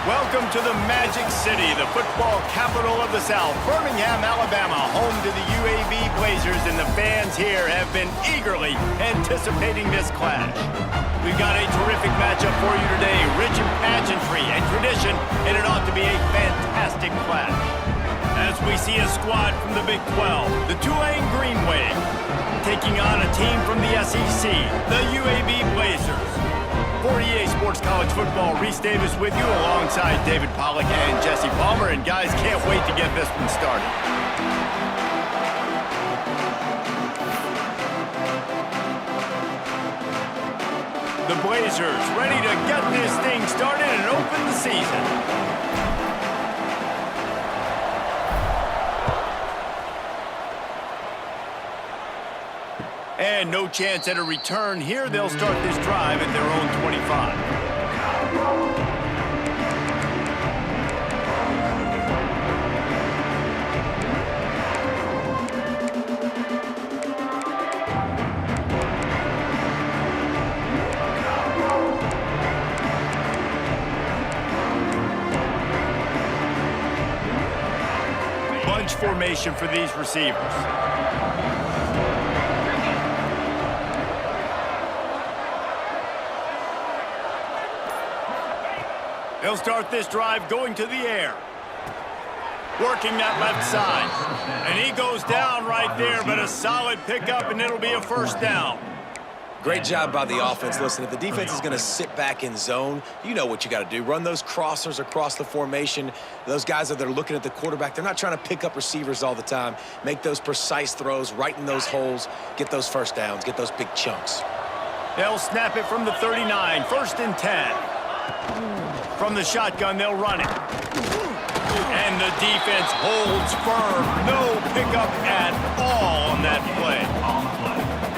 Welcome to the Magic City, the football capital of the South, Birmingham, Alabama, home to the UAB Blazers, and the fans here have been eagerly anticipating this clash. We've got a terrific matchup for you today, rich in pageantry and tradition, and it ought to be a fantastic clash. As we see a squad from the Big 12, the Tulane Green Wave, taking on a team from the SEC, the UAB Blazers. For EA Sports College Football, Reese Davis with you alongside David Pollack and Jesse Palmer. And guys, can't wait to get this one started. The Blazers ready to get this thing started and open the season. And no chance at a return here. They'll start this drive at their own 25. Bunch formation for these receivers. They'll start this drive going to the air. Working that left side. And he goes down right there, but a solid pickup, and it'll be a first down. Great job by the offense. Listen, if the defense is going to sit back in zone, you know what you got to do. Run those crossers across the formation. Those guys that are looking at the quarterback, they're not trying to pick up receivers all the time. Make those precise throws, right in those holes, get those first downs, get those big chunks. They'll snap it from the 39, 1st and 10. From the shotgun, they'll run it. And the defense holds firm. No pickup at all on that play.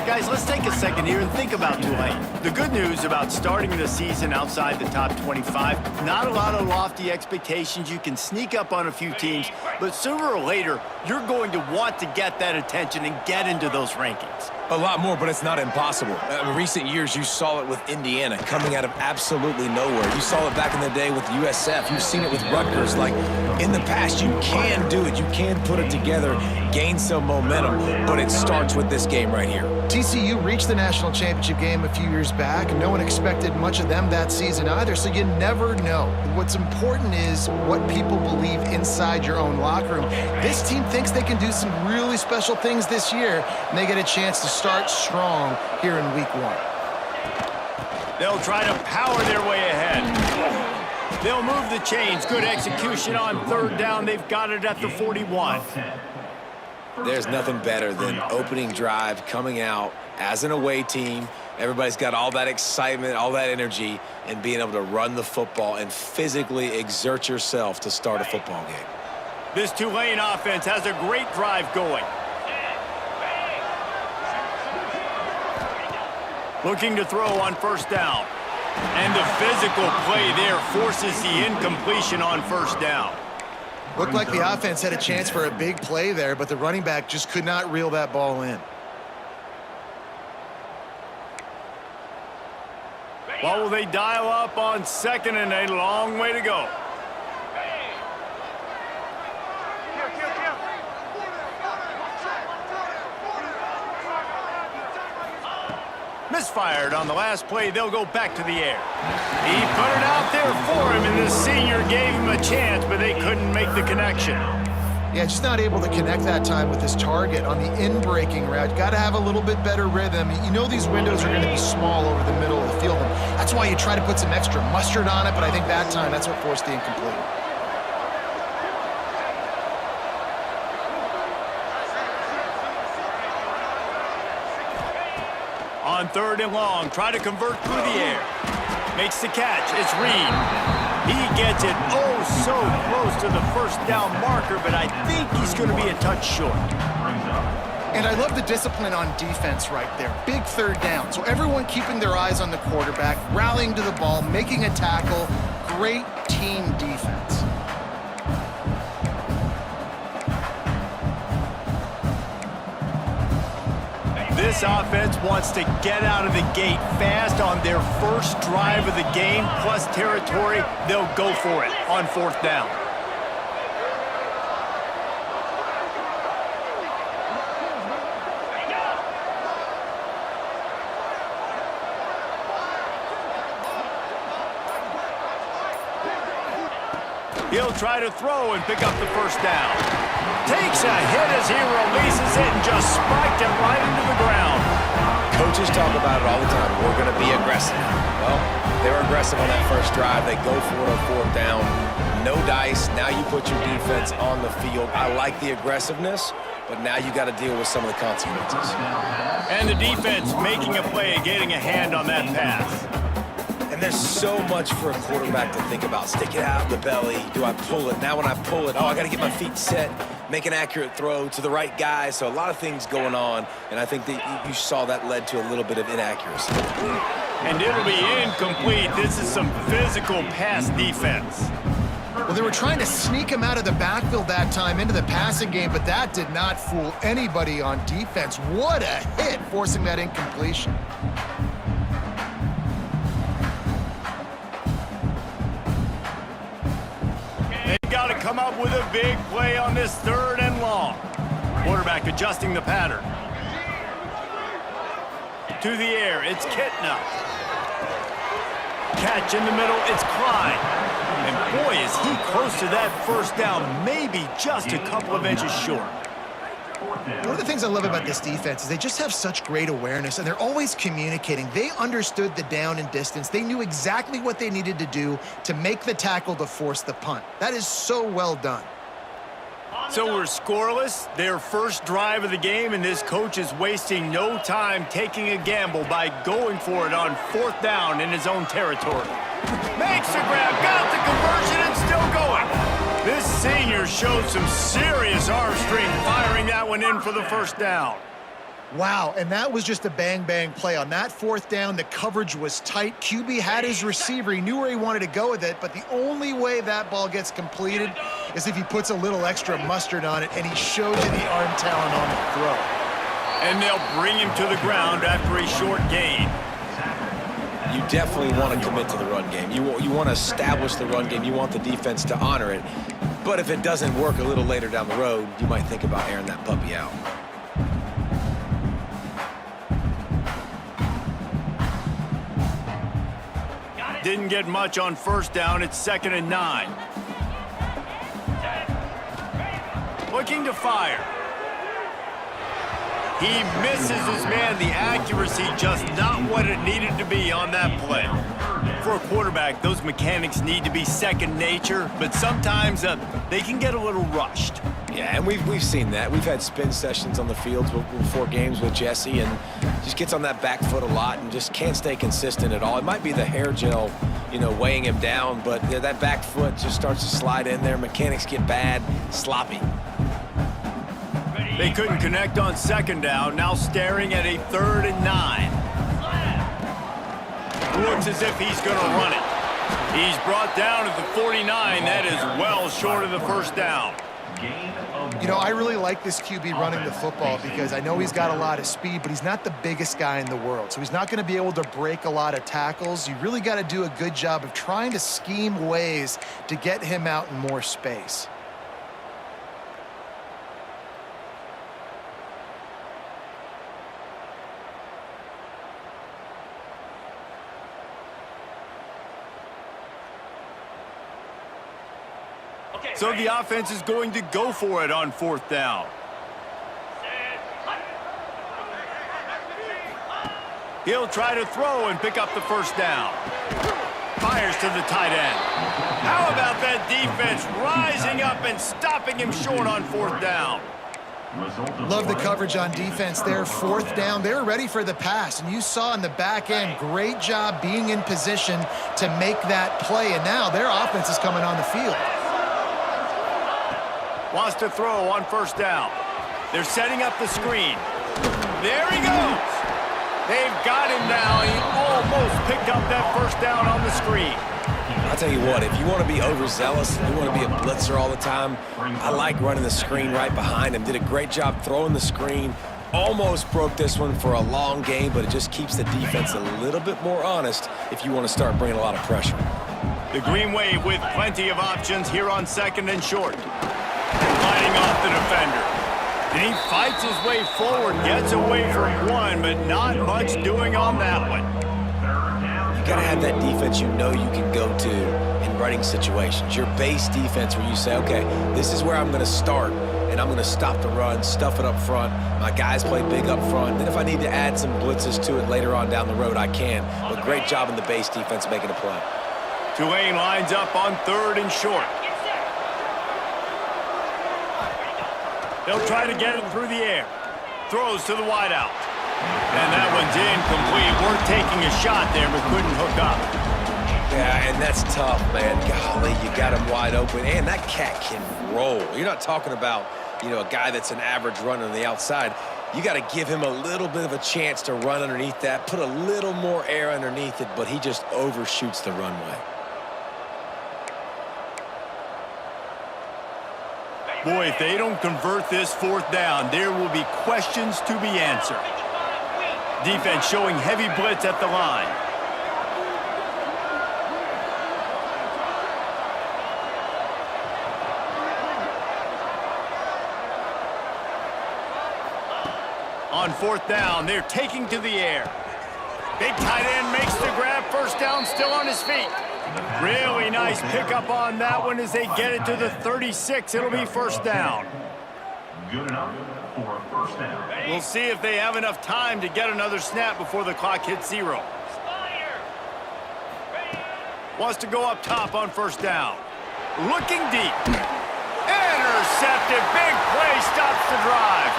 Guys, let's take a second here and think about Tulane. The good news about starting the season outside the top 25, not a lot of lofty expectations. You can sneak up on a few teams, but sooner or later, you're going to want to get that attention and get into those rankings. A lot more, but it's not impossible. In recent years, you saw it with Indiana coming out of absolutely nowhere. You saw it back in the day with USF. You've seen it with Rutgers. Like, in the past, you can do it. You can put it together, gain some momentum, but it starts with this game right here. TCU reached the national championship game a few years back. No one expected much of them that season either, so you never know. What's important is what people believe inside your own locker room. This team thinks they can do some really special things this year, and they get a chance to start strong here in week 1. They'll try to power their way ahead. They'll move the chains. Good execution on 3rd down. They've got it at the 41. There's nothing better than opening drive, coming out as an away team. Everybody's got all that excitement, all that energy, and being able to run the football and physically exert yourself to start a football game. This Tulane offense has a great drive going. Looking to throw on 1st down. And the physical play there forces the incompletion on 1st down. Looked like the offense had a chance for a big play there, but the running back just could not reel that ball in. What will they dial up on 2nd and a long way to go? Misfired on the last play. They'll go back to the air. He put it out there for him, and the senior gave him a chance, but they couldn't make the connection. Yeah, just not able to connect that time with his target on the in-breaking route. Got to have a little bit better rhythm. You know these windows are going to be small over the middle of the field, and that's why you try to put some extra mustard on it, but I think that time that's what forced the incomplete. On 3rd and long, try to convert through the air. Makes the catch. It's Reed. He gets it oh so close to the 1st down marker, but I think he's going to be a touch short. And I love the discipline on defense right there. Big 3rd down. So everyone keeping their eyes on the quarterback, rallying to the ball, making a tackle. Great team defense. This This offense wants to get out of the gate fast on their first drive of the game, plus territory. They'll go for it on 4th down. He'll try to throw and pick up the 1st down. Takes a hit as he releases it and just spiked it right into the ground. Coaches talk about it all the time. We're going to be aggressive. Well, they were aggressive on that first drive. They go for it on 4th down. No dice. Now you put your defense on the field. I like the aggressiveness, but now you got to deal with some of the consequences. And the defense making a play, getting a hand on that pass. And there's so much for a quarterback to think about. Stick it out of the belly. Do I pull it? Now when I pull it, I got to get my feet set, make an accurate throw to the right guy. So a lot of things going on, and I think that you saw that led to a little bit of inaccuracy. And it'll be incomplete. This is some physical pass defense. Well, they were trying to sneak him out of the backfield that time into the passing game, but that did not fool anybody on defense. What a hit, forcing that incompletion. Got to come up with a big play on this 3rd and long. Quarterback adjusting the pattern. To the air, it's Kitna. Catch in the middle, it's Klein. And boy, is he close to that 1st down, maybe just a couple of inches short. One of the things I love about this defense is they just have such great awareness, and they're always communicating. They understood the down and distance. They knew exactly what they needed to do to make the tackle to force the punt. That is so well done. So we're scoreless, their first drive of the game, and this coach is wasting no time taking a gamble by going for it on 4th down in his own territory. Makes the grab, got the conversion, and still going. This senior showed some serious arm strength firing that one in for the 1st down. Wow, and that was just a bang-bang play. On that 4th down, the coverage was tight. QB had his receiver. He knew where he wanted to go with it, but the only way that ball gets completed is if he puts a little extra mustard on it, and he showed you the arm talent on the throw. And they'll bring him to the ground after a short gain. You definitely want to commit to the run game. You want to establish the run game. You want the defense to honor it. But if it doesn't work a little later down the road, you might think about airing that puppy out. Didn't get much on 1st down. It's 2nd and 9. Looking to fire. He misses his man. The accuracy just not what it needed to be on that play. For a quarterback, those mechanics need to be second nature, but sometimes they can get a little rushed. Yeah, and we've seen that. We've had spin sessions on the fields before games with Jesse, and just gets on that back foot a lot and just can't stay consistent at all. It might be the hair gel, weighing him down, but that back foot just starts to slide in there. Mechanics get bad, sloppy. They couldn't connect on 2nd down, now staring at a 3rd and 9. Looks as if he's going to run it. He's brought down at the 49. That is well short of the 1st down. I really like this QB running the football because I know he's got a lot of speed, but he's not the biggest guy in the world. So he's not going to be able to break a lot of tackles. You really got to do a good job of trying to scheme ways to get him out in more space. So the offense is going to go for it on 4th down. He'll try to throw and pick up the 1st down. Fires to the tight end. How about that defense rising up and stopping him short on 4th down? Love the coverage on defense there. 4th down, they were ready for the pass, and you saw in the back end, great job being in position to make that play, and now their offense is coming on the field. Wants to throw on 1st down. They're setting up the screen. There he goes. They've got him now. He almost picked up that 1st down on the screen. I'll tell you what, if you want to be overzealous, you want to be a blitzer all the time, I like running the screen right behind him. Did a great job throwing the screen, almost broke this one for a long game, but it just keeps the defense a little bit more honest if you want to start bringing a lot of pressure. The Green Wave with plenty of options here on 2nd and short. Lining off the defender. And he fights his way forward, gets away from one, but not much doing on that one. You got to have that defense you know you can go to in running situations. Your base defense where you say, okay, this is where I'm going to start, and I'm going to stop the run, stuff it up front. My guys play big up front. Then if I need to add some blitzes to it later on down the road, I can. But great job in the base defense making a play. Tulane lines up on 3rd and short. They'll try to get it through the air. Throws to the wideout. And that one's incomplete. We're taking a shot there, but couldn't hook up. Yeah, and that's tough, man. Golly, you got him wide open. And that cat can roll. You're not talking about, you know, a guy that's an average runner on the outside. You got to give him a little bit of a chance to run underneath that, put a little more air underneath it, but he just overshoots the runway. Boy, if they don't convert this 4th down, there will be questions to be answered. Defense showing heavy blitz at the line. On 4th down, they're taking to the air. Big tight end makes the grab. 1st down, still on his feet. Really nice pickup on that one as they get it to the 36. It'll be 1st down. Good enough for a 1st down. We'll see if they have enough time to get another snap before the clock hits 0. Wants to go up top on 1st down. Looking deep. Intercepted. Big play stops the drive.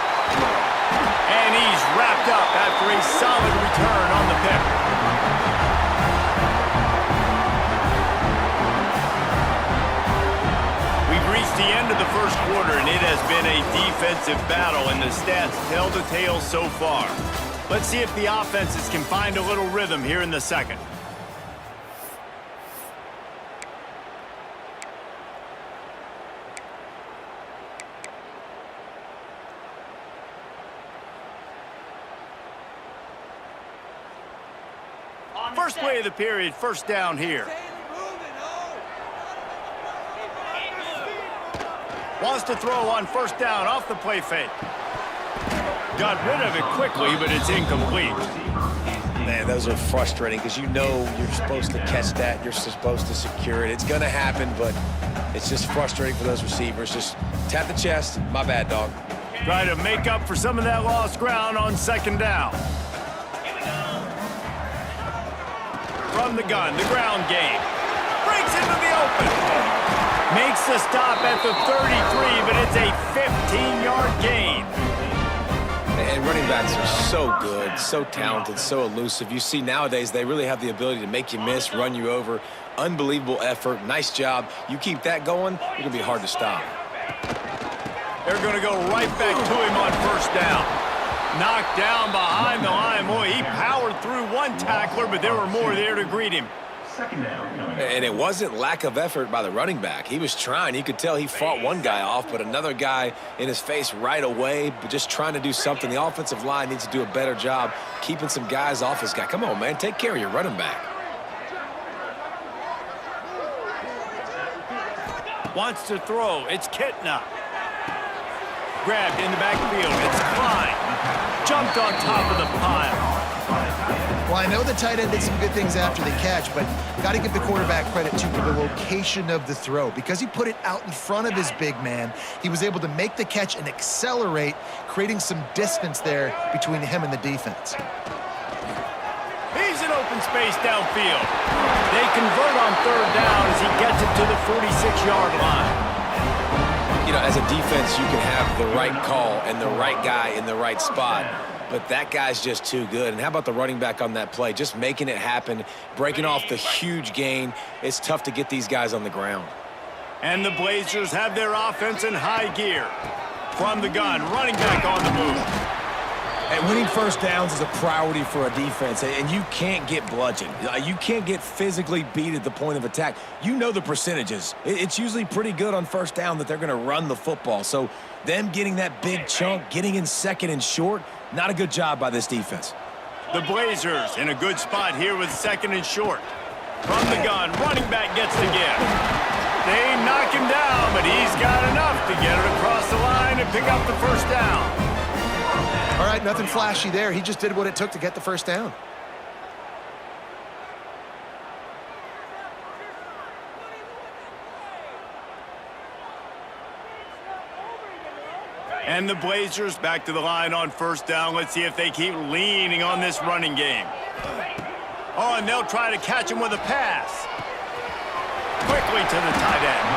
And he's wrapped up after a solid return on the pick. The end of the 1st quarter, and it has been a defensive battle, and the stats tell the tale so far. Let's see if the offenses can find a little rhythm here in the 2nd. First play of the period, 1st down here. Wants to throw on 1st down off the play fake. Got rid of it quickly, but it's incomplete. Man, those are frustrating because you know you're supposed to catch that. You're supposed to secure it. It's going to happen, but it's just frustrating for those receivers. Just tap the chest. My bad, dog. Try to make up for some of that lost ground on 2nd down. From the gun, the ground game. Breaks into the open. Makes the stop at the 33, but it's a 15-yard gain. And running backs are so good, so talented, so elusive. You see nowadays they really have the ability to make you miss, run you over. Unbelievable effort. Nice job. You keep that going, it's going to be hard to stop. They're going to go right back to him on 1st down. Knocked down behind the line. Boy, he powered through one tackler, but there were more there to greet him. 2nd down. And it wasn't lack of effort by the running back. He was trying. You could tell he fought one guy off, but another guy in his face right away, but just trying to do something. The offensive line needs to do a better job keeping some guys off his guy. Come on, man. Take care of your running back. Wants to throw. It's Kitna. Grabbed in the backfield. It's Klein. Jumped on top of the pile. Well, I know the tight end did some good things after the catch, but got to give the quarterback credit, too, for the location of the throw. Because he put it out in front of his big man, he was able to make the catch and accelerate, creating some distance there between him and the defense. He's in open space downfield. They convert on 3rd down as he gets it to the 46-yard line. You know, as a defense, you can have the right call and the right guy in the right spot. But that guy's just too good. And how about the running back on that play? Just making it happen, breaking off the huge gain. It's tough to get these guys on the ground. And the Blazers have their offense in high gear. From the gun, running back on the move. And winning first downs is a priority for a defense, and you can't get bludgeoned. You can't get physically beat at the point of attack. You know the percentages. It's usually pretty good on first down that they're going to run the football. So them getting that big chunk, getting in second and short, not a good job by this defense. The Blazers in a good spot here with second and short. From the gun, running back gets the give. They knock him down, but he's got enough to get it across the line and pick up the first down. All right, nothing flashy there. He just did what it took to get the first down. And the Blazers back to the line on first down. Let's see if they keep leaning on this running game. Oh, and they'll try to catch him with a pass. Quickly to the tight end.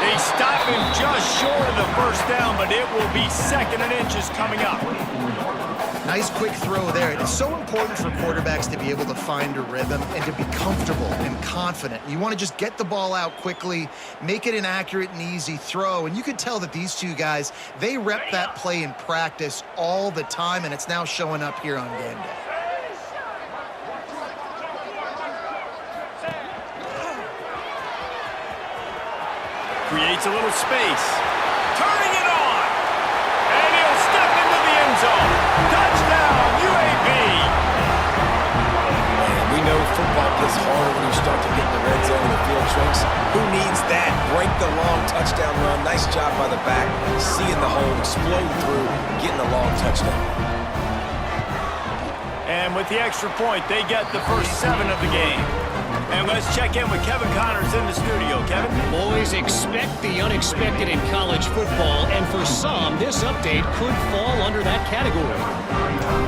They stop him just short of the first down, but it will be second and inches coming up. Nice quick throw there. It's so important for quarterbacks to be able to find a rhythm and to be comfortable and confident. You want to just get the ball out quickly, make it an accurate and easy throw. And you could tell that these two guys, they rep that play in practice all the time, and it's now showing up here on game day. Creates a little space. Turning it on. And he'll step into the end zone. Touchdown, UAB. And we know football gets harder when you start to get in the red zone and the field shrinks. Who needs that? Break the long touchdown run. Nice job by the back. Seeing the hole, explode through, getting the long touchdown. And with the extra point, they get the first 7 of the game. And let's check in with Kevin Connors in the studio. Kevin? Boys, expect the unexpected in college football, and for some, this update could fall under that category.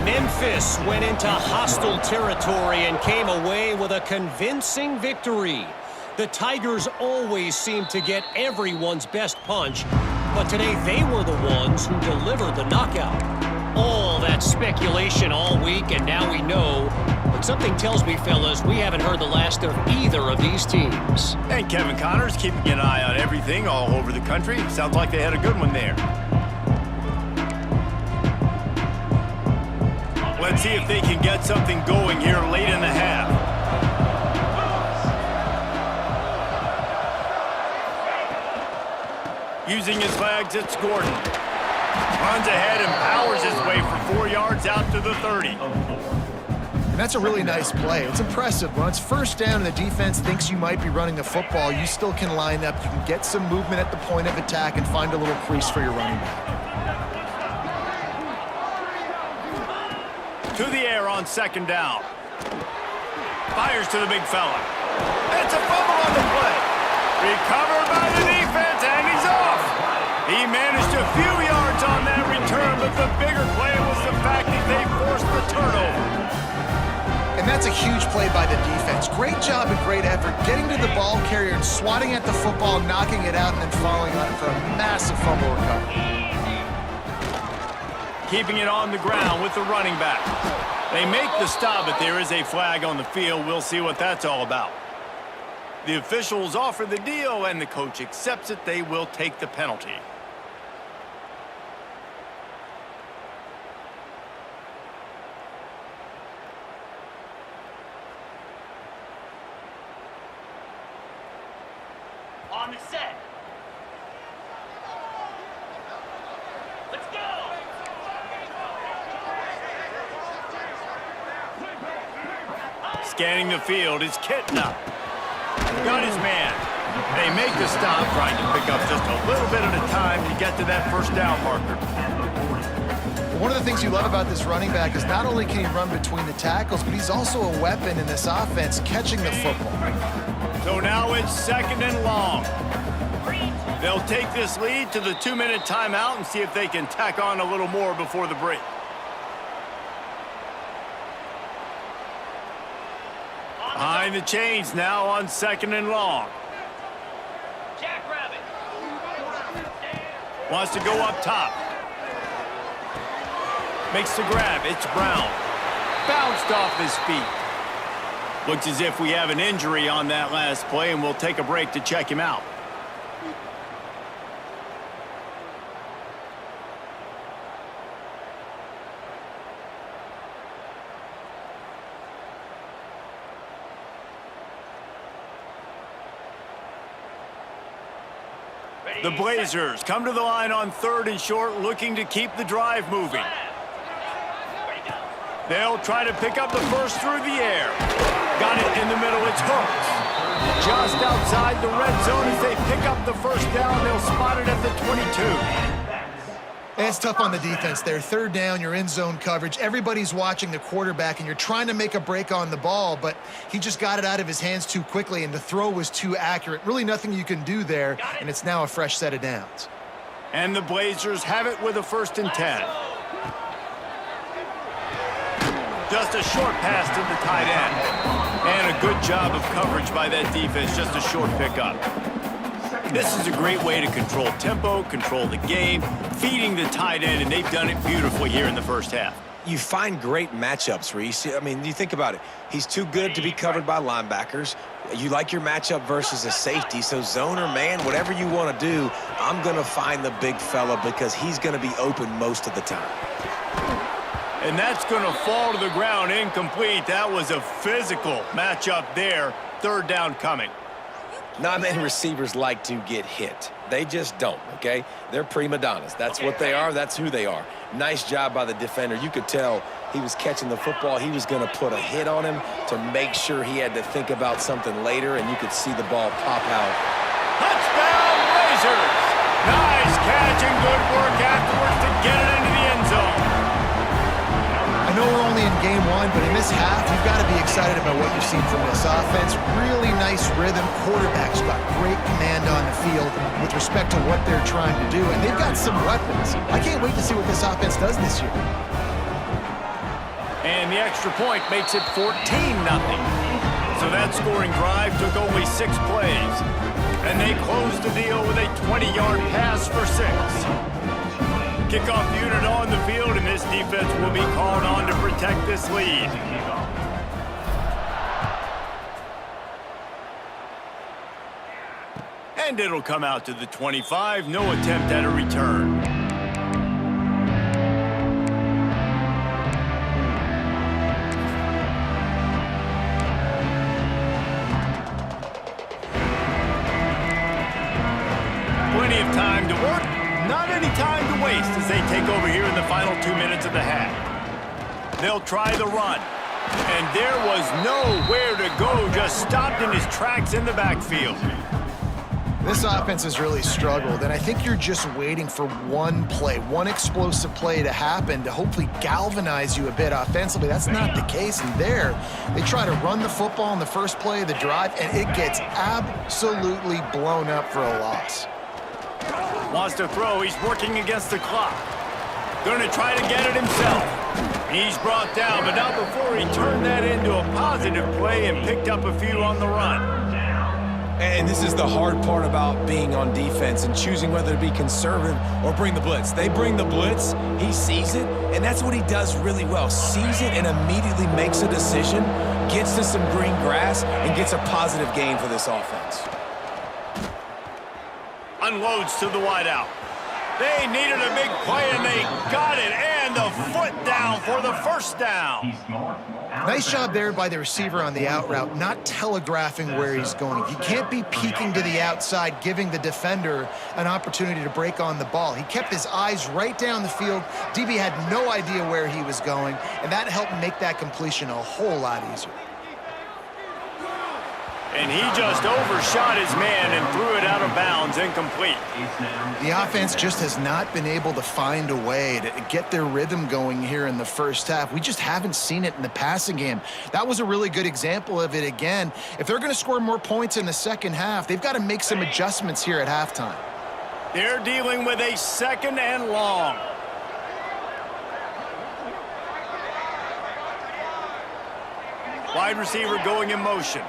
Memphis went into hostile territory and came away with a convincing victory. The Tigers always seem to get everyone's best punch, but today they were the ones who delivered the knockout. All that speculation all week, and now we know. But something tells me, fellas, we haven't heard the last of either of these teams. And Kevin Connors keeping an eye on everything all over the country. Sounds like they had a good one there. Let's see if they can get something going here late in the half. Using his legs, it's Gordon. Runs ahead and powers his way for 4 yards out to the 30. And that's a really nice play. It's impressive. When it's first down and the defense thinks you might be running the football, you still can line up. You can get some movement at the point of attack and find a little crease for your running back. To the air on second down. Fires to the big fella. It's a fumble on the play. Recovered by the defense, and he's off. He managed a few yards on that return, but the bigger play was the fact that they forced the turnover. And that's a huge play by the defense. Great job and great effort getting to the ball carrier and swatting at the football, knocking it out, and then falling on it for a massive fumble recovery. Keeping it on the ground with the running back. They make the stop, but there is a flag on the field. We'll see what that's all about. The officials offer the deal, and the coach accepts it. They will take the penalty. On the set. Let's go. Scanning the field is Kitna. Got his man. They make the stop, trying to pick up just a little bit at a time to get to that first down marker. One of the things you love about this running back is not only can he run between the tackles, but he's also a weapon in this offense, catching the football. So now it's second and long. They'll take this lead to the 2-minute timeout and see if they can tack on a little more before the break. Behind the chains now on second and long. Jackrabbit. Wants to go up top. Makes the grab. It's Brown. Bounced off his feet. Looks as if we have an injury on that last play, and we'll take a break to check him out. The Blazers come to the line on 3rd and short, looking to keep the drive moving. They'll try to pick up the first through the air. Got it in the middle. It's Hooks. Just outside the red zone as they pick up the first down. They'll spot it at the 22. It's tough on the defense there. 3rd down, you're in zone coverage. Everybody's watching the quarterback, and you're trying to make a break on the ball, but he just got it out of his hands too quickly, and the throw was too accurate. Really nothing you can do there, and it's now a fresh set of downs. And the Blazers have it with a 1st and 10. Just a short pass to the tight end. And a good job of coverage by that defense, just a short pickup. This is a great way to control tempo, control the game, feeding the tight end, and they've done it beautifully here in the first half. You find great matchups, Reese. I mean, you think about it. He's too good to be covered by linebackers. You like your matchup versus a safety, so zone or man, whatever you want to do, I'm going to find the big fella because he's going to be open most of the time. And that's going to fall to the ground incomplete. That was a physical matchup there. 3rd down coming. Not many receivers like to get hit. They just don't, okay? They're prima donnas. That's what they are. That's who they are. Nice job by the defender. You could tell he was catching the football. He was going to put a hit on him to make sure he had to think about something later, and you could see the ball pop out. Touchdown, Blazers! Nice catch and good work afterwards to get it into the end zone. I know we're only in game 1, but in this half, you've got to be excited about what you've seen from this offense. Really nice rhythm. Quarterback's got great command on the field with respect to what they're trying to do, and they've got some weapons. I can't wait to see what this offense does this year. And the extra point makes it 14-0. So that scoring drive took only 6 plays. And they closed the deal with a 20-yard pass for 6. Kickoff unit on the field, and this defense will be called on to protect this lead. And it'll come out to the 25. No attempt at a return. Plenty of time to work. Not any time to waste as they take over here in the final 2 minutes of the half. They'll try the run. And there was nowhere to go, just stopped in his tracks in the backfield. This offense has really struggled, and I think you're just waiting for one play, one explosive play to happen to hopefully galvanize you a bit offensively. That's not the case, and there, they try to run the football in the first play of the drive, and it gets absolutely blown up for a loss. Wants to throw. He's working against the clock. Going to try to get it himself. He's brought down, but not before he turned that into a positive play and picked up a few on the run. And this is the hard part about being on defense and choosing whether to be conservative or bring the blitz. They bring the blitz, he sees it, and that's what he does really well. Sees it and immediately makes a decision, gets to some green grass, and gets a positive gain for this offense. Unloads to the wideout. They needed a big play, and they got it, and the foot down for the first down. Nice job there by the receiver on the out route, not telegraphing where he's going. He can't be peeking to the outside, giving the defender an opportunity to break on the ball. He kept his eyes right down the field. DB had no idea where he was going, and that helped make that completion a whole lot easier. And he just overshot his man and threw it out of bounds, incomplete. The offense just has not been able to find a way to get their rhythm going here in the first half. We just haven't seen it in the passing game. That was a really good example of it again. If they're going to score more points in the second half, they've got to make some adjustments here at halftime. They're dealing with a 2nd and long. Wide receiver going in motion.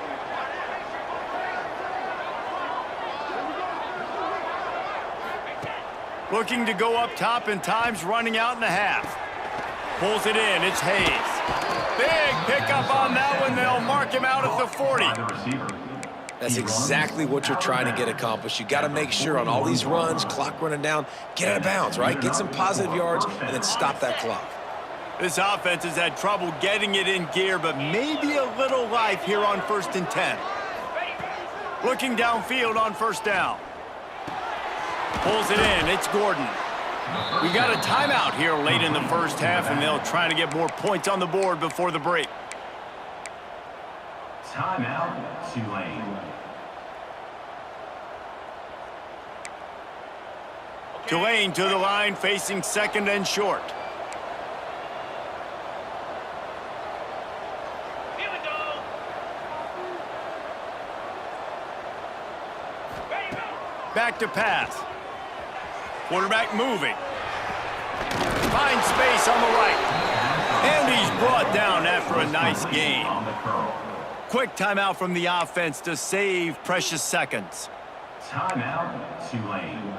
Looking to go up top, and time's running out in the half. Pulls it in. It's Hayes. Big pickup on that one. They'll mark him out at the 40. That's exactly what you're trying to get accomplished. You got to make sure on all these runs, clock running down, get out of bounds, right? Get some positive yards and then stop that clock. This offense has had trouble getting it in gear, but maybe a little life here on 1st and 10. Looking downfield on 1st down. Pulls it in. It's Gordon. We got a timeout here late in the first half, and they'll try to get more points on the board before the break. Timeout, Tulane. Tulane to the line, facing second and short. Here we go. Ready, go. Back to pass. Quarterback moving. Finds space on the right. And he's brought down after a nice gain. On the curl. Quick timeout from the offense to save precious seconds. Timeout, Tulane.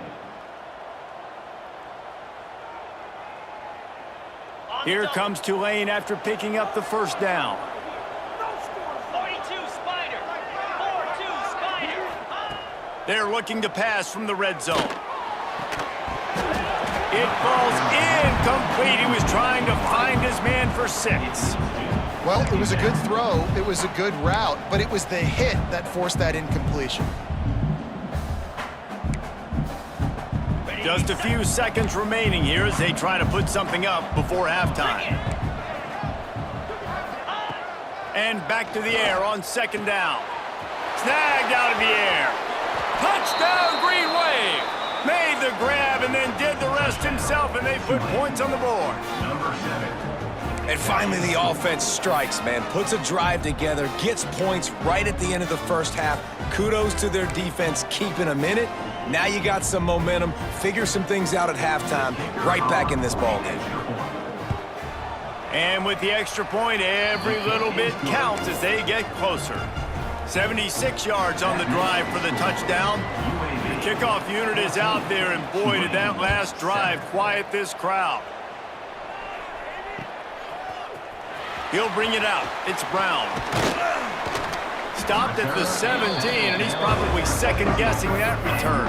Here comes Tulane after picking up the first down. 42 Spider. 4-2 Spider. They're looking to pass from the red zone. It falls incomplete. He was trying to find his man for 6. Well, it was a good throw. It was a good route, but it was the hit that forced that incompletion. Just a few seconds remaining here as they try to put something up before halftime. And back to the air on second down. Snagged out of the air. Touchdown, Green Wave. Made the grab and then did the rest himself, and they put points on the board. Number 7. And finally, the offense strikes, man. Puts a drive together, gets points right at the end of the first half. Kudos to their defense keeping them in it. Now you got some momentum. Figure some things out at halftime. Right back in this ballgame. And with the extra point, every little bit counts as they get closer. 76 yards on the drive for the touchdown. The kickoff unit is out there, and boy, did that last drive quiet this crowd. He'll bring it out. It's Brown. Stopped at the 17, and he's probably second-guessing that return.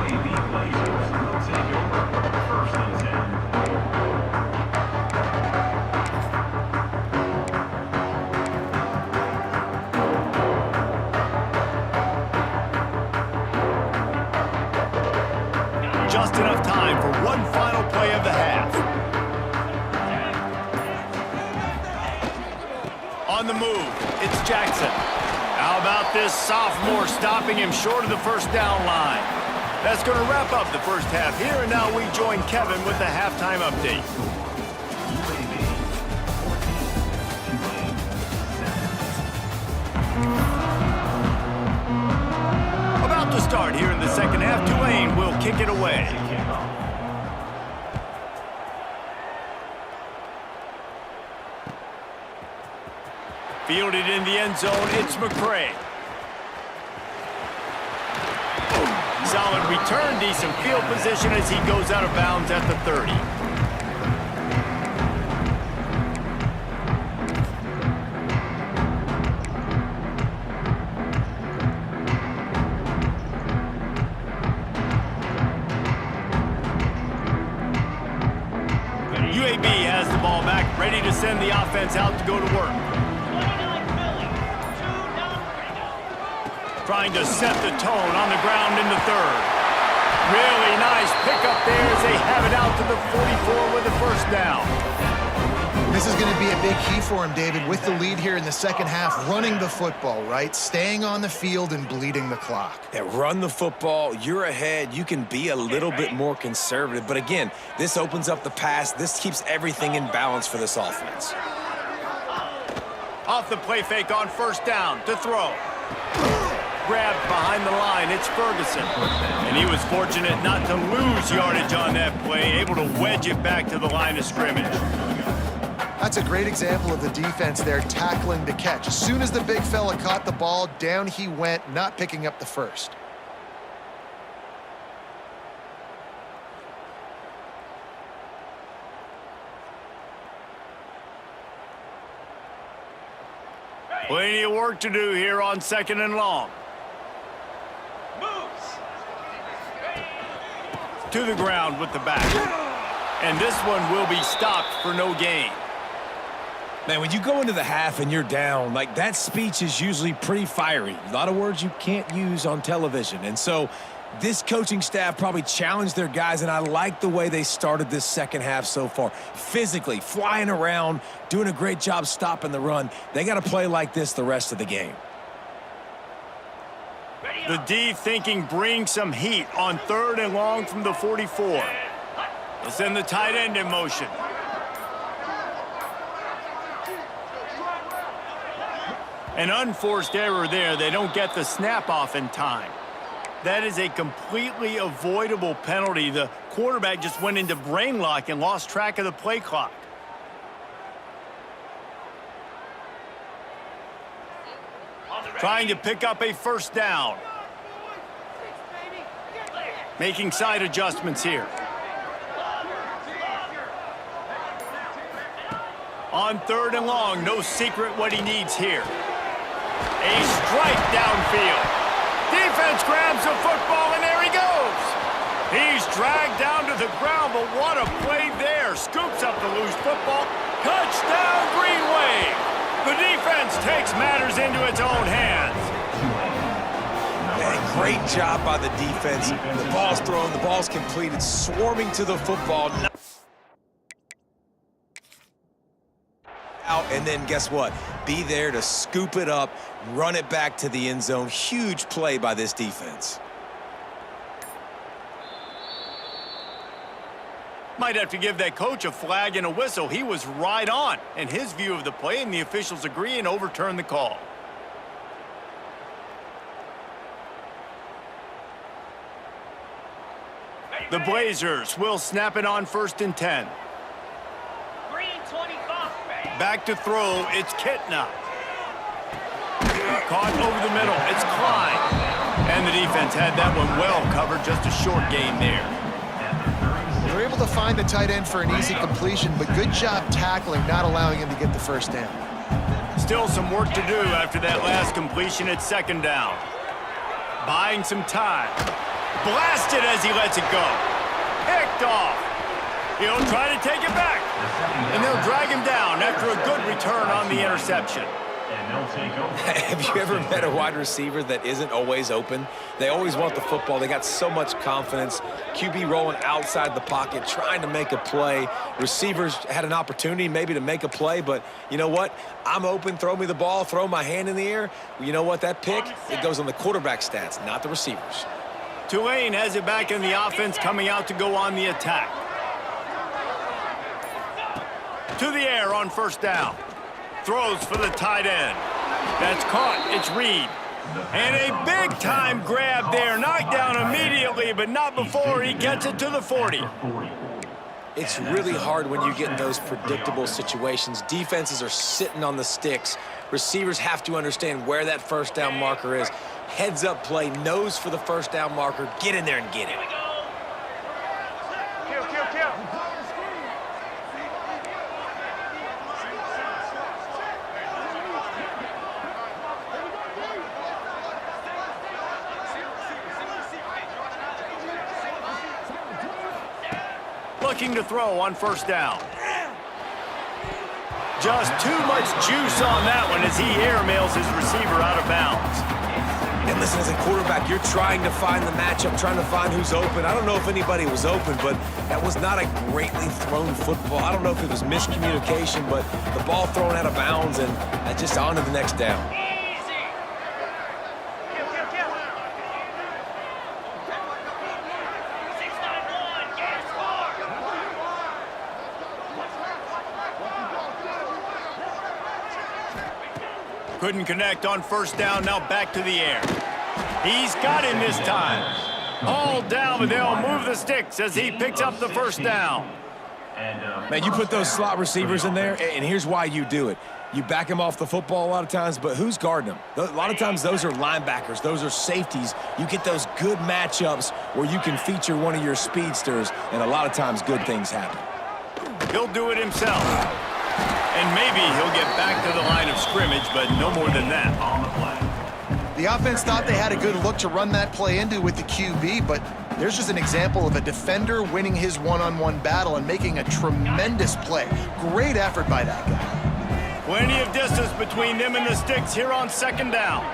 UAB Blazers will take over 1st and 10. Just enough time for one final play of the half. On the move, it's Jackson. How about this sophomore stopping him short of the first down line? That's going to wrap up the first half here, and now we join Kevin with the halftime update. UAB 14, Tulane 7. About to start here in the second half, Tulane will kick it away. Fielded in the end zone, it's McCray. Solid return, decent field position as he goes out of bounds at the 30. UAB has the ball back, ready to send the offense out to go to work. 29 Philly. 2 down. Ready, go. Trying to set the tone on the ground in the third. Really nice pickup there as they have it out to the 44 with the first down. This is going to be a big key for him, David, with the lead here in the second half, running the football, right? Staying on the field and bleeding the clock. Yeah, run the football. You're ahead. You can be a little bit more conservative. But again, this opens up the pass. This keeps everything in balance for this offense. Off the play fake on first down to throw. Grabbed behind the line, it's Ferguson. And he was fortunate not to lose yardage on that play, able to wedge it back to the line of scrimmage. That's a great example of the defense there tackling the catch. As soon as the big fella caught the ball, down he went, not picking up the first. Plenty of work to do here on second and long. Moves. To the ground with the back. And this one will be stopped for no gain. Man, when you go into the half and you're down, like that speech is usually pretty fiery. A lot of words you can't use on television. And so This coaching staff probably challenged their guys, and I like the way they started this second half so far. Physically, flying around, doing a great job stopping the run. They got to play like this the rest of the game. The D thinking bring some heat on 3rd and long from the 44. They'll send the tight end in motion. An unforced error there. They don't get the snap off in time. That is a completely avoidable penalty. The quarterback just went into brain lock and lost track of the play clock. Trying to pick up a first down. Making side adjustments here. On 3rd and long, no secret what he needs here. A strike downfield. Defense grabs the football, and there he goes. He's dragged down to the ground, but what a play there. Scoops up the loose football. Touchdown, Green Wave. The defense takes matters into its own hands. Hey, great job by the defense. The ball's thrown, the ball's completed, swarming to the football. Out, and then guess what? Be there to scoop it up, run it back to the end zone. Huge play by this defense. Might have to give that coach a flag and a whistle. He was right on in his view of the play, and the officials agree and overturn the call. The Blazers will snap it on 1st and 10. Green 25. Back to throw, it's Kitna. Caught over the middle, it's Klein. And the defense had that one well covered, just a short game there. They were able to find the tight end for an easy completion, but good job tackling, not allowing him to get the first down. Still some work to do after that last completion at 2nd down. Buying some time. Blasted as he lets it go. Picked off. He'll try to take it back. And they'll drag him down after a good return on the interception. Have you ever met a wide receiver that isn't always open? They always want the football. They got so much confidence. QB rolling outside the pocket, trying to make a play. Receivers had an opportunity maybe to make a play, but you know what? I'm open, throw me the ball, throw my hand in the air. You know what? That pick, it goes on the quarterback stats, not the receivers. Tulane has it back in the offense, coming out to go on the attack. To the air on 1st down. Throws for the tight end. That's caught. It's Reed. And a big-time grab there. Knocked down immediately, but not before he gets it to the 40. It's really hard when you get in those predictable situations. Defenses are sitting on the sticks. Receivers have to understand where that first down marker is. Heads up play, nose for the first down marker. Get in there and get it. Looking to throw on 1st down. Just too much juice on that one as he airmails his receiver out of bounds. And listen, as a quarterback, you're trying to find the matchup, trying to find who's open. I don't know if anybody was open, but that was not a greatly thrown football. I don't know if it was miscommunication, but the ball thrown out of bounds and just on to the next down. Couldn't connect on 1st down, now back to the air. He's got him this time. All down, but they'll move the sticks as he picks up the 1st down. Man, you put those slot receivers in there, and here's why you do it. You back them off the football a lot of times, but who's guarding them? A lot of times those are linebackers. Those are safeties. You get those good matchups where you can feature one of your speedsters, and a lot of times good things happen. He'll do it himself. And maybe he'll get back to the line of scrimmage, but no more than that. On the play. The offense thought they had a good look to run that play into with the QB, but there's just an example of a defender winning his one-on-one battle and making a tremendous play. Great effort by that guy. Plenty of distance between them and the sticks here on 2nd down.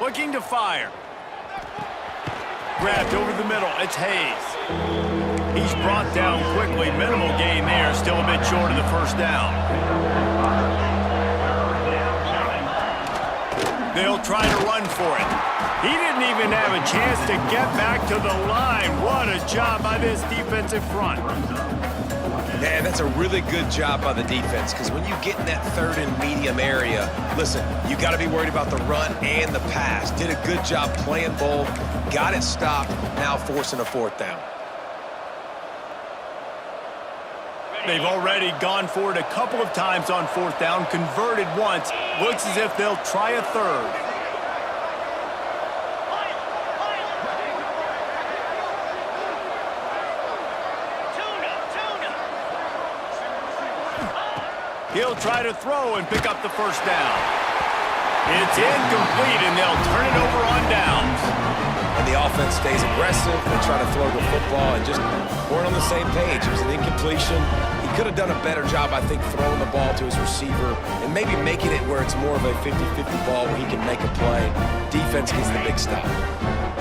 Looking to fire. Grabbed over the middle. It's Hayes. He's brought down quickly. Minimal gain there. Still a bit short of the first down. They'll try to run for it. He didn't even have a chance to get back to the line. What a job by this defensive front. Yeah, that's a really good job by the defense, because when you get in that third and medium area, listen, you got to be worried about the run and the pass. Did a good job playing both, got it stopped, now forcing a fourth down. They've already gone for it a couple of times on fourth down, converted once. Looks as if they'll try a third. He'll try to throw and pick up the first down. It's incomplete, and they'll turn it over on downs. And the offense stays aggressive. They try to throw the football and just weren't on the same page. It was an incompletion. He could have done a better job, I think, throwing the ball to his receiver and maybe making it where it's more of a 50-50 ball where he can make a play. Defense gets the big stop.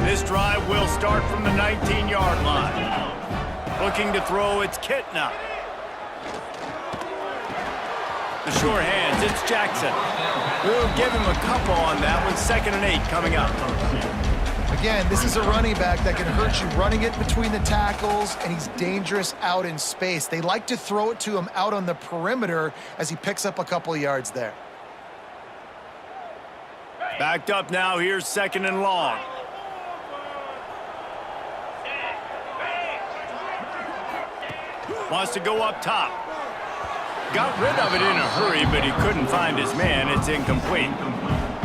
This drive will start from the 19-yard line. Looking to throw, it's Kitna. The sure hands, it's Jackson. We'll give him a couple on that one. 2nd and 8 coming up. Again, this is a running back that can hurt you running it between the tackles, and he's dangerous out in space. They like to throw it to him out on the perimeter as he picks up a couple of yards there. Backed up now, here's 2nd and long. Wants to go up top. Got rid of it in a hurry, but he couldn't find his man. It's incomplete.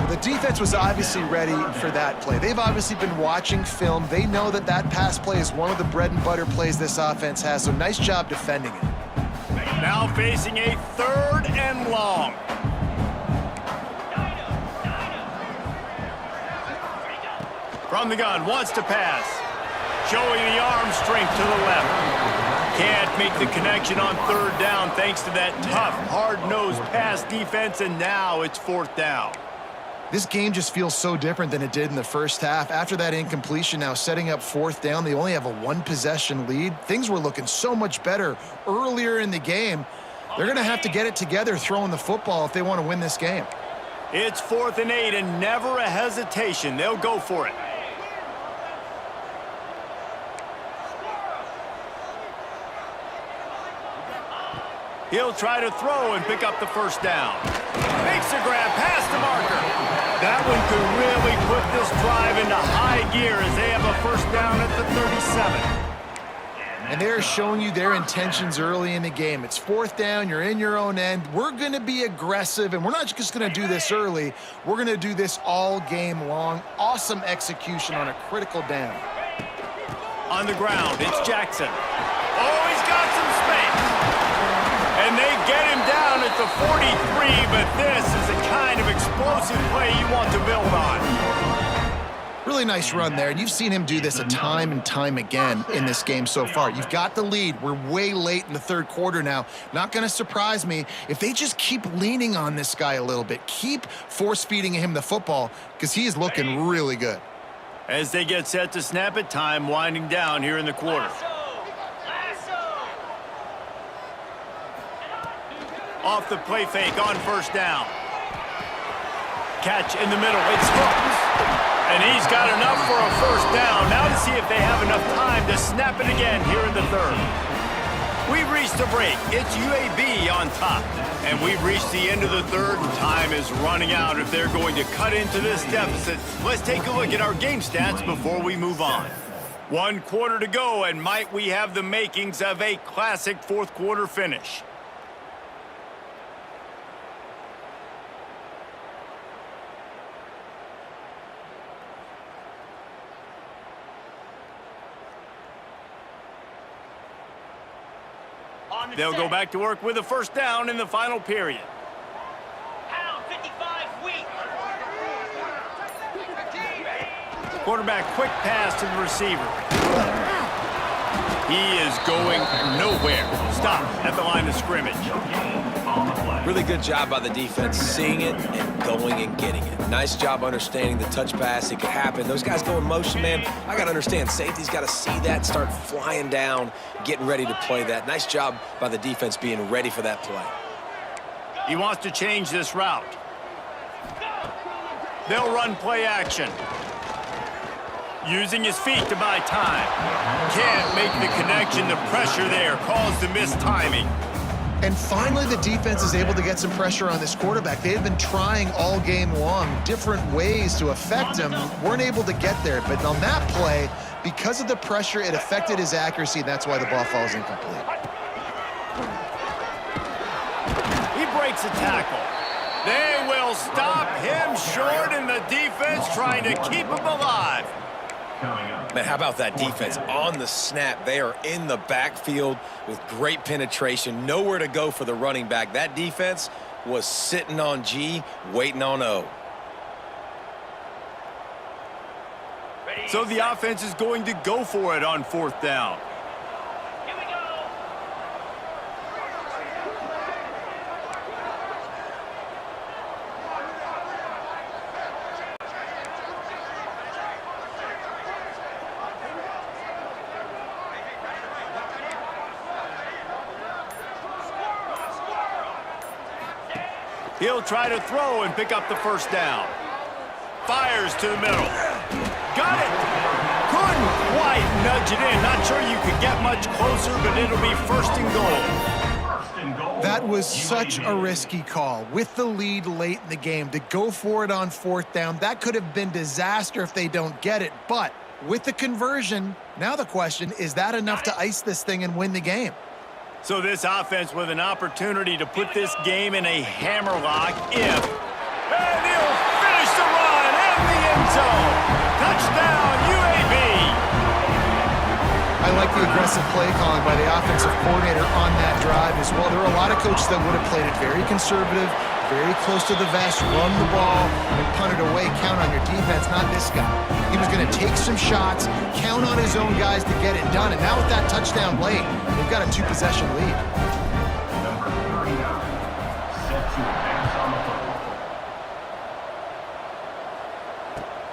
The defense was obviously ready for that play. They've obviously been watching film. They know that that pass play is one of the bread and butter plays this offense has, so nice job defending it. Now facing a 3rd and long. From the gun, wants to pass. Showing the arm strength to the left. Can't make the connection on 3rd down thanks to that tough, hard-nosed pass defense, and now it's 4th down. This game just feels so different than it did in the first half. After that incompletion, now setting up 4th down, they only have a 1-possession lead. Things were looking so much better earlier in the game. They're going to have to get it together throwing the football if they want to win this game. It's 4th and 8, and never a hesitation. They'll go for it. He'll try to throw and pick up the first down. Makes a grab past the marker. That one could really put this drive into high gear as they have a first down at the 37. And they're showing you their intentions early in the game. It's 4th down, you're in your own end. We're going to be aggressive, and we're not just going to do this early. We're going to do this all game long. Awesome execution on a critical down. On the ground, it's Jackson. Oh, he's got some space. And they get him down at the 43, but this is the kind of explosive play you want to build on. Really nice run there, and you've seen him do this a time and time again in this game so far. You've got the lead. We're way late in the 3rd quarter now. Not going to surprise me if they just keep leaning on this guy a little bit. Keep force-feeding him the football because he is looking really good. As they get set to snap it, time winding down here in the quarter. Off the play fake on 1st down. Catch in the middle. It's Hooks. And he's got enough for a first down. Now to see if they have enough time to snap it again here in the 3rd. We've reached a break. It's UAB on top. And we've reached the end of the 3rd. Time is running out if they're going to cut into this deficit. Let's take a look at our game stats before we move on. 1 quarter to go, and might we have the makings of a classic 4th quarter finish. They'll go back to work with a first down in the final period. Pound 55 weak. Quarterback quick pass to the receiver. He is going nowhere. Stop at the line of scrimmage. on the play. Really good job by the defense seeing it and going and getting it. Nice job understanding the touch pass. It could happen. Those guys go in motion, man. I got to understand. Safety's got to see that, start flying down, getting ready to play that. Nice job by the defense being ready for that play. He wants to change this route. They'll run play action. Using his feet to buy time. Can't make the connection. The pressure there caused the mistiming. And finally, the defense is able to get some pressure on this quarterback. They've been trying all game long different ways to affect him. Weren't able to get there. But on that play, because of the pressure, it affected his accuracy. And that's why the ball falls incomplete. He breaks a tackle. They will stop him short, and the defense trying to keep him alive. Man, how about that defense on the snap? They are in the backfield with great penetration. Nowhere to go for the running back. That defense was sitting on G, waiting on O. So the offense is going to go for it on 4th down. Here we go. He'll try to throw and pick up the 1st down. Fires to the middle. Got it. Couldn't quite nudge it in. Not sure you could get much closer, but it'll be 1st and goal. That was such a risky call. With the lead late in the game, to go for it on 4th down, that could have been disaster if they don't get it. But with the conversion, now the question, is that enough to ice this thing and win the game? So this offense with an opportunity to put this game in a hammerlock if... And he'll finish the run in the end zone. Touchdown, UAB. I like the aggressive play calling by the offensive coordinator on that drive as well. There are a lot of coaches that would have played it very conservative, very close to the vest, run the ball, and punt it away. Count on your defense, not this guy. He was going to take some shots, count on his own guys to get it done. And now with that touchdown late, they've got a 2-possession lead. Number 39, set to advance on the football.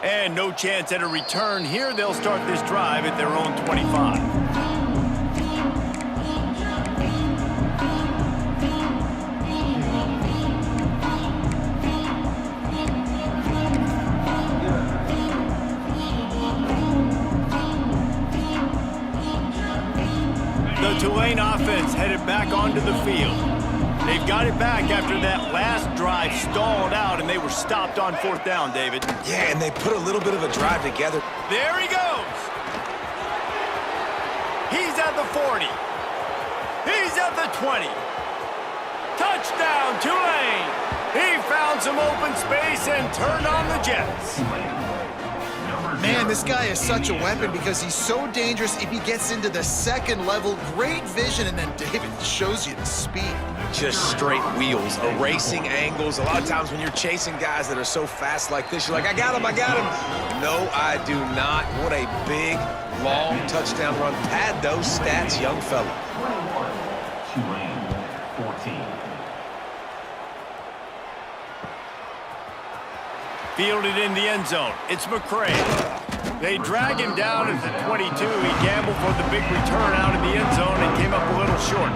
And no chance at a return here. They'll start this drive at their own 25. The Tulane offense headed back onto the field. They've got it back after that last drive stalled out, and they were stopped on 4th down, David. Yeah, and they put a little bit of a drive together. There he goes. He's at the 40. He's at the 20. Touchdown, Tulane. He found some open space and turned on the Jets. Man, this guy is such a weapon because he's so dangerous if he gets into the 2nd level. Great vision, and then David shows you the speed. Just straight wheels, erasing angles. A lot of times when you're chasing guys that are so fast like this, you're like, I got him, I got him. No, I do not. What a big, long touchdown run. Pad those stats, young fella. 21, Tulane, 14. Fielded in the end zone. It's McCray. They drag him down at the 22. He gambled for the big return out of the end zone and came up a little short.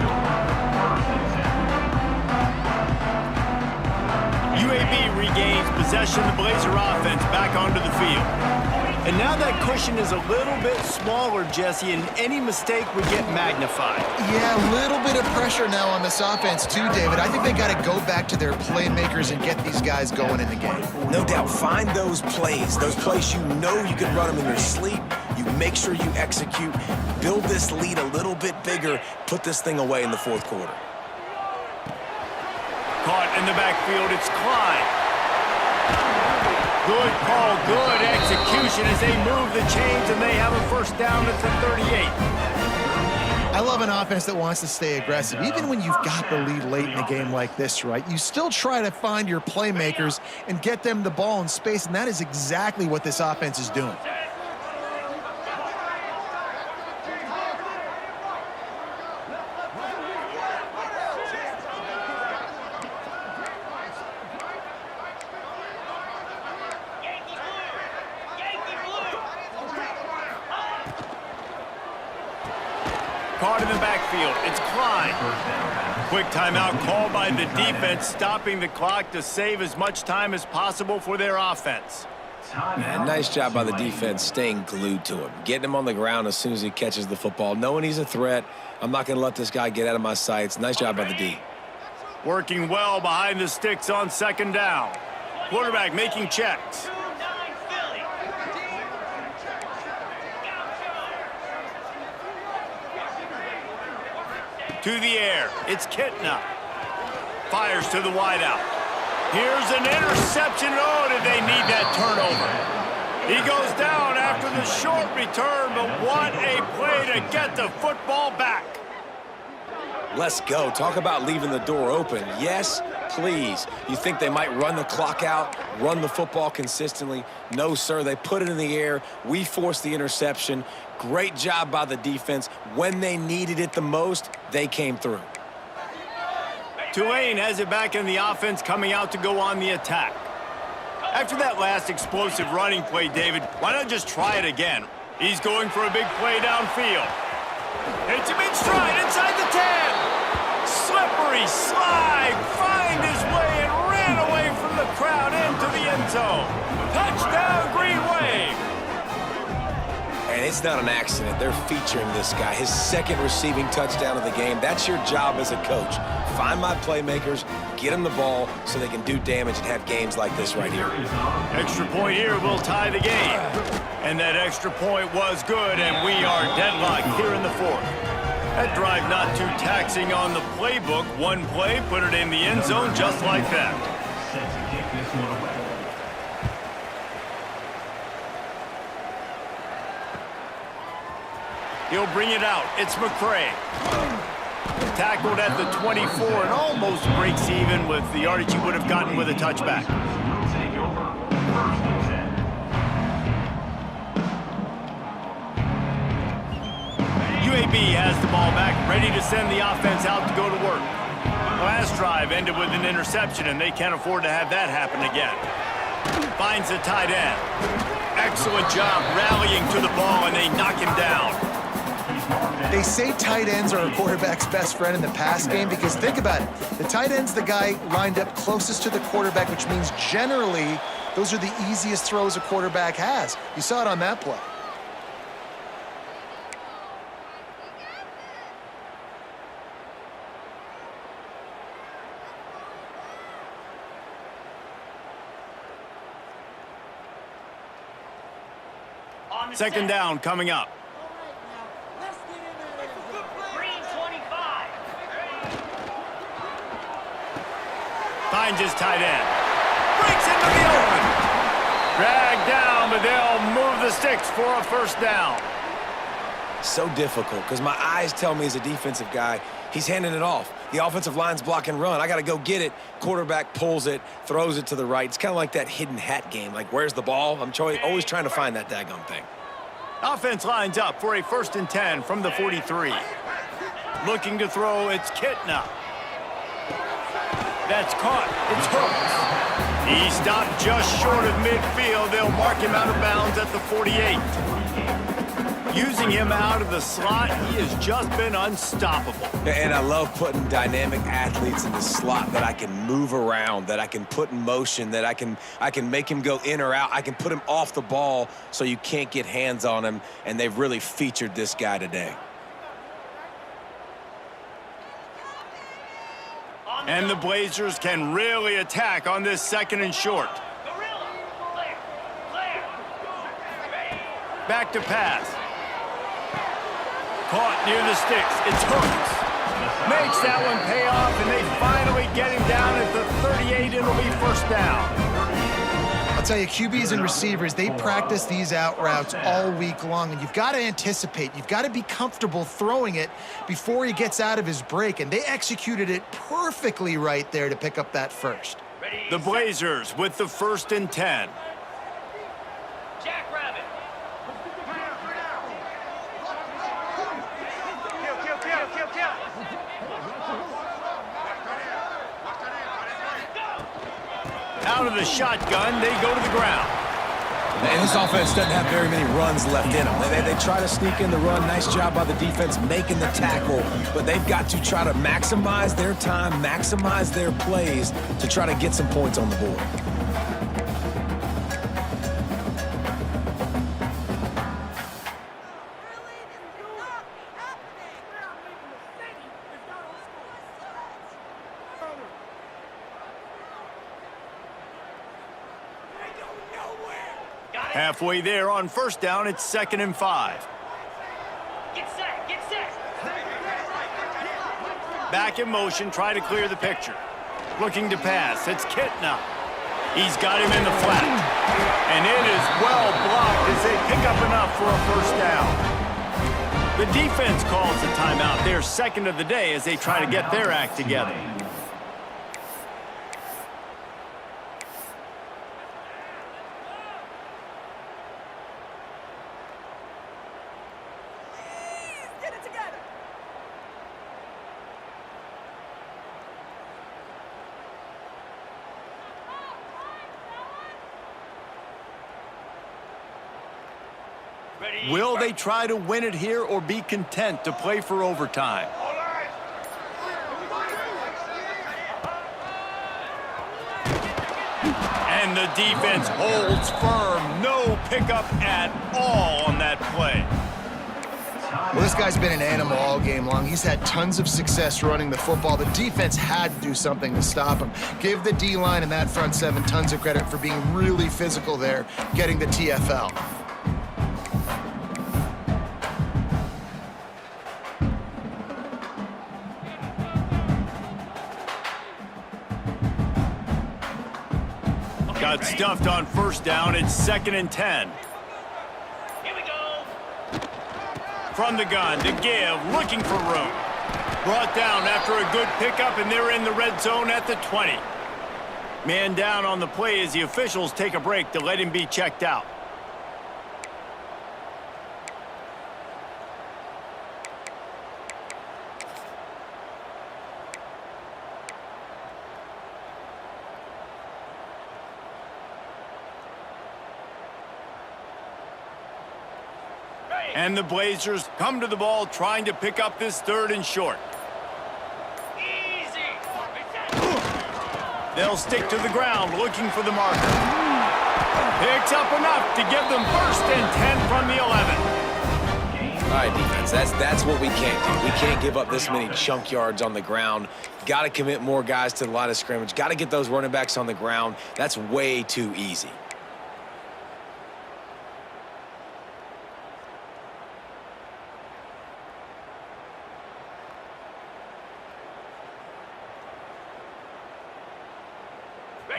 UAB regains possession of the Blazer offense back onto the field. And now that cushion is a little bit smaller, Jesse, and any mistake would get magnified. Yeah, a little bit of pressure now on this offense too, David. I think they got to go back to their playmakers and get these guys going in the game. No doubt, find those plays you know you can run them in your sleep. You make sure you execute, build this lead a little bit bigger, put this thing away in the 4th quarter. Caught in the backfield, it's Clyde. Good call, good execution as they move the chains, and they have a 1st down at the 38. I love an offense that wants to stay aggressive. Even when you've got the lead late in a game like this, right, you still try to find your playmakers and get them the ball in space, and that is exactly what this offense is doing. caught in the backfield. It's Klein. Quick timeout called by the defense, stopping the clock to save as much time as possible for their offense. Man, nice job by the defense staying glued to him, getting him on the ground as soon as he catches the football, knowing he's a threat. I'm not going to let this guy get out of my sights. Nice job by the D. Working well behind the sticks on second down. Quarterback making checks. 2-9 Philly. To the air. It's Kitna. Fires to the wideout. Here's an interception. Oh, did they need that turnover? He goes down after the short return, but what a play to get the football back. Let's go. Talk about leaving the door open. Yes, please. You think they might run the clock out, run the football consistently? No, sir. They put it in the air. We forced the interception. Great job by the defense. When they needed it the most, they came through. Tulane has it back in the offense, coming out to go on the attack. After that last explosive running play, David, why not just try it again? He's going for a big play downfield. Hits him in stride inside the 10. Slippery slide, find his way and ran away from the crowd into the end zone. Touchdown, Green Wave. And it's not an accident. They're featuring this guy. His second receiving touchdown of the game. That's your job as a coach. Find my playmakers, get them the ball so they can do damage and have games like this right here. Extra point here will tie the game. And that extra point was good, and we are deadlocked here in the fourth. That drive not too taxing on the playbook. One play, put it in the end zone just like that. Set to kick this one away. He'll bring it out. It's McCray. Tackled at the 24 and almost breaks even with the yardage he would have gotten with a touchback. Will take over. First and 10. UAB has the ball back, ready to send the offense out to go to work. Last drive ended with an interception, and they can't afford to have that happen again. Finds the tight end. Excellent job rallying to the ball, and they knock him down. They say tight ends are a quarterback's best friend in the pass game because think about it. The tight end's the guy lined up closest to the quarterback, which means generally those are the easiest throws a quarterback has. You saw it on that play. Second down coming up. Green 25. Finds his tight end. Breaks into the open. Dragged down, but they'll move the sticks for a first down. So difficult because my eyes tell me as a defensive guy, he's handing it off. The offensive line's block and run. I got to go get it. Quarterback pulls it, throws it to the right. It's kind of like that hidden hat game. Like, where's the ball? I'm always trying to find that daggone thing. Offense lines up for a 1st and 10 from the 43. Looking to throw, it's Kitna. That's caught. It's hooked. He stopped just short of midfield. They'll mark him out of bounds at the 48. Using him out of the slot, he has just been unstoppable. And I love putting dynamic athletes in the slot that I can move around, that I can put in motion, that I can make him go in or out. I can put him off the ball so you can't get hands on him, and they've really featured this guy today. And the Blazers can really attack on this 2nd and short. Gorilla. Clear. Back to pass. Caught near the sticks. It's hooked. Makes that one pay off, and they finally get him down at the 38. It'll be first down. I'll tell you, QBs and receivers, they practice these out routes all week long, and you've got to anticipate. You've got to be comfortable throwing it before he gets out of his break, and they executed it perfectly right there to pick up that first. The Blazers with the 1st and 10. Jackrabbit. Out of the shotgun, they go to the ground. And this offense doesn't have very many runs left in them. They try to sneak in the run. Nice job by the defense making the tackle. But they've got to try to maximize their time, maximize their plays to try to get some points on the board. Halfway there on first down, it's 2nd and 5. Get set, get set. Back in motion, try to clear the picture. Looking to pass, it's Kitna. He's got him in the flat. And it is well blocked as they pick up enough for a first down. The defense calls the timeout, their second of the day, as they try to get their act together. Will they try to win it here or be content to play for overtime? And the defense holds firm. No pickup at all on that play. Well, this guy's been an animal all game long. He's had tons of success running the football. The defense had to do something to stop him. Give the D-line and that front seven tons of credit for being really physical there, getting the TFL. Got stuffed on first down. It's 2nd and 10. Here we go. From the gun to give, looking for room. Brought down after a good pickup, and they're in the red zone at the 20. Man down on the play as the officials take a break to let him be checked out. And the Blazers come to the ball trying to pick up this 3rd and short. Easy. They'll stick to the ground looking for the marker. Picks up enough to give them 1st and 10 from the 11. All right, defense, that's what we can't do. We can't give up this many chunk yards on the ground. Got to commit more guys to the line of scrimmage. Got to get those running backs on the ground. That's way too easy.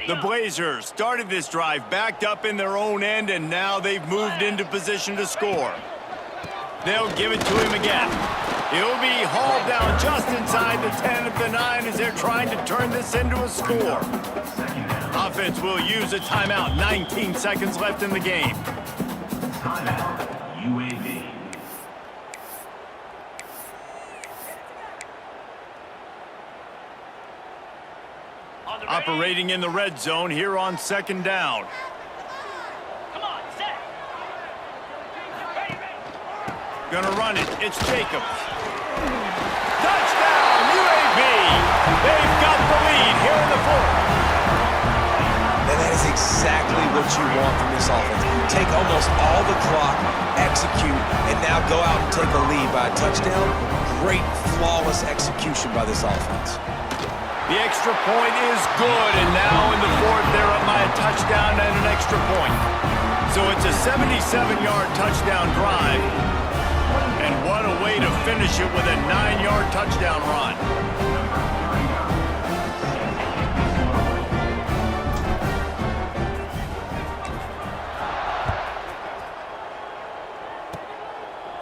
The Blazers started this drive backed up in their own end, and now they've moved into position to score. They'll give it to him again. He'll be hauled down just inside the 10 at the 9 as they're trying to turn this into a score. Offense will use a timeout. 19 seconds left in the game. Timeout, UAB. Operating in the red zone here on 2nd down. Come on, set. Ready, ready. Gonna run it. It's Jacobs. Touchdown, UAB! They've got the lead here in the 4th. And that is exactly what you want from this offense. Take almost all the clock, execute, and now go out and take a lead by a touchdown. Great, flawless execution by this offense. The extra point is good, and now in the 4th, they're up by a touchdown and an extra point. So it's a 77-yard touchdown drive. And what a way to finish it with a 9-yard touchdown run.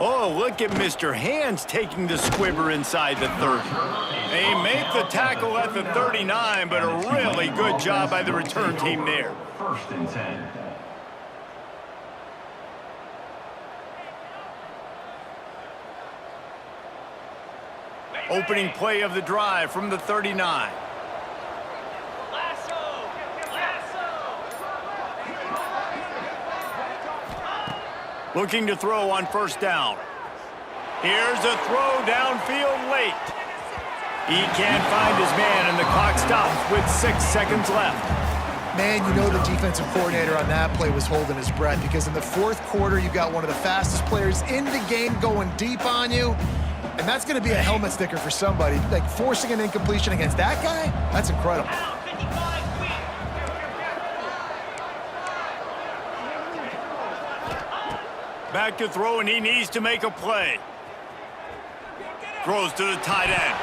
Oh, look at Mr. Hands taking the squibber inside the 30. They make the tackle at the 39, but a really good job by the return team there. 1st and 10. Opening play of the drive from the 39. Lasso. Lasso. Looking to throw on first down. Here's a throw downfield late. He can't find his man, and the clock stops with 6 seconds left. Man, you know the defensive coordinator on that play was holding his breath because in the fourth quarter, you got one of the fastest players in the game going deep on you, and that's going to be a helmet sticker for somebody. Like, forcing an incompletion against that guy, that's incredible. Down 55 win. Back to throw, and he needs to make a play. Throws to the tight end.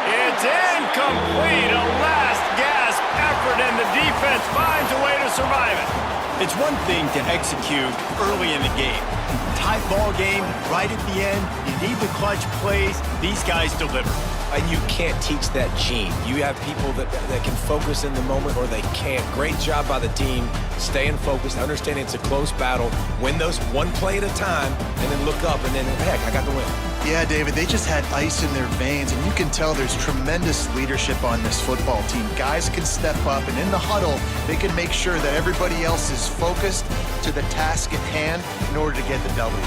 It's incomplete. A last gasp effort, and the defense finds a way to survive it. It's one thing to execute early in the game. Tight ball game, right at the end. You need the clutch plays. These guys deliver. And you can't teach that gene. You have people that can focus in the moment or they can't. Great job by the team, staying focused, understanding it's a close battle, win those one play at a time, and then look up and then, heck, I got the win. Yeah, David, they just had ice in their veins, and you can tell there's tremendous leadership on this football team. Guys can step up, and in the huddle, they can make sure that everybody else is focused to the task at hand in order to get the W.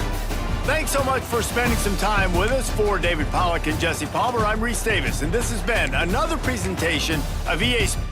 Thanks so much for spending some time with us. For David Pollack and Jesse Palmer, I'm Reese Davis, and this has been another presentation of EA Sports.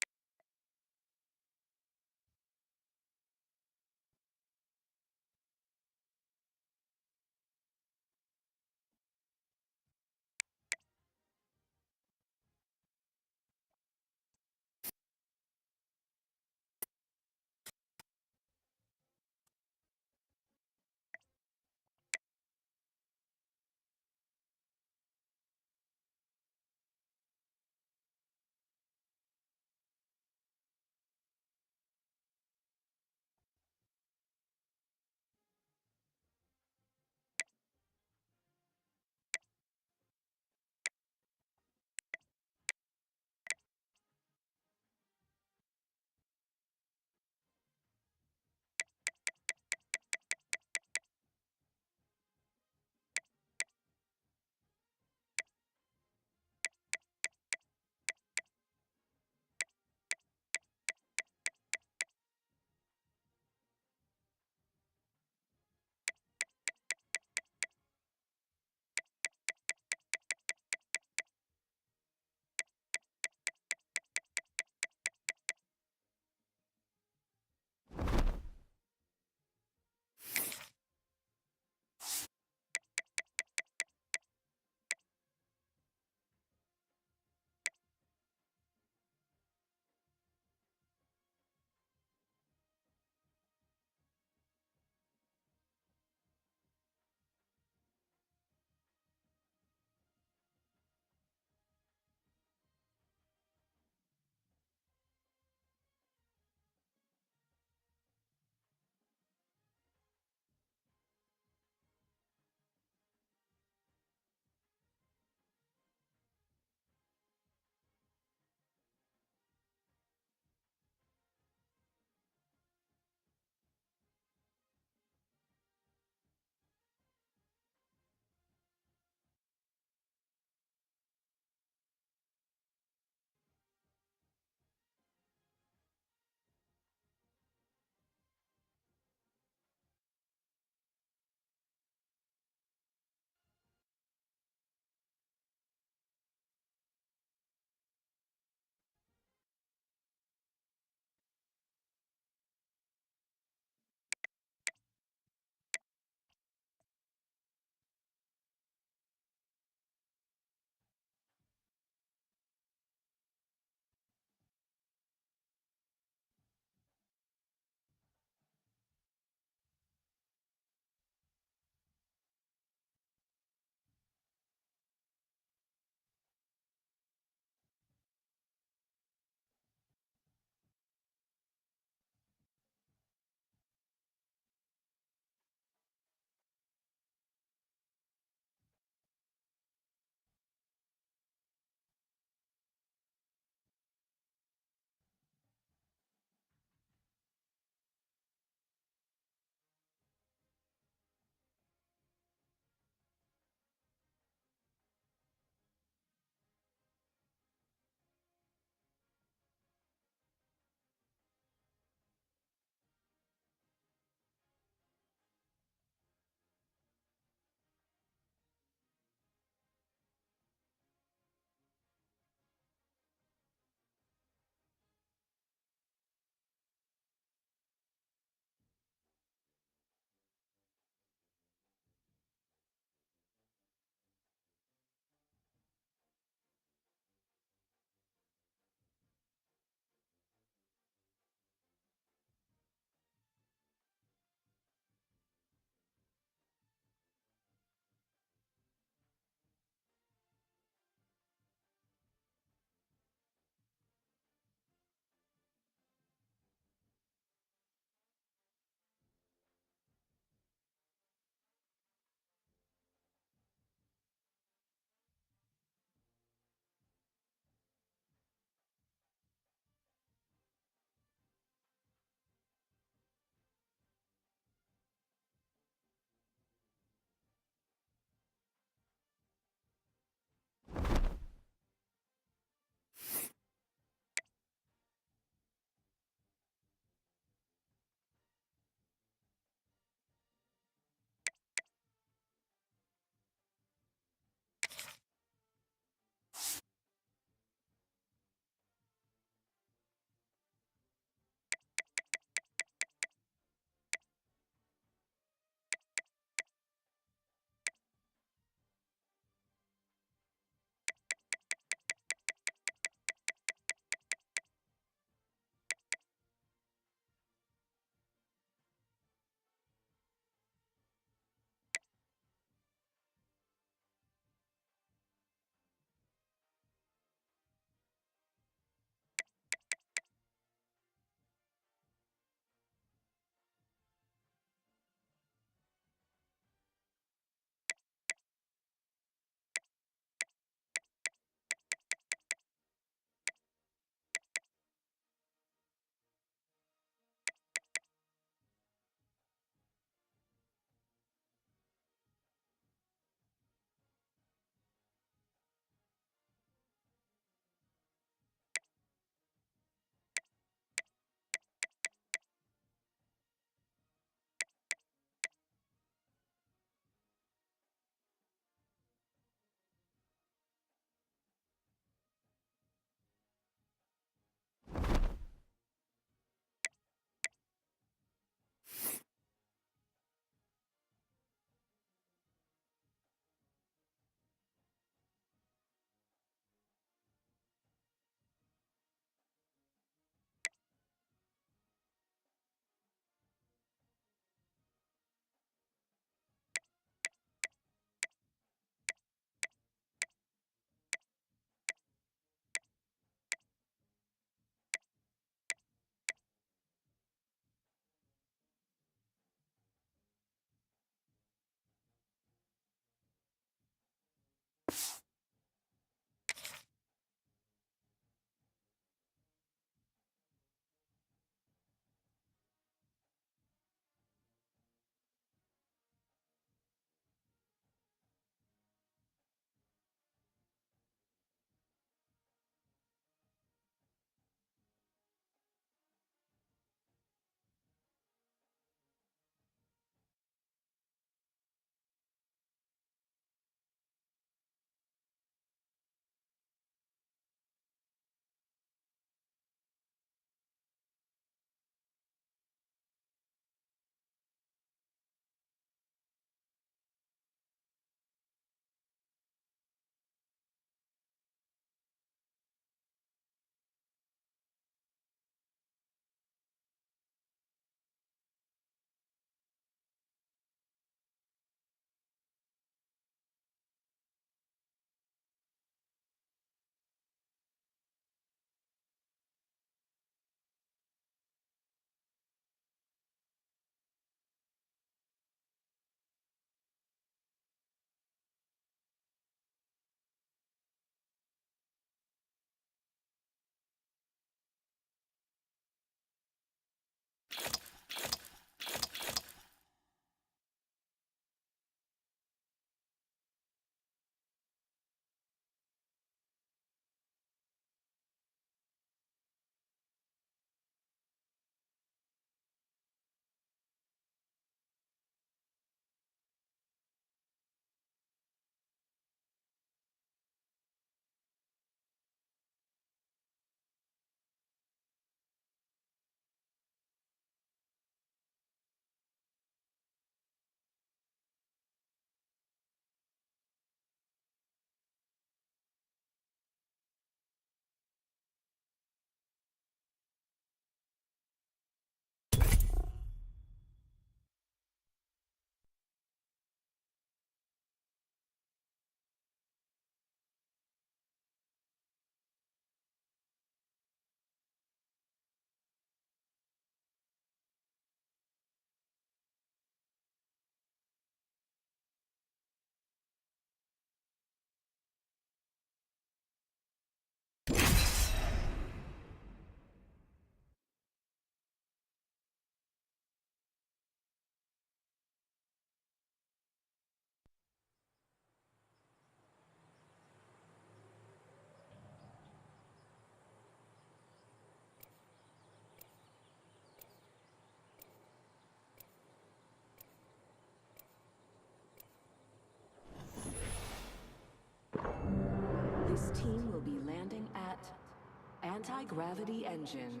anti-gravity engine.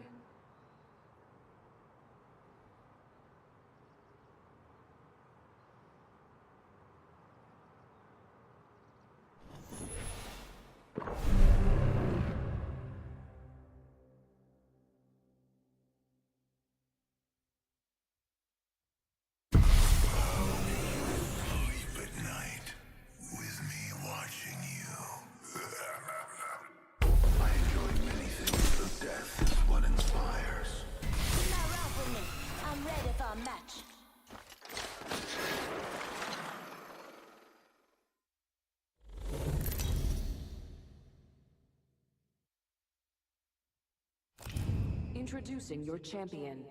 Introducing your champion.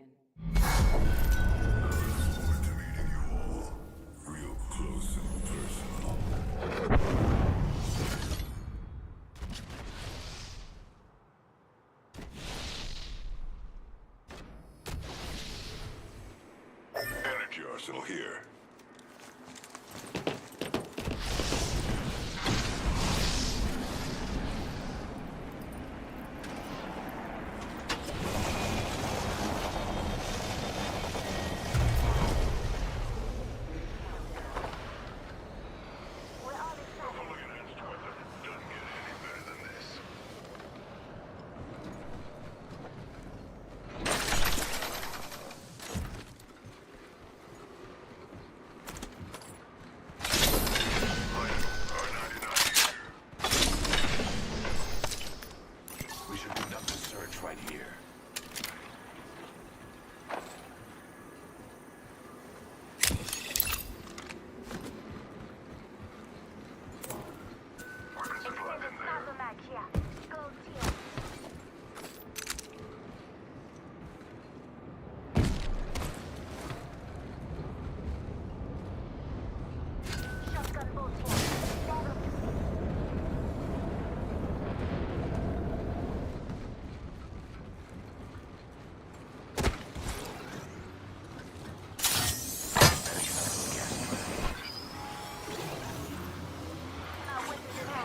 Forward to meeting you all. Real close and personal. Energy arsenal here.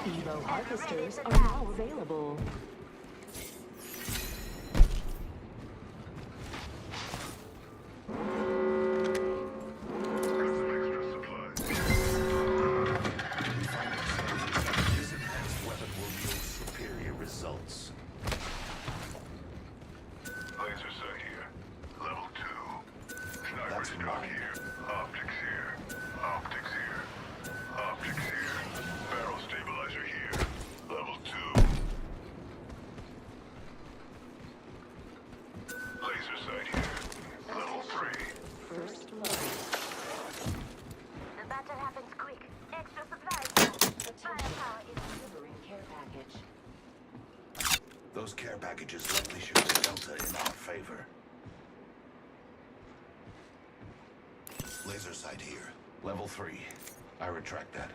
Evo harvesters are now available. Those care packages likely shoot the Delta in our favor. Laser sight here. Level 3. I retract that.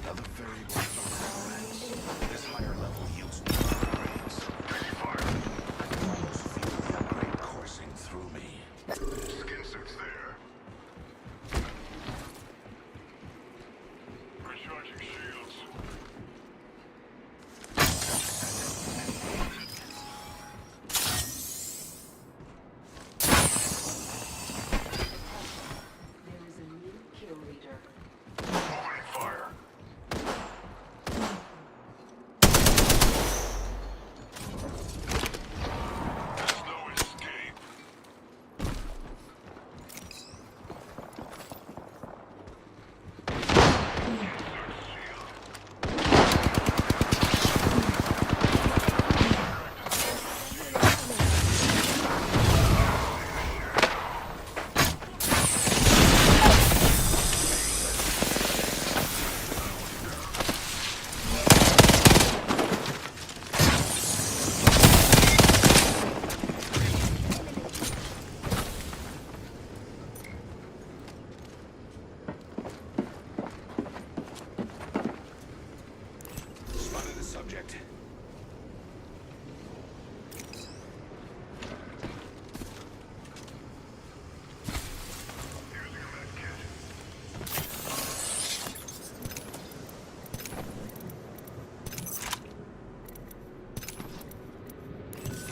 Other variables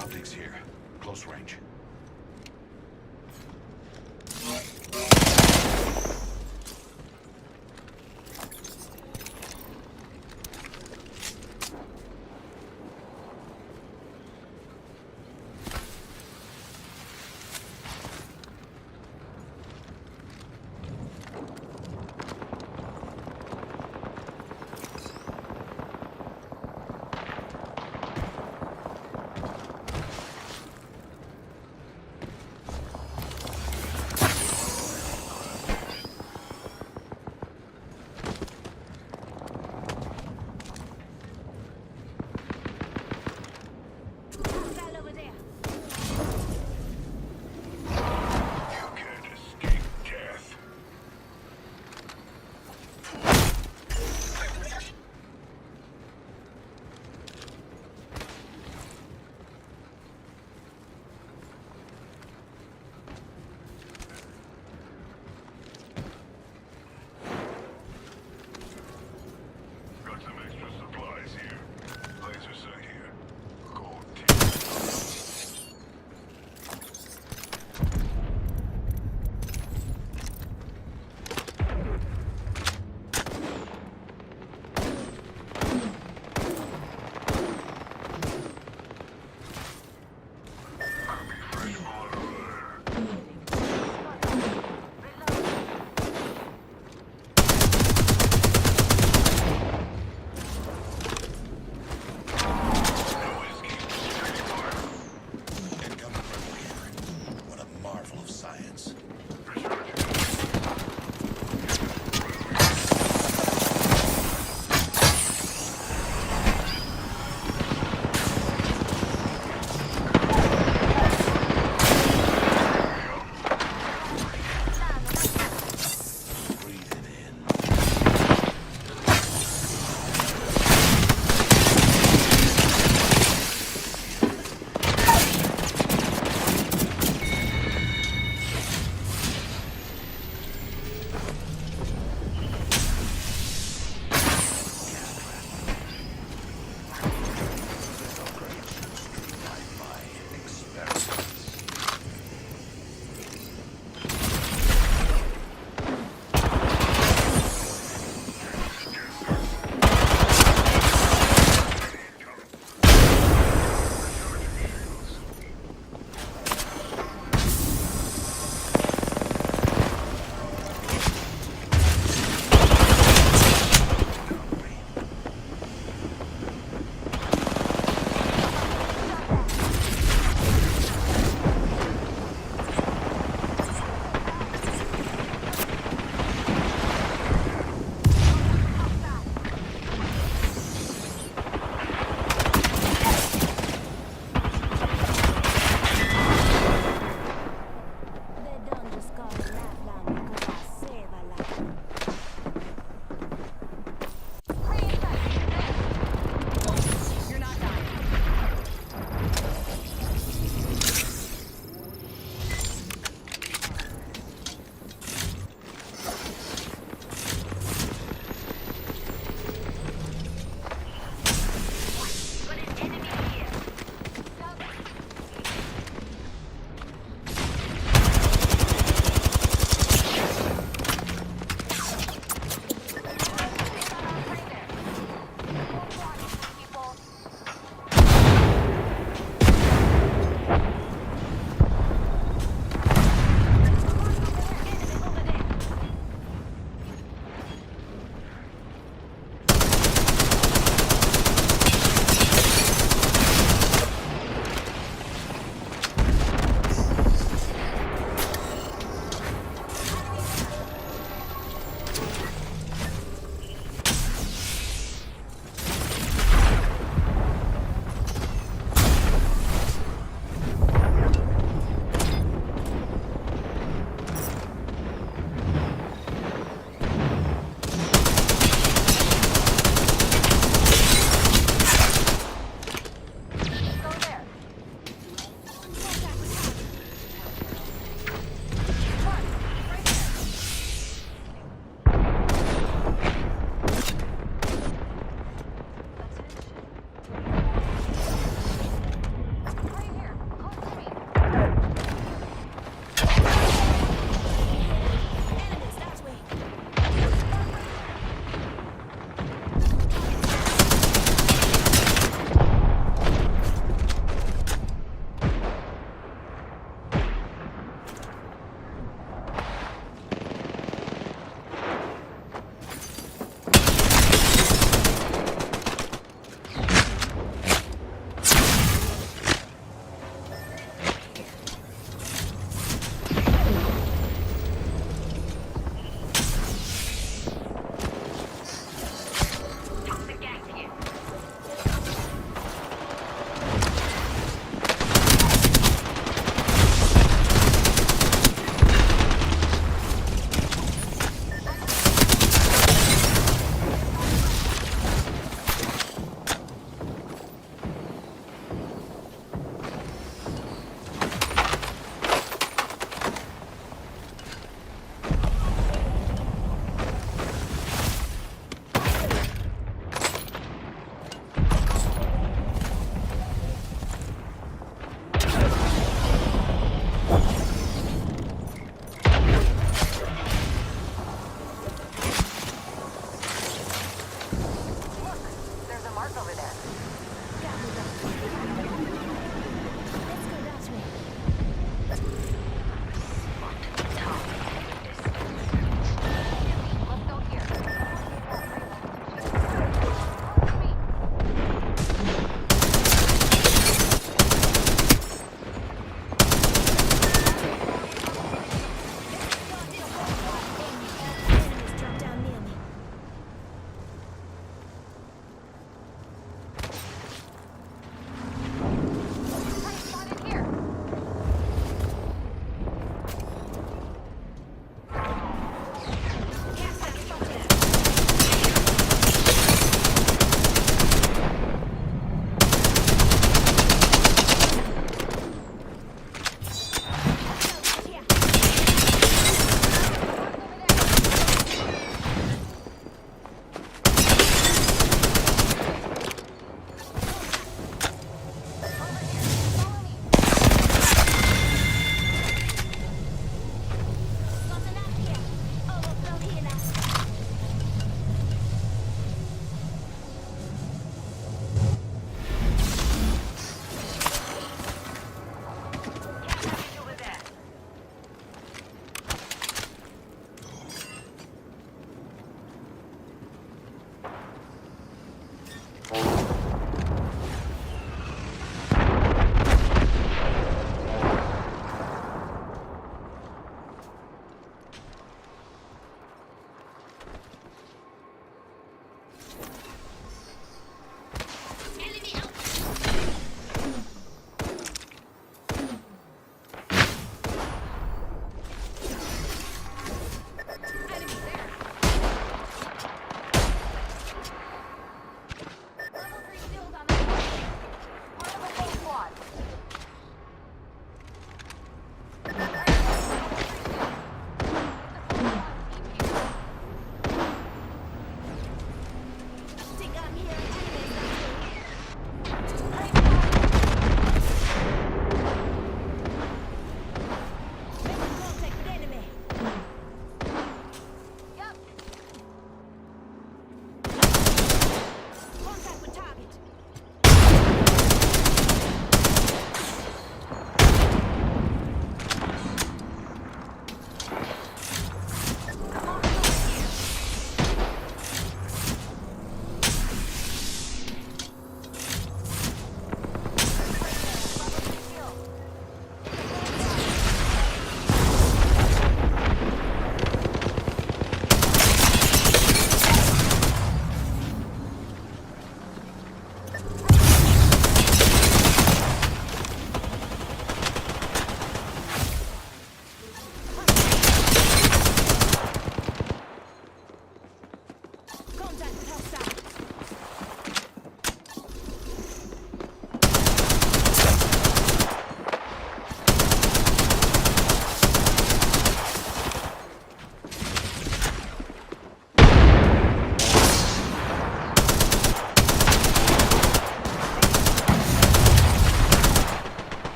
Optics here. Close range.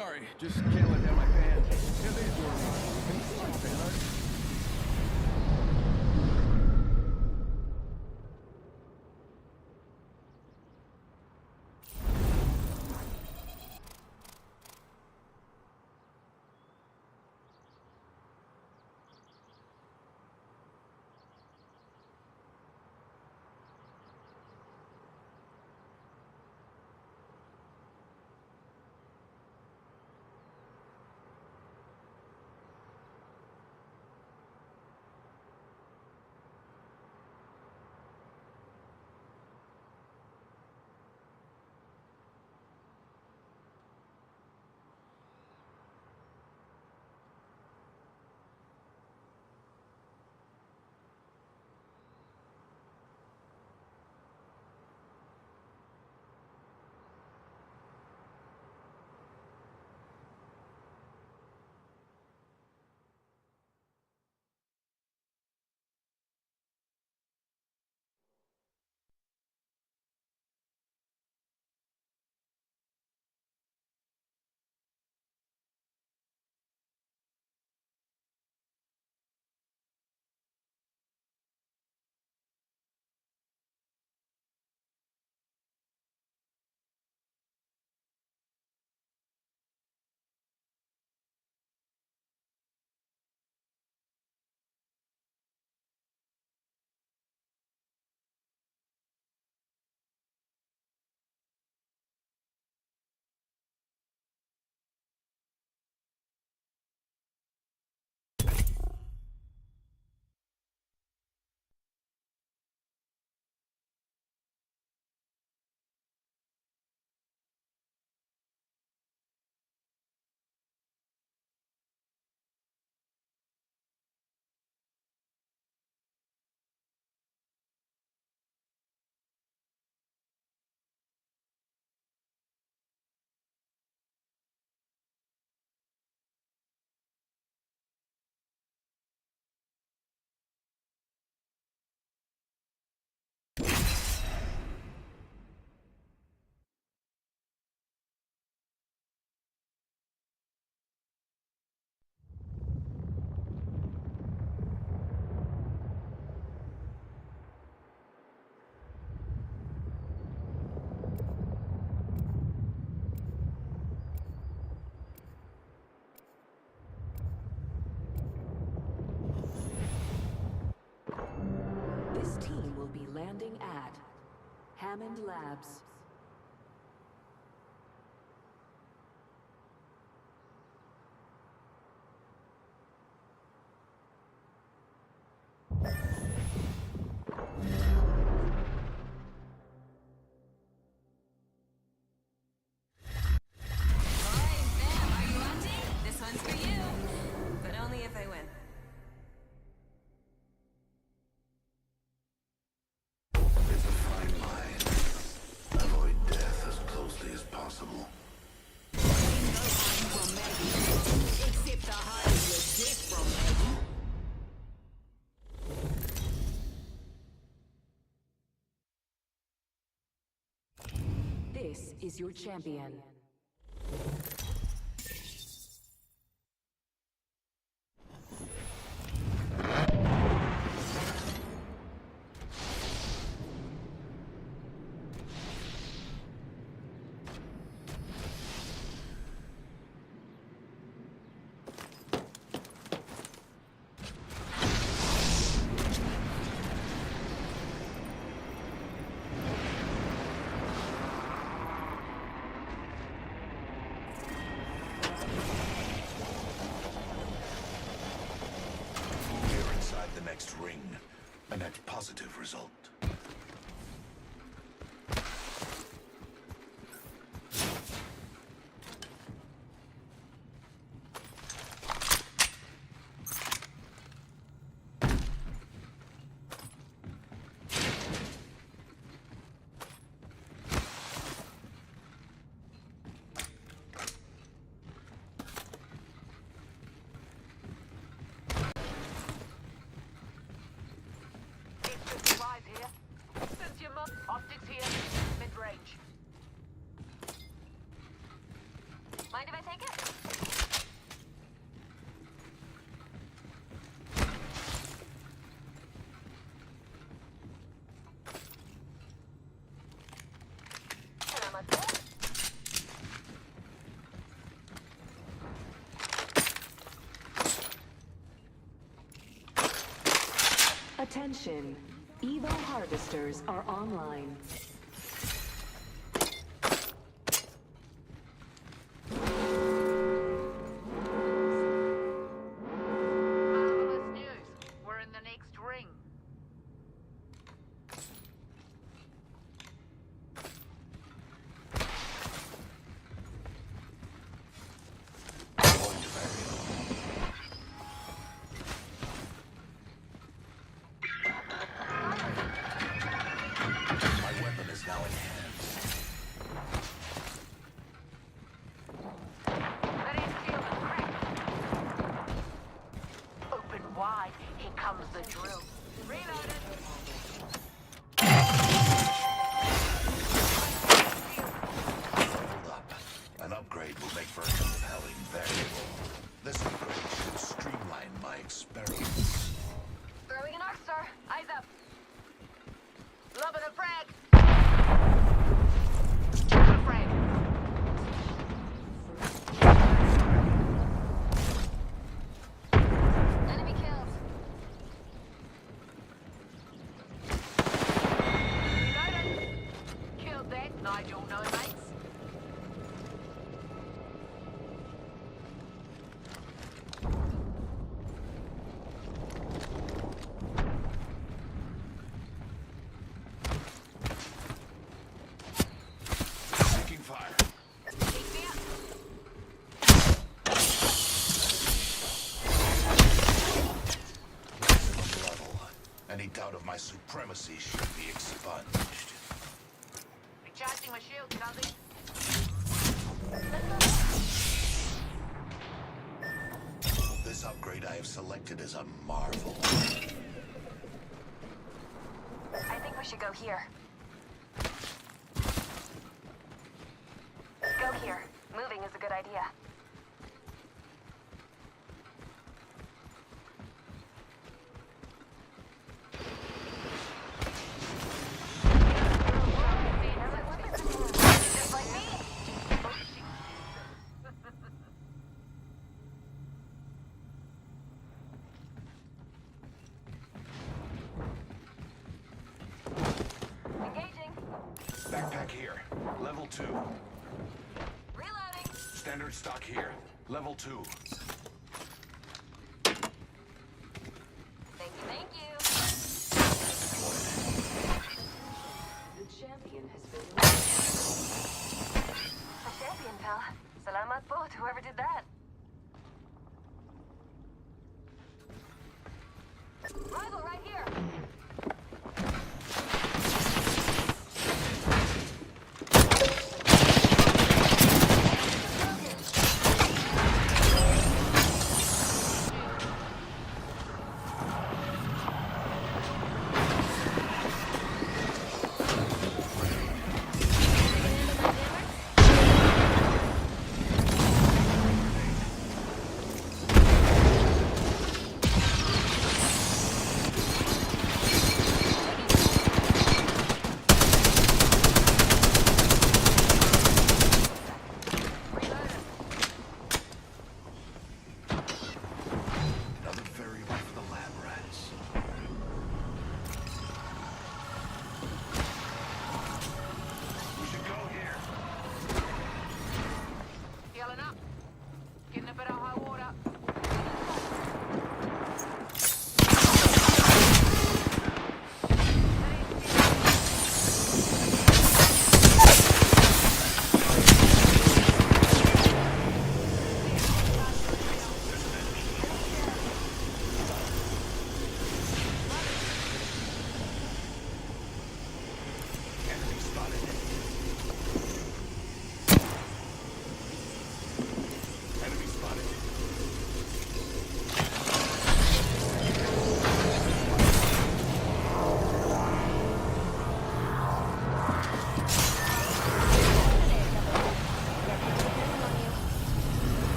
Sorry, just can't let down my band. Yeah, they adore me. Can you see my fan art? This team will be landing at Hammond Labs. This one's for you, but only if I win. It's a fine line. Avoid death as closely as possible. Except the hiding your death from Maggie. This is your champion. We're inside the next ring. A net positive result. It's the survive here. Attention, Evo harvesters are online. Marvelous news. We're in the next ring. My weapon is now in hand. That infield is cracked. Open wide. Here comes the drill. Reloaded. Hold up. An upgrade will make for a compelling variable. This upgrade should streamline my experiments. Throwing an arc star. Eyes up. Loving a frag. Loving a frag. Enemy kills. Reloaded. Killed that, Nigel, no mates. Taking fire. Keep me up. Maximum level. Any doubt of my supremacy should be expunged. Recharging my shield, Kelsey. This upgrade I have selected is a marvel. I think we should go here. Go here. Moving is a good idea. Just like me. Engaging. Backpack here. Level 2. Reloading. Standard stock here. Level 2. Thank you, thank you. The champion has been A champion, pal. Salamat po to whoever did that. Rival right here.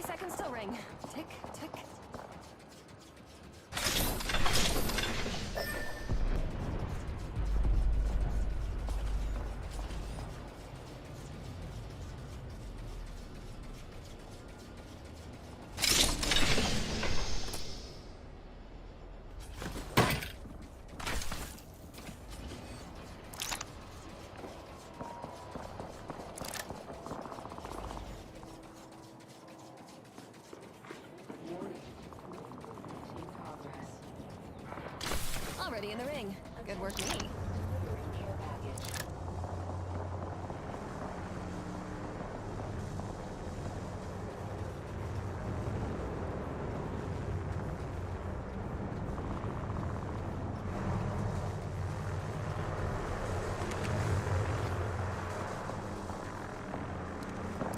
seconds till ring. Tick, tick. Already in the ring. Good work, me.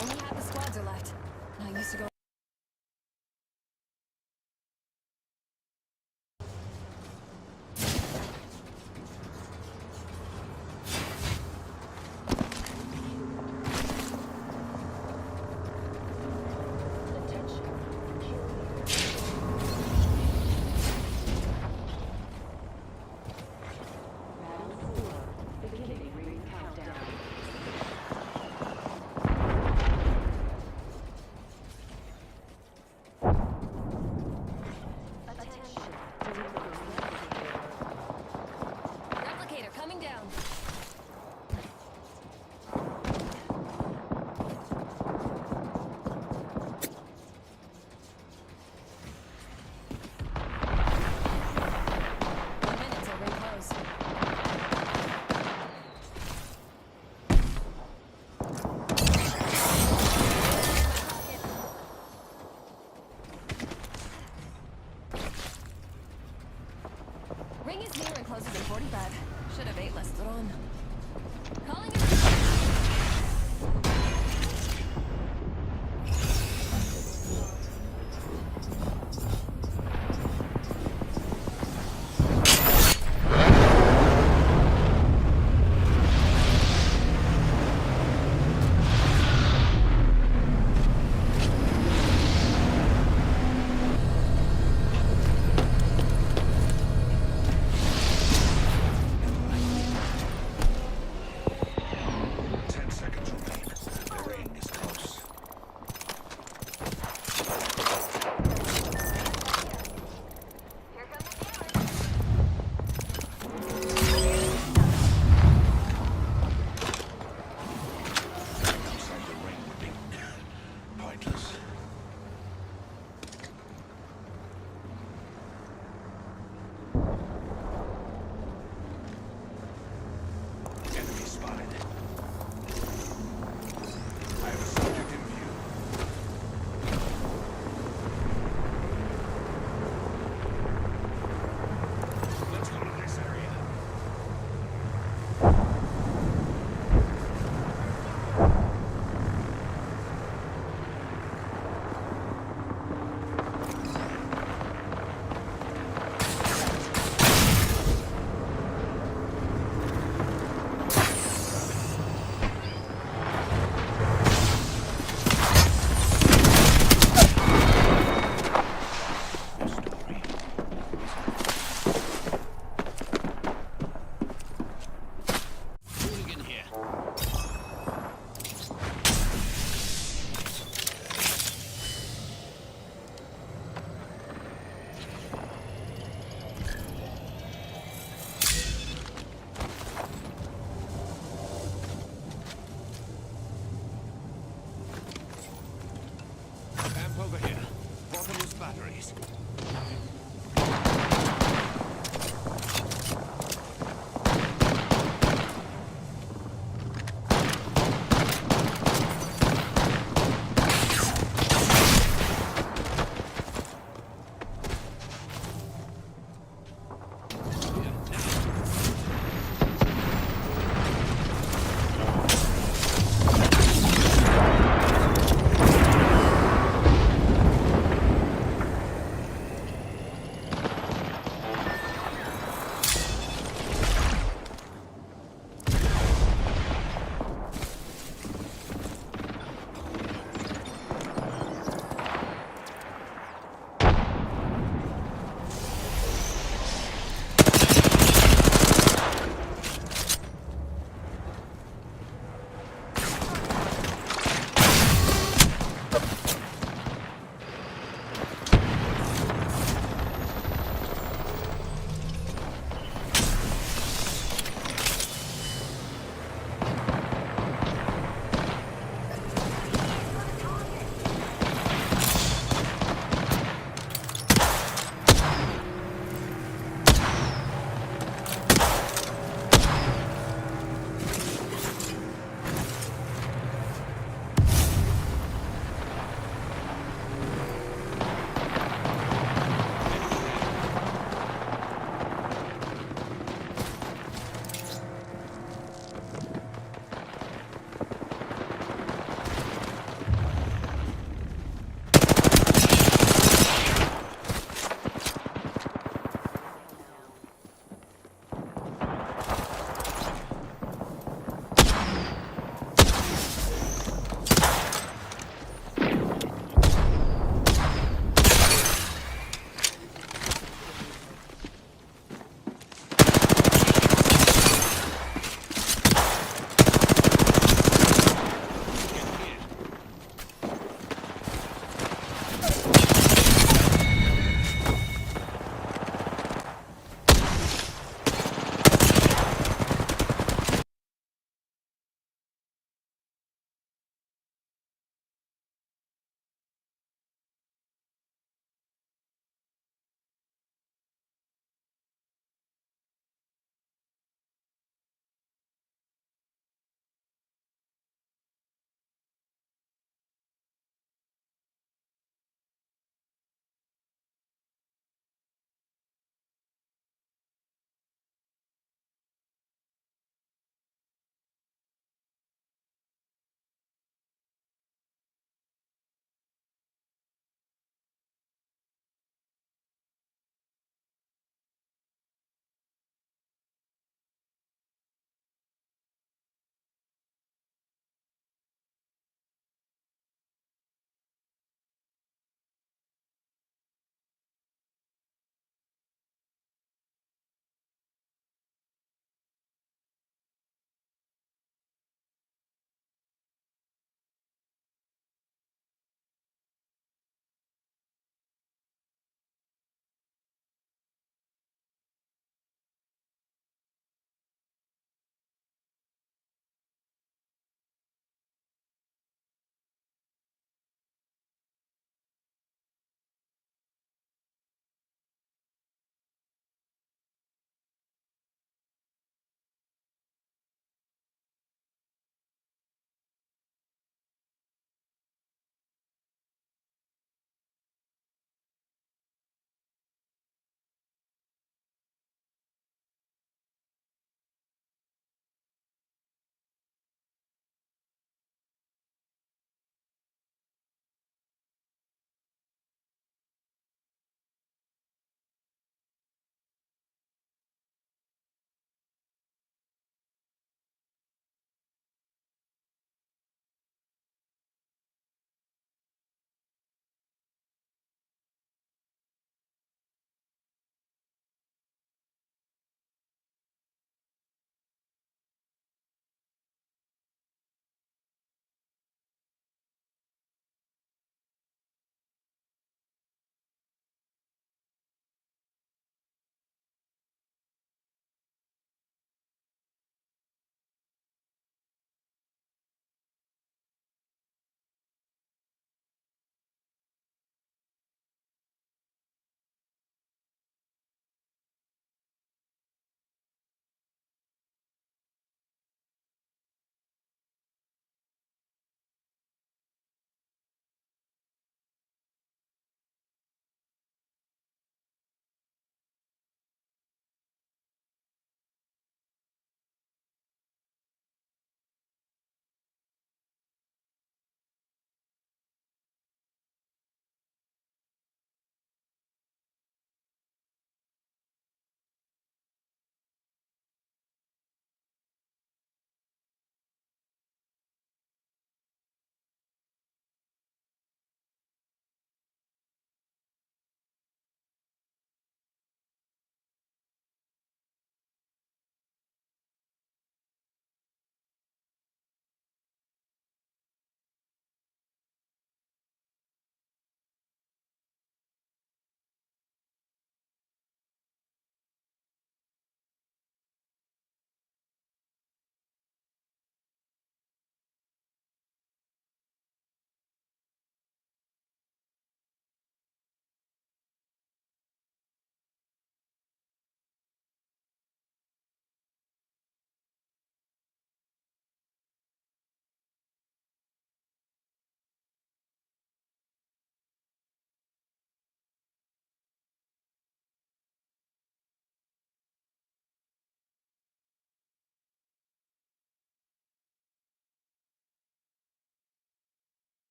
Only half the squads are left. Not used to go. Replicator coming down. Minutes till ring close. Ring is near and closes in 45. Should have ate less thrown. Calling it.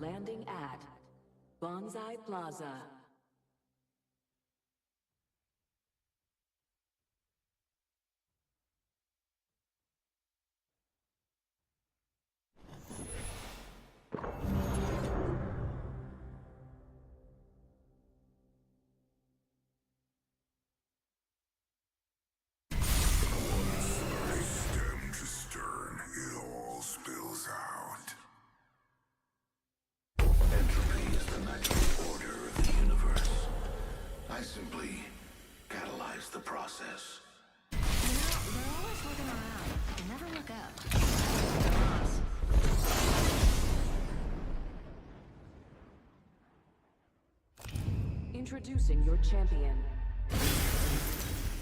landing at Bonsai Plaza. Entropy is the natural order of the universe. I simply catalyze the process. You know, they're always looking around. They never look up. Boss. Introducing your champion.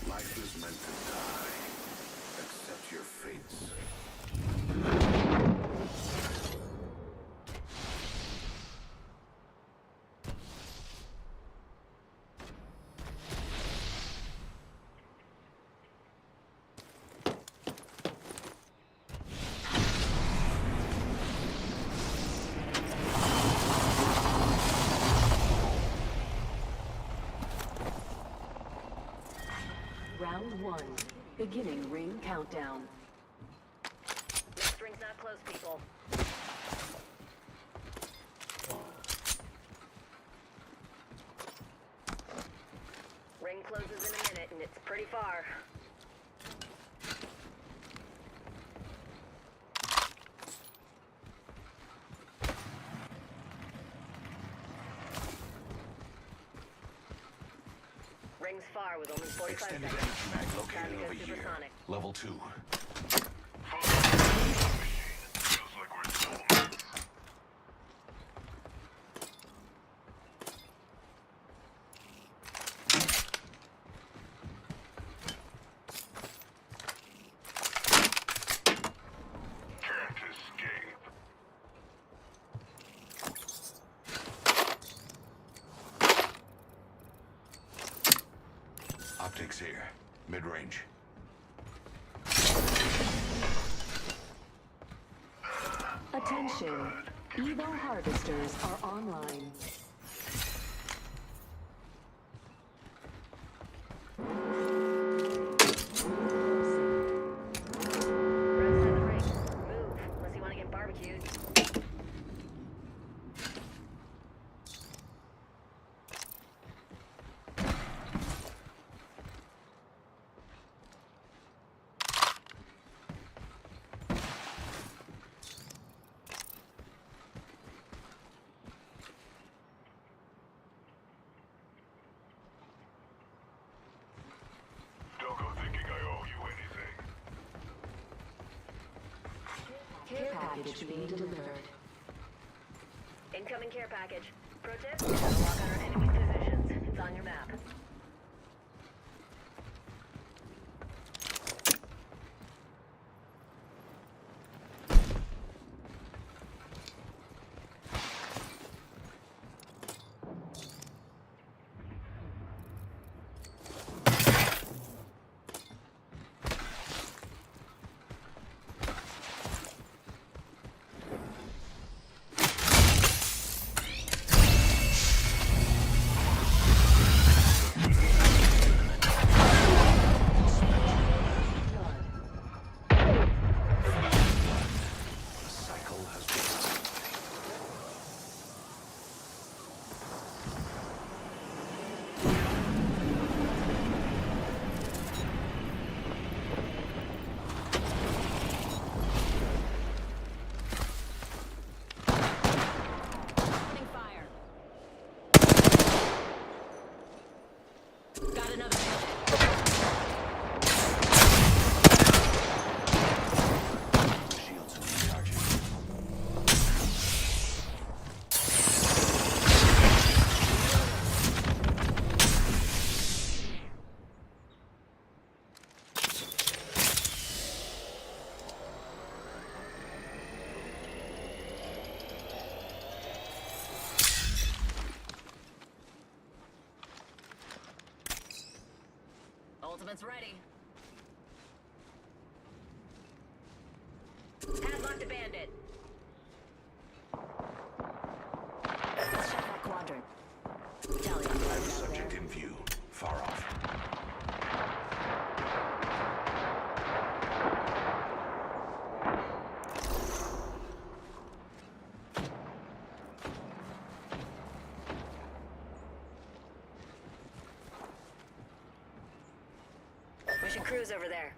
Life is meant to die. Accept your fates. Round 1. Beginning ring countdown. Next ring's not close, people. Ring closes in a minute, and it's pretty far. Ring's far with only 45 Extended seconds. energy mag Time to located go over here. supersonic. Level 2. Optics here. Mid-range. Attention. Evo harvesters are online. We're outside the ring. Move, unless you want to get barbecued. Don't go thinking I owe you anything. Care package being delivered. Incoming care package. Pro tip, gotta lock on our enemy's positions. It's on your map. The cycle has begun. Opening fire. Got another hit. Shields recharging. Ultimate's ready. Padlock the bandit. should cruise over there.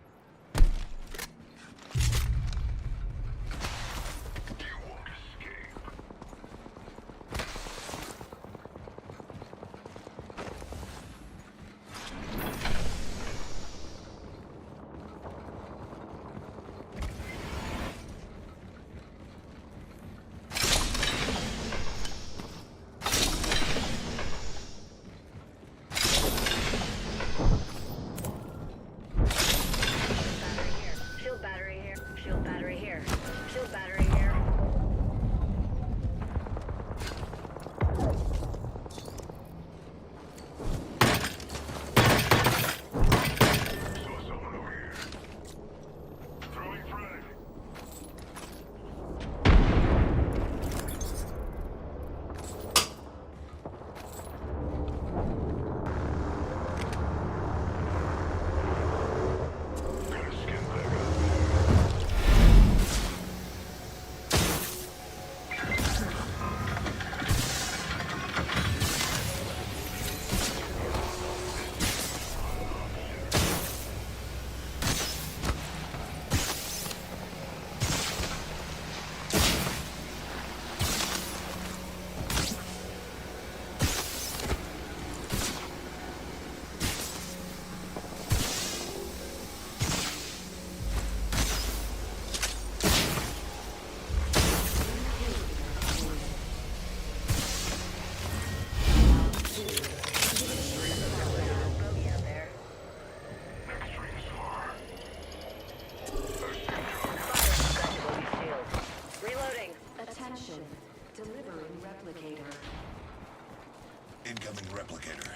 Incoming replicator.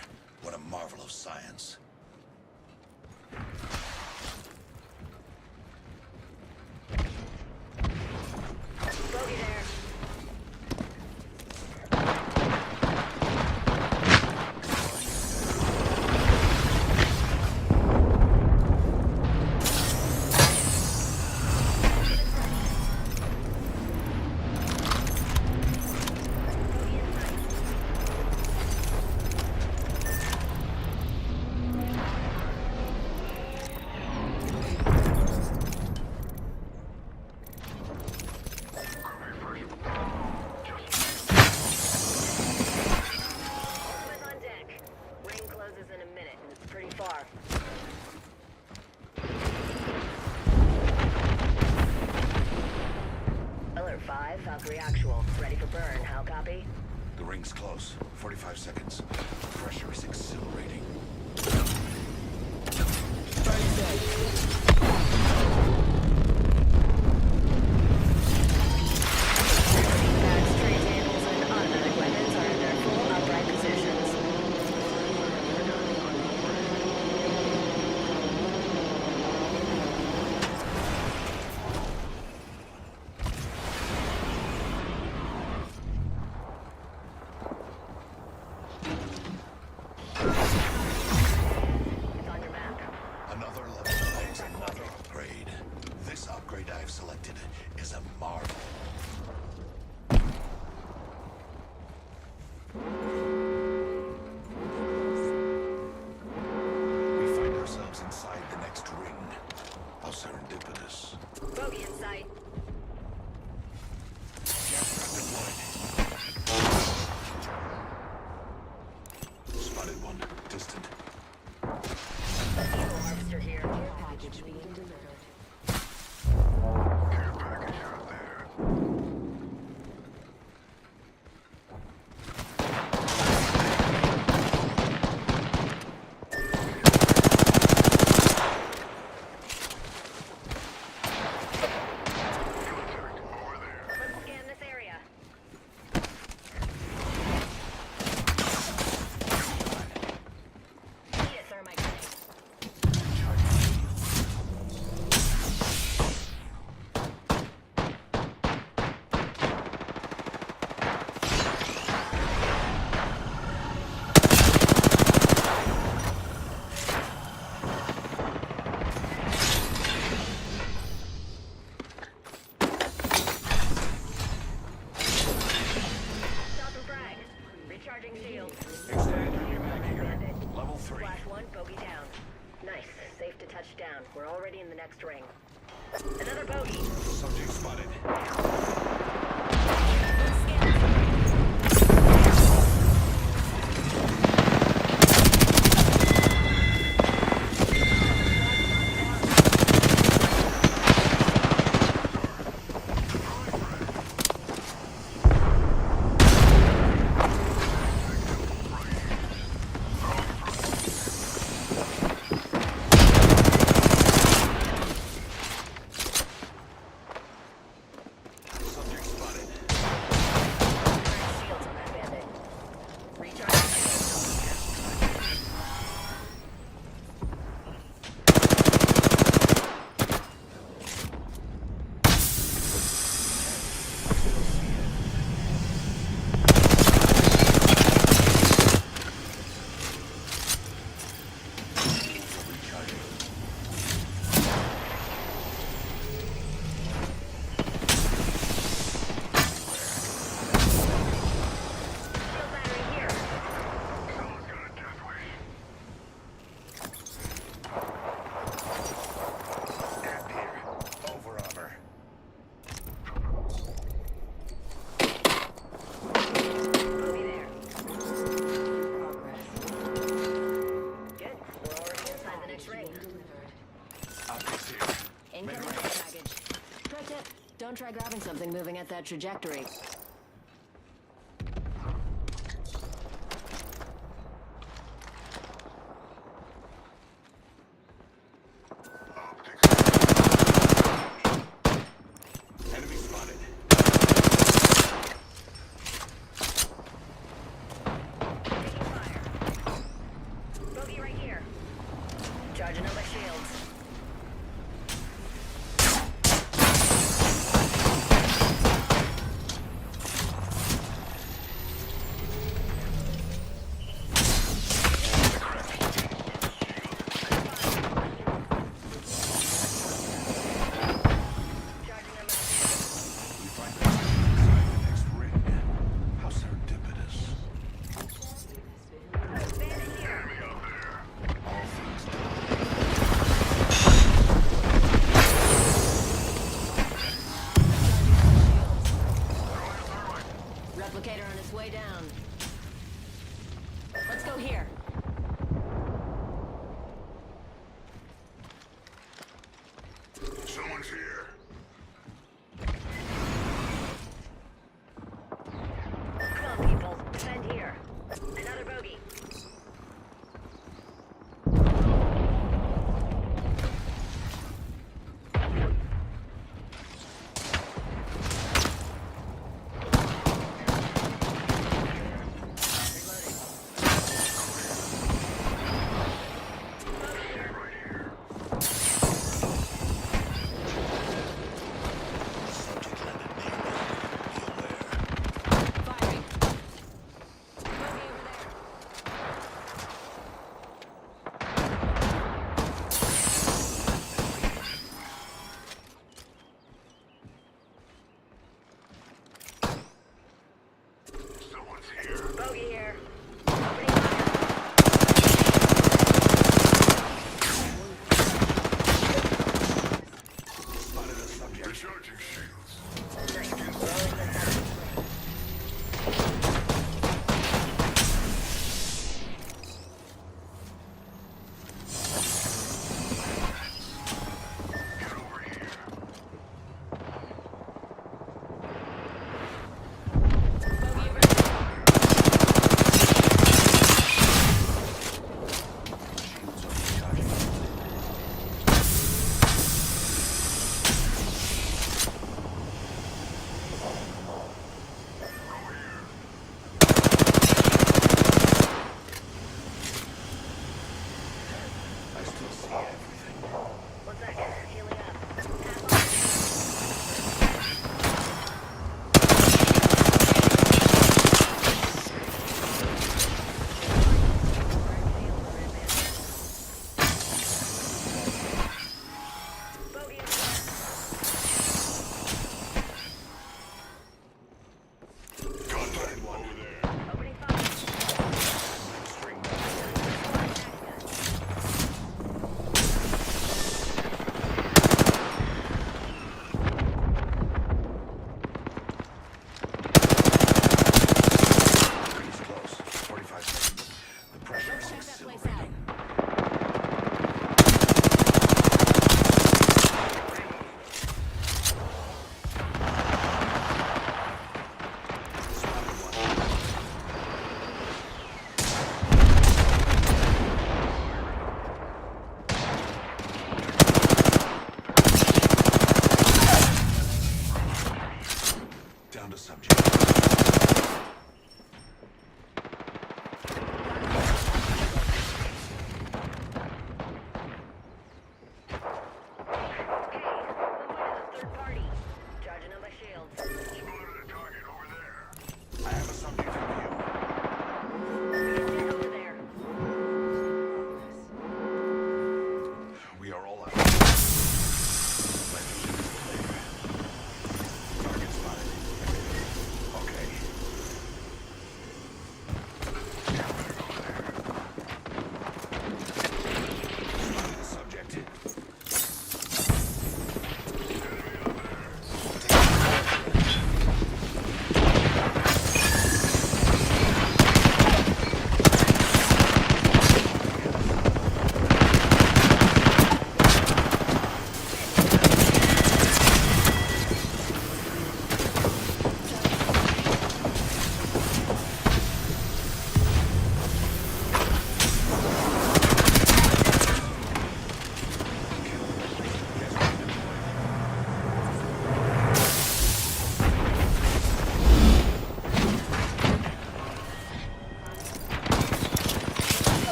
What a marvel of science. Bogey there. Valkyrie actual. Ready for burn. How copy? The ring's close. 45 seconds. Pressure is exhilarating. Bags, tray tables, and automatic weapons are in their full upright positions. next ring. Another bogey. Subject spotted. Don't try grabbing something moving at that trajectory. Enemy spotted. Taking fire. Bogey right here. Charging up my shields. Replicator on its way down. Let's go here. Someone's here. Come on, people. Defend here. Another bogey. Firing. Bogey over there. Someone's here. Bogey here. Opening fire. Spotted a subject. Recharging shields. Nice. Rolling this up. Get over here. Bogey over there. subject. Third party. Charging on my shields. Spotted a target over there. I have a subject in view. Get over there. We are all out. Target spotted. Okay,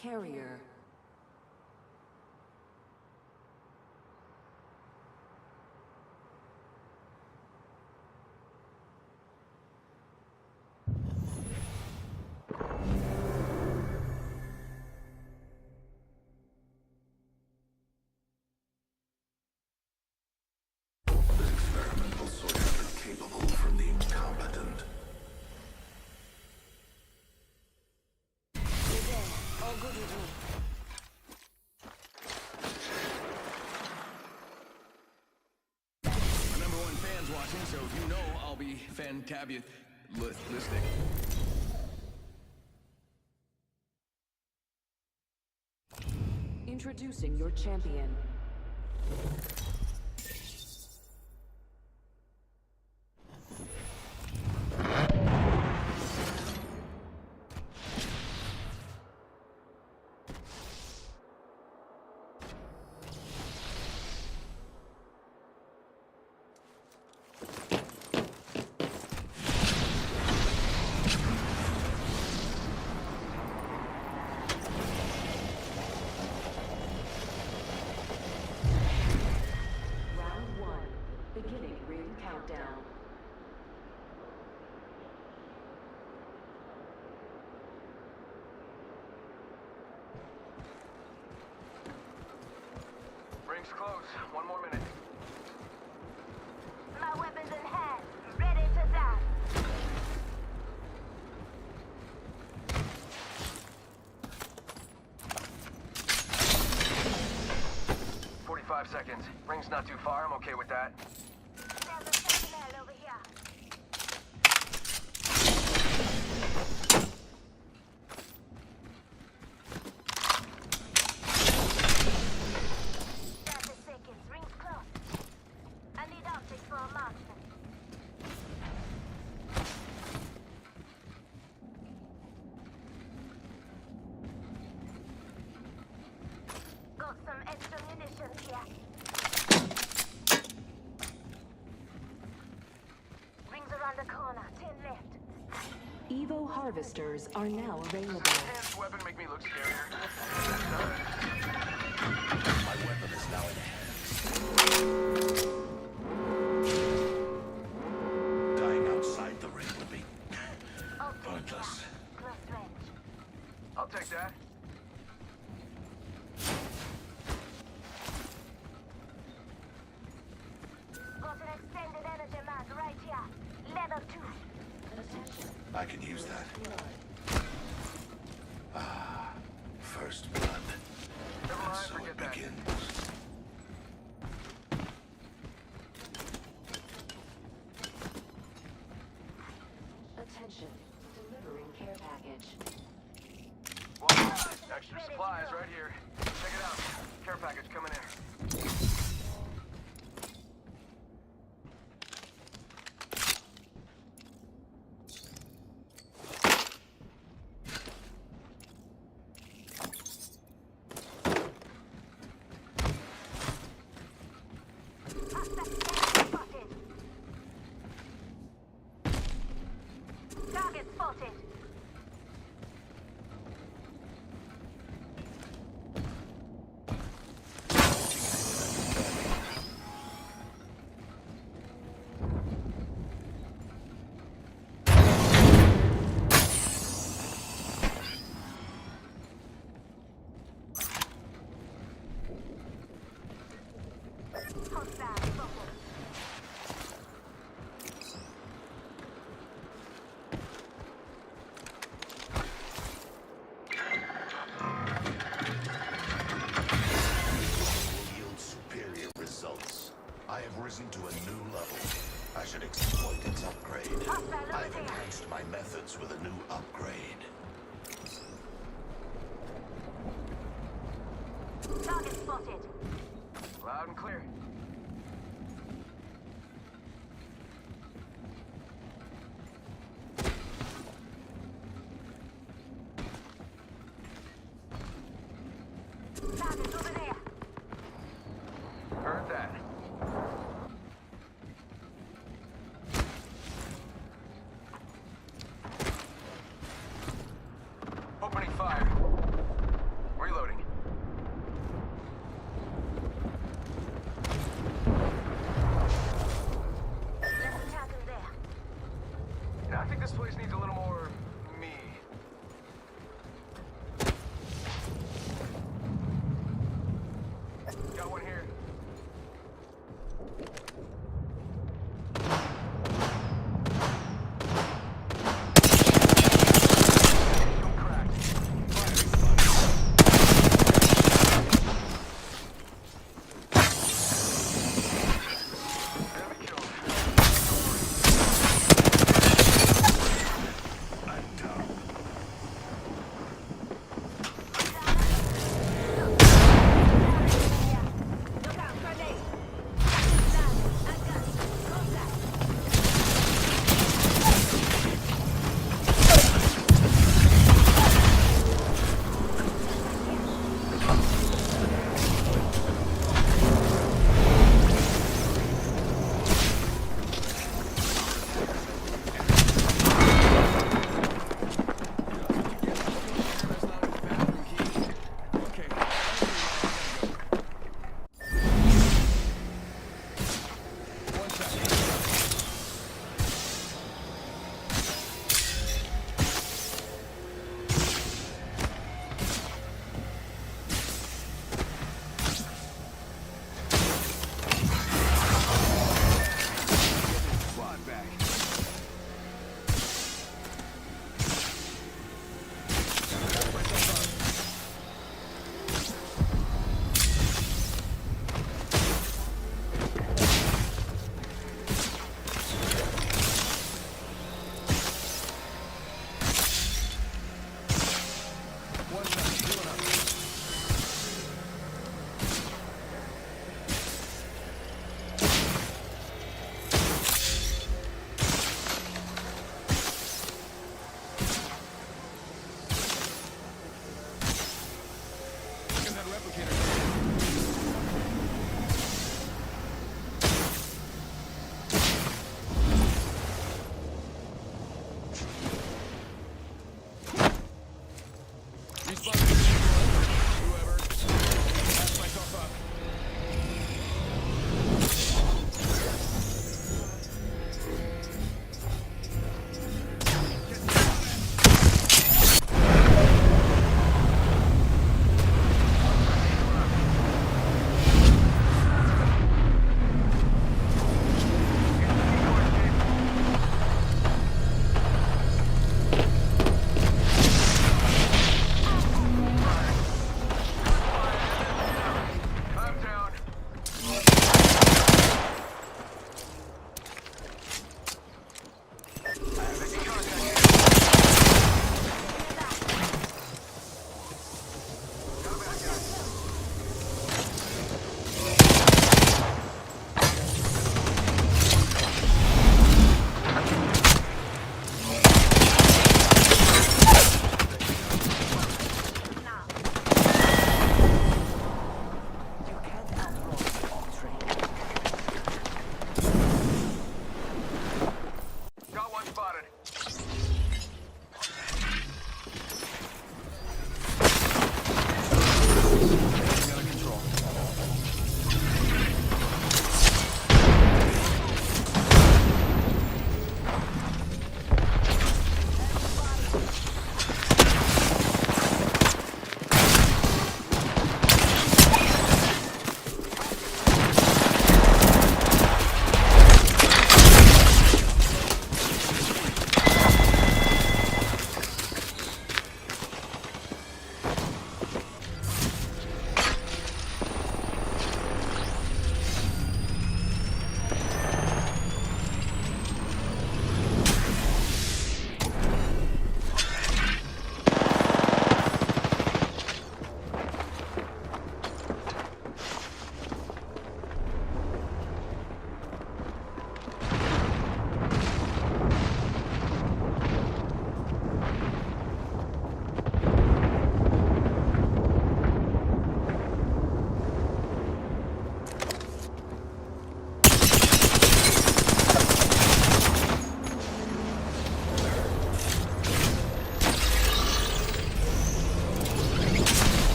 Carrier. Experimental soldiers are capable from the incompetent. Number one fans watching, so if you know, I'll be fan-tabular listening. Introducing your champion. Beginning ring countdown. Ring's close. One more minute. My weapons in hand, ready to die. Seconds. Ring's not too far. I'm okay with that. There's a sentinel over here. Rings close. I need optics for a marksman. Got some extra munitions here. Rings around the corner. 10 left. Evo harvesters are now available. Enhanced weapon make me look scarier. My weapon is now in hand. Dying outside the ring would be pointless. Close range. I'll take that. Got an extended energy mag right here. Level 2. I can use that. Ah, first blood. Never And mind, so it forget that. begins. Attention, delivering care package. Well, extra supplies right here. Check it out. Care package coming in. Target spotted. Hostile spotted. Yield superior results. I have risen to a new level. I should exploit its upgrade. I've enhanced my methods with a new upgrade. Target spotted. Loud and clear. Target over there. Heard that. Opening fire.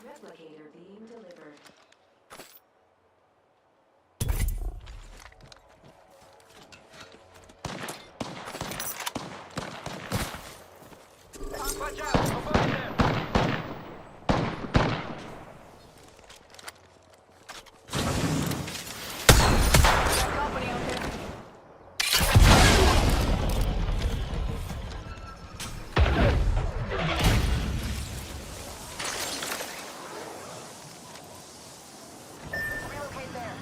Replicator being delivered. Watch out! Above them! Got company out there. Relocate there.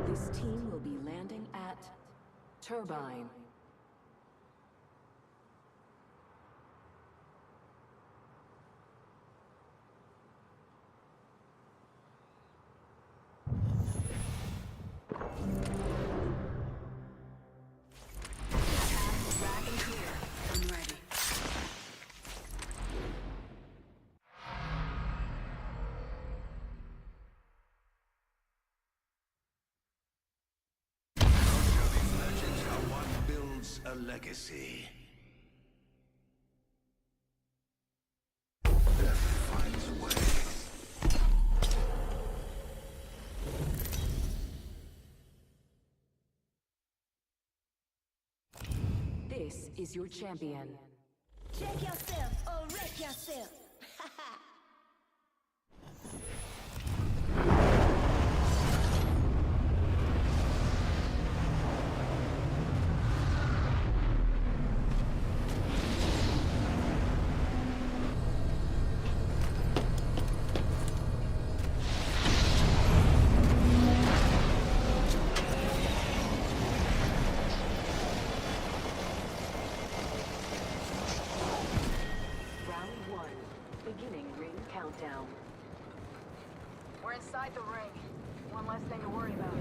This team will be landing at Turbine. Rack and clear. I'm ready. Legends how one builds a legacy. Death finds a way. This is your champion. Check yourself or wreck yourself. Round 1. Beginning ring countdown. We're inside the ring. One less thing to worry about.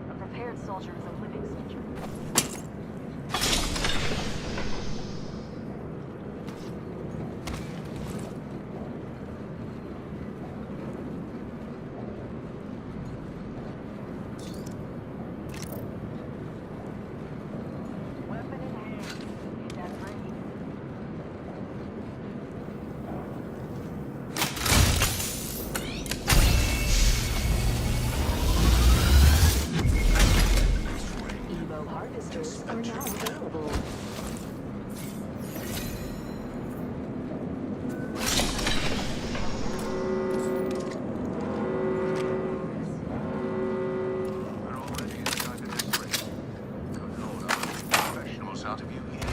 A prepared soldier is a living soldier. Weapon in hand. Ain't that ready? Evo harvesters are now available. We're already inside the district. Good lord, are the professionals out of you yet?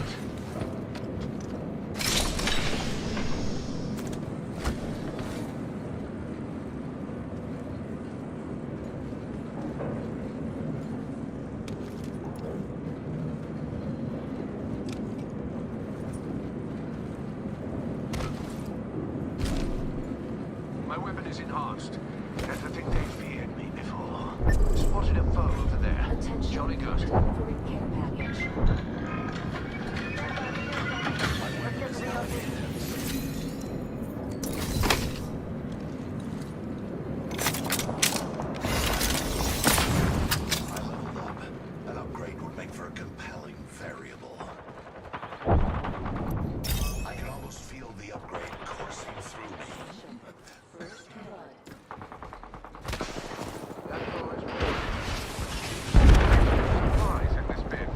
My weapon is enhanced. That's the thing they feared me before. Spotted a foe over there. Attention. Jolly good. Delivery care package. I leveled up. An upgrade would make for a compelling variable. I can almost feel the upgrade coursing through me. First blood. That foe is surprise in this bit.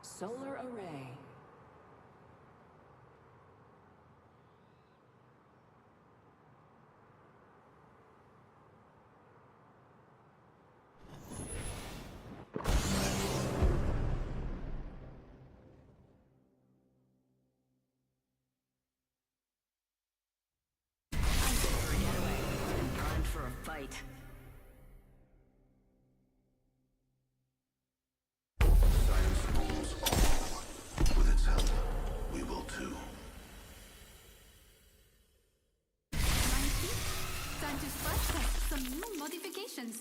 Solar array. For a fight. Science rules all. With its help, we will too. Time to splash test some new modifications.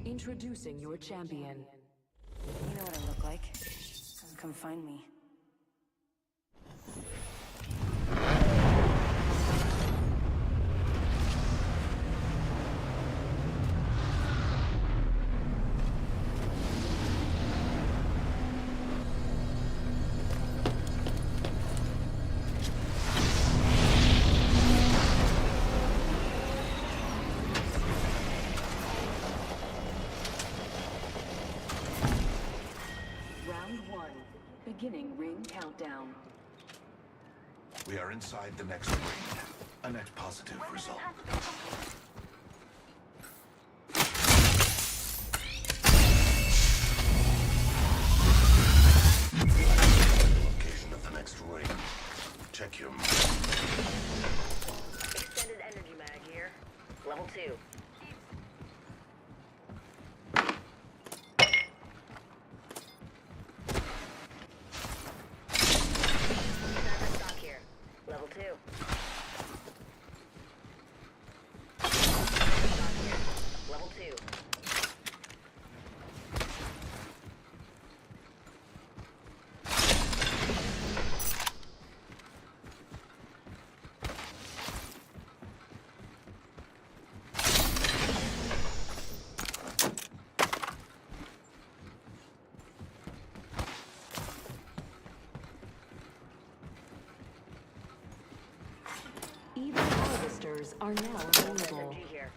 Introducing your champion. You know what I look like? Come find me. Round 1. Beginning ring countdown. We are inside the next ring. A net positive result. Location of the next ring. Check your mark. Extended energy mag here. Level 2. Sniper stock here. Level 2. Stock here. Level 2. Even harvesters are now available. SMG here.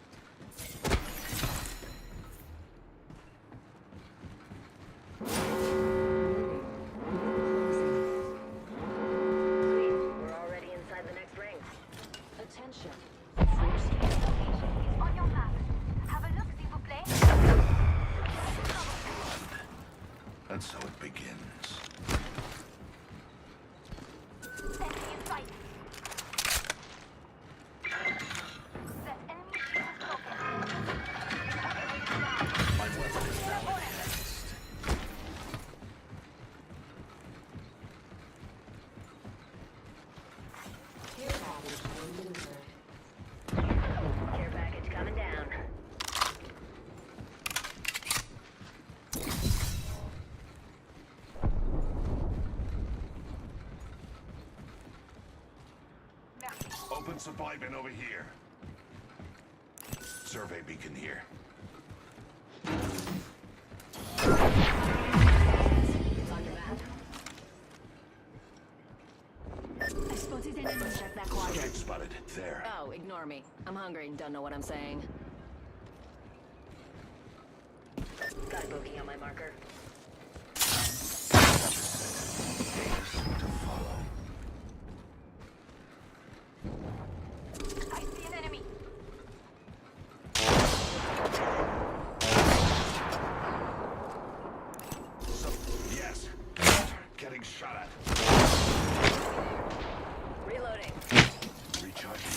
Sweet. We're already inside the next ring. Attention. On your map. Have a look, s'il vous plaît. And so it begins. Enemy in sight. That enemy shield is broken. My weapon is now enhanced. Care package delivered. Care package coming down. Open supply bin over here. Survey beacon here. It's on your map. I spotted enemy. Check that quadrant. Subject spotted. There. Oh, ignore me. I'm hungry and don't know what I'm saying. Got a bogey on my marker. Gators to follow. I see an enemy. So, yes. Getting shot at. Reloading. Recharging.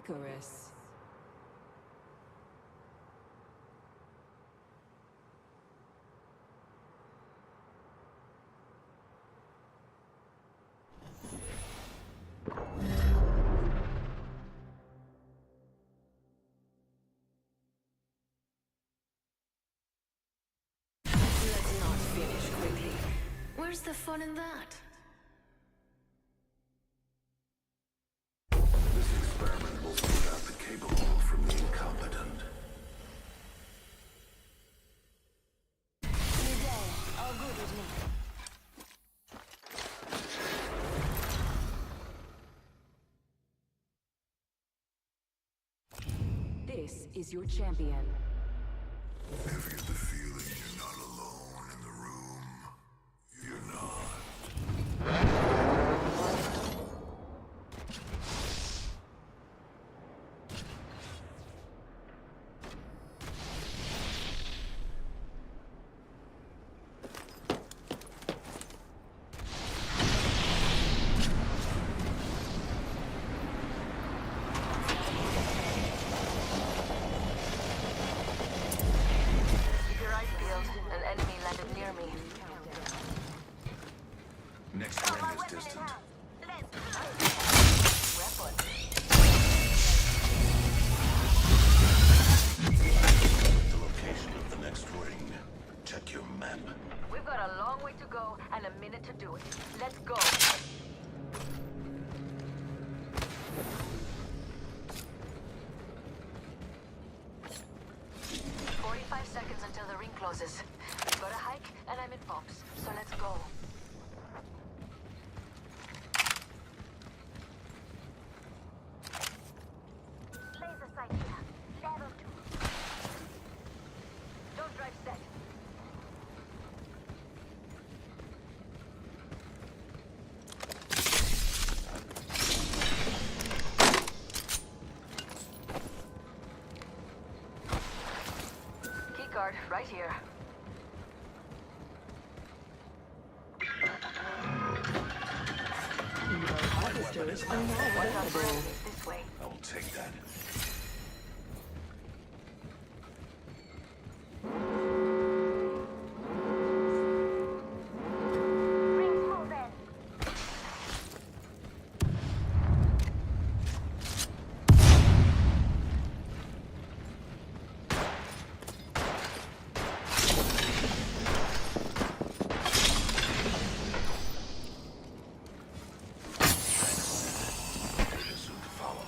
Icarus. Let's not finish quickly. Where's the fun in that? This experiment will sort out the capable from the incompetent. New day. All good with me. This is your champion. If you get the feeling you're not alone in the room, you're not. Keep your eyes peeled. An enemy landed near me. Next ring is distant. Weapon. The location of the next ring. Check your map. We've got a long way to go and a minute to do it. Let's go. 45 seconds until the ring closes. We've got a hike and I'm in box, so let's go. Laser sight here. Level 2. Don't drive set. Keycard, right here. Harvesters are now available. This way. I will take that. Rings moving. Data soon to follow.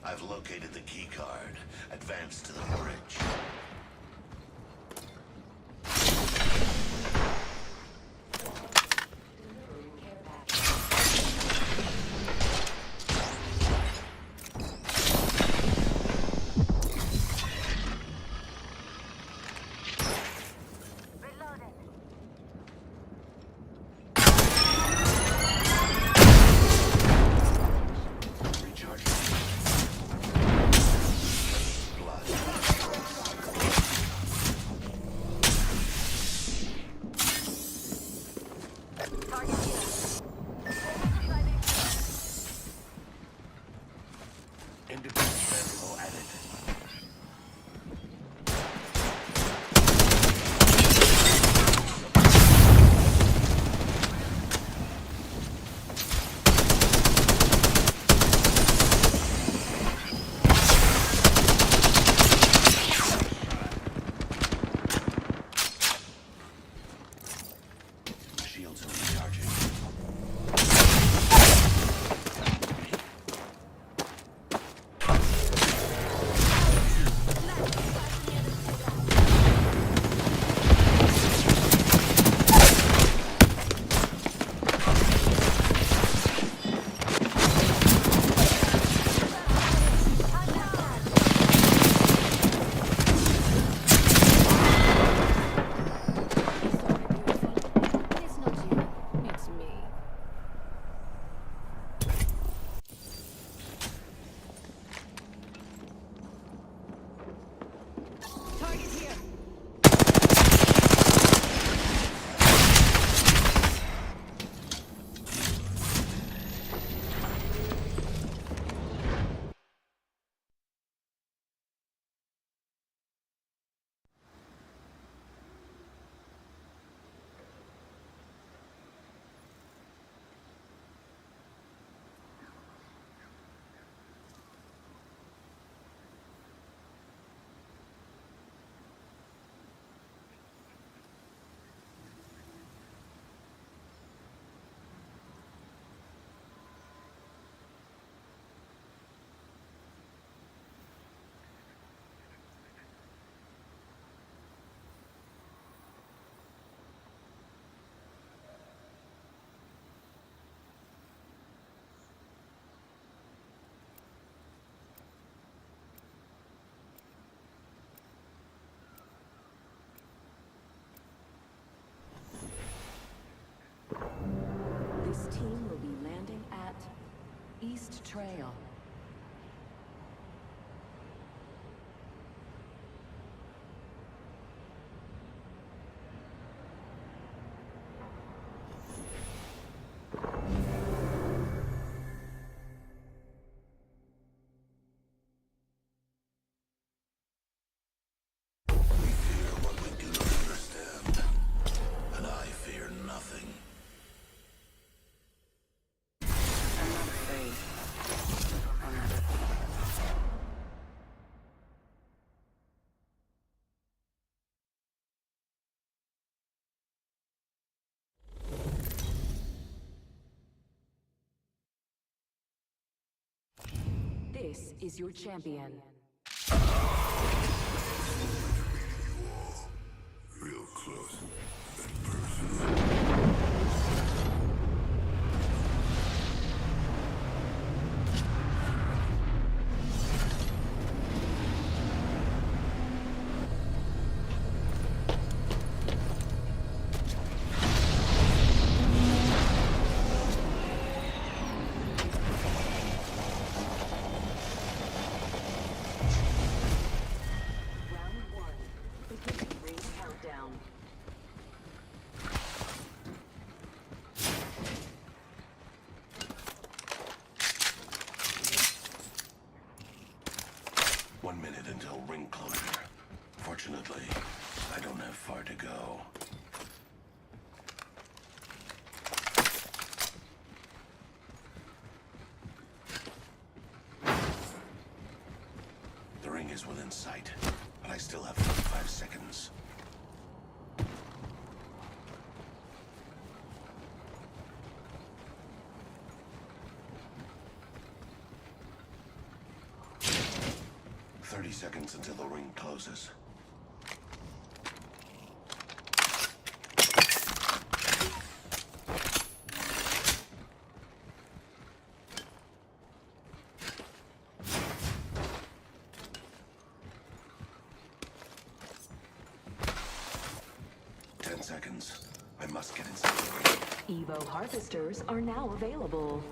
I've located the key card. Advance to the bridge. Reloading. Recharge. Blood. This is your champion. Real close and personal. Countdown. 1 minute until ring closure. Fortunately, I don't have far to go. The ring is within sight, but I still have 45 seconds. Seconds until the ring closes. Seconds. I must get inside the ring. Evo harvesters are now available.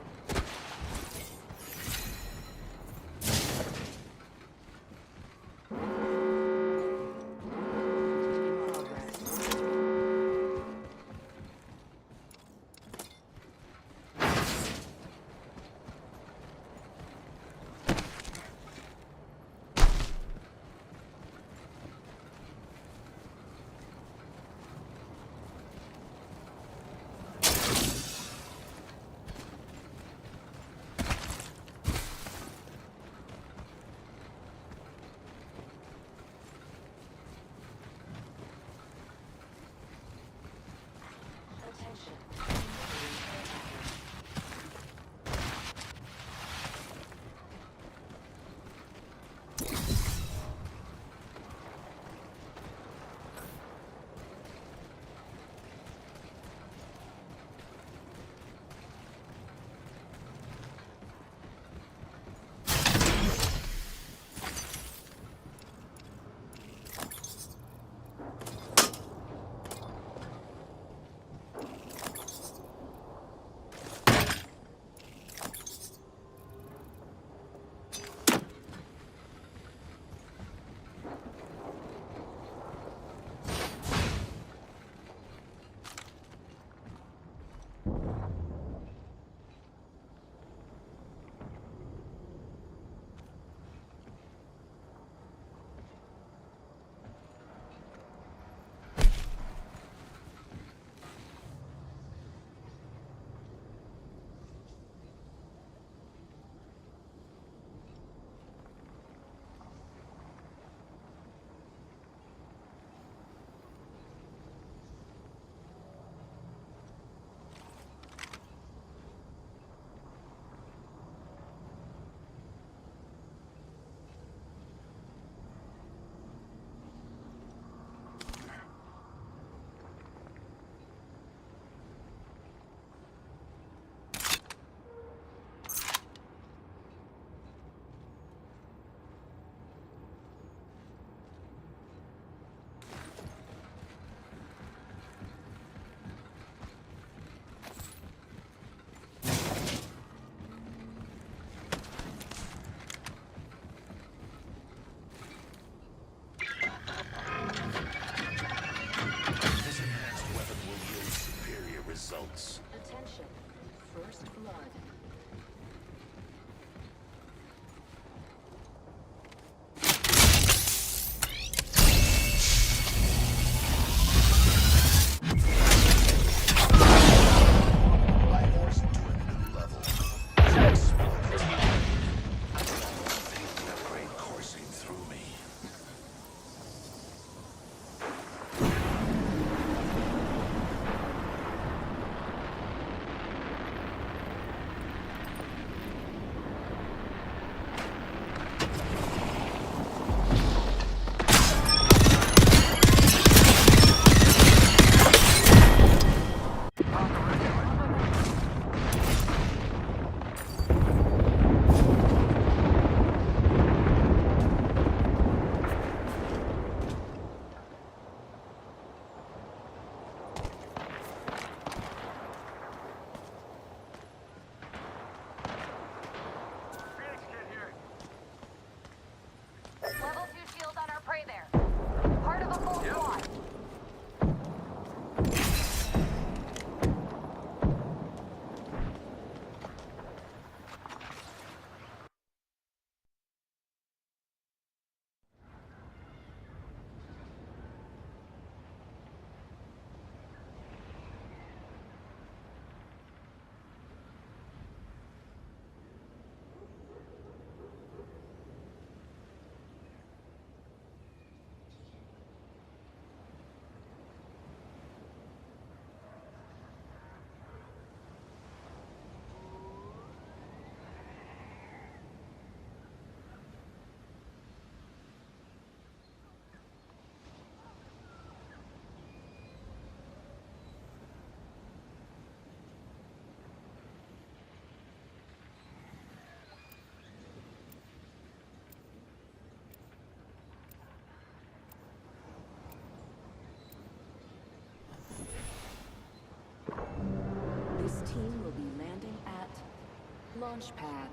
Launch pad.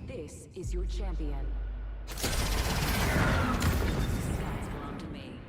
This is your champion. The skies belong to me.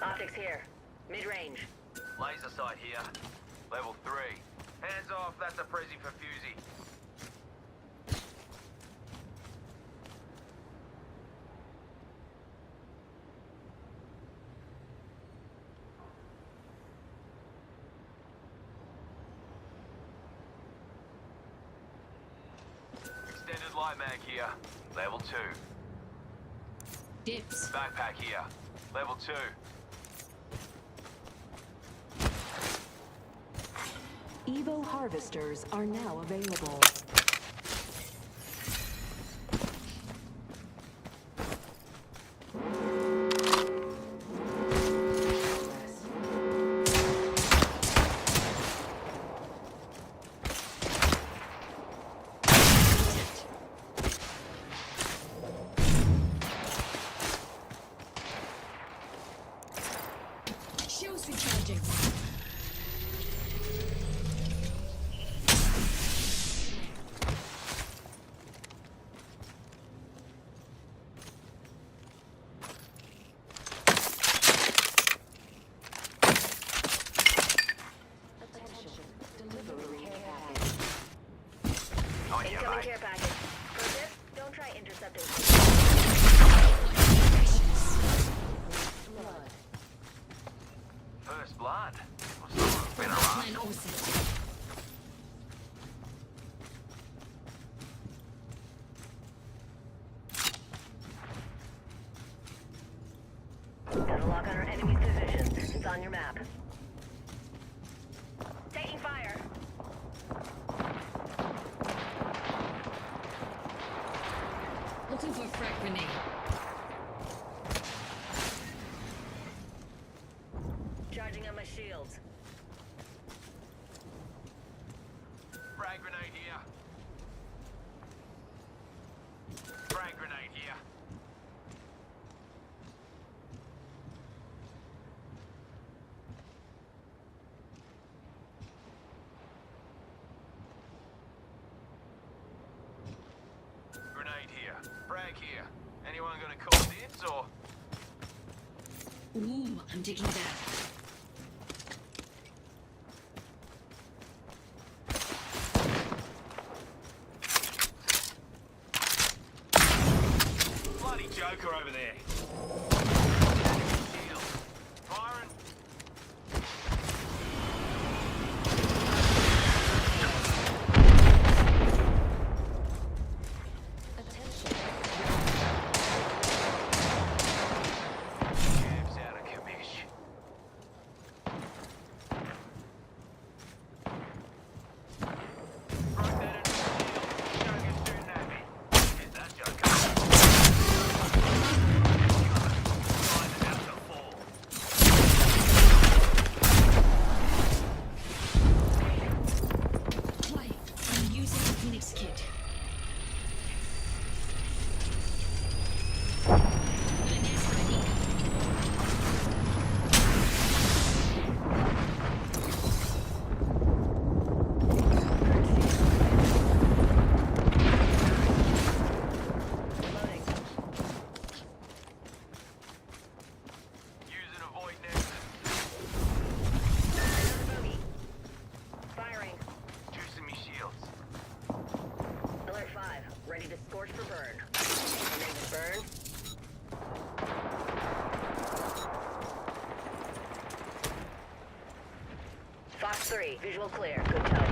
Optics here. Mid-range. Laser sight here. Level 3. Hands off, that's a Prezi for Fusey. Extended light mag here. Level 2. Dips. Backpack here. Level 2. Evo harvesters are now available. Shields recharging. Incoming care package. Pro tip, don't try intercepting. First blood. What's been around? Got a lock on our enemy's positions. It's on your map. Taking fire. Looking for a frag grenade. Charging on my shields. Frag grenade here. Frag grenade here. Grenade here. Frag here. Anyone gonna call dibs or? Ooh, I'm taking that. Bloody Joker over there. Shield. Firing. Cab's out of commission. 3, visual clear. Good job.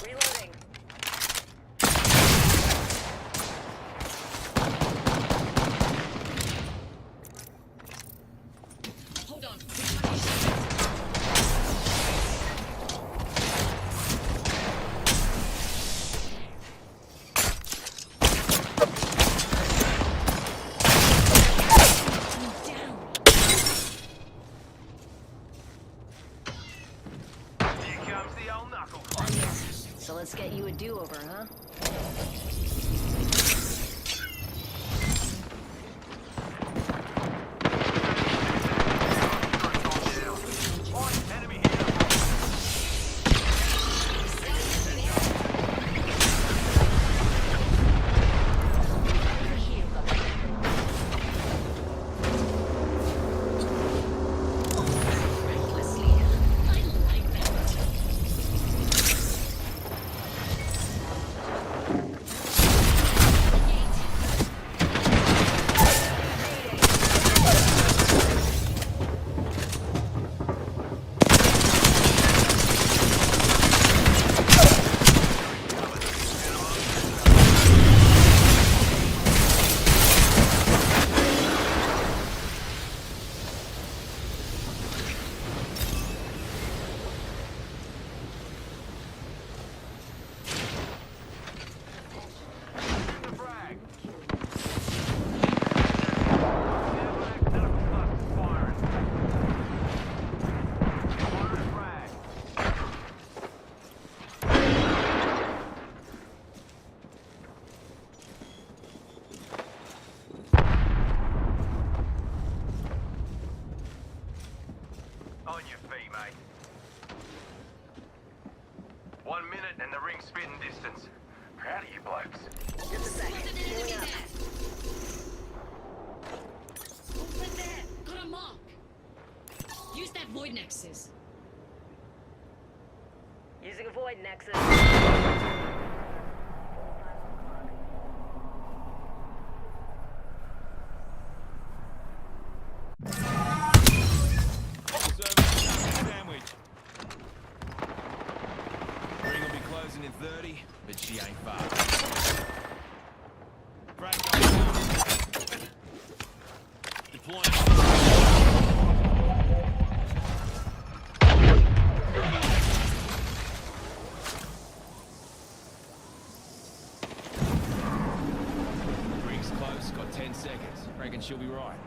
Reloading. Hold on. So let's get you a do-over, huh? On your feet, mate. 1 minute and the ring's spitting distance. Proud of you blokes. Just a sec. Healing up. Over there. Got a mark. Use that void nexus. Using a void nexus. Sandwich. Ring will be closing in 30, but she ain't far. Deploying. Ring's close, got 10 seconds. Reckon she'll be right.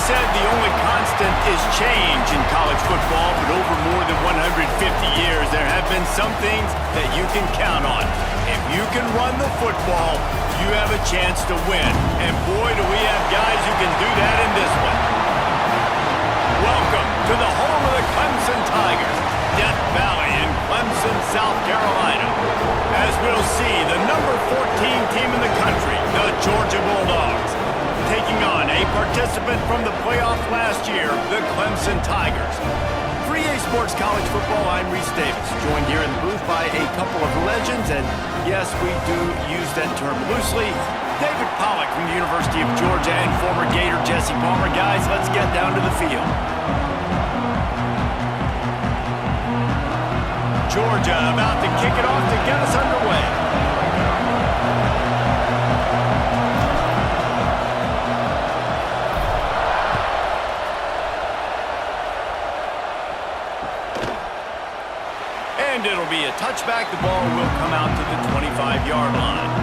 said the only constant is change in college football, but over more than 150 years, there have been some things that you can count on. If you can run the football, you have a chance to win. And boy, do we have guys who can do that in this one. Welcome to the home of the Clemson Tigers, Death Valley in Clemson, South Carolina. As we'll see, the number 14 team in the country, the Georgia Bulldogs, taking on a participant from the playoff last year, the Clemson Tigers. For EA Sports College Football, I'm Reese Davis, joined here in the booth by a couple of legends, and yes, we do use that term loosely. David Pollack from the University of Georgia and former Gator Jesse Palmer. Guys, let's get down to the field. Georgia about to kick it off to get us underway. And it'll be a touchback. The ball will come out to the 25-yard line.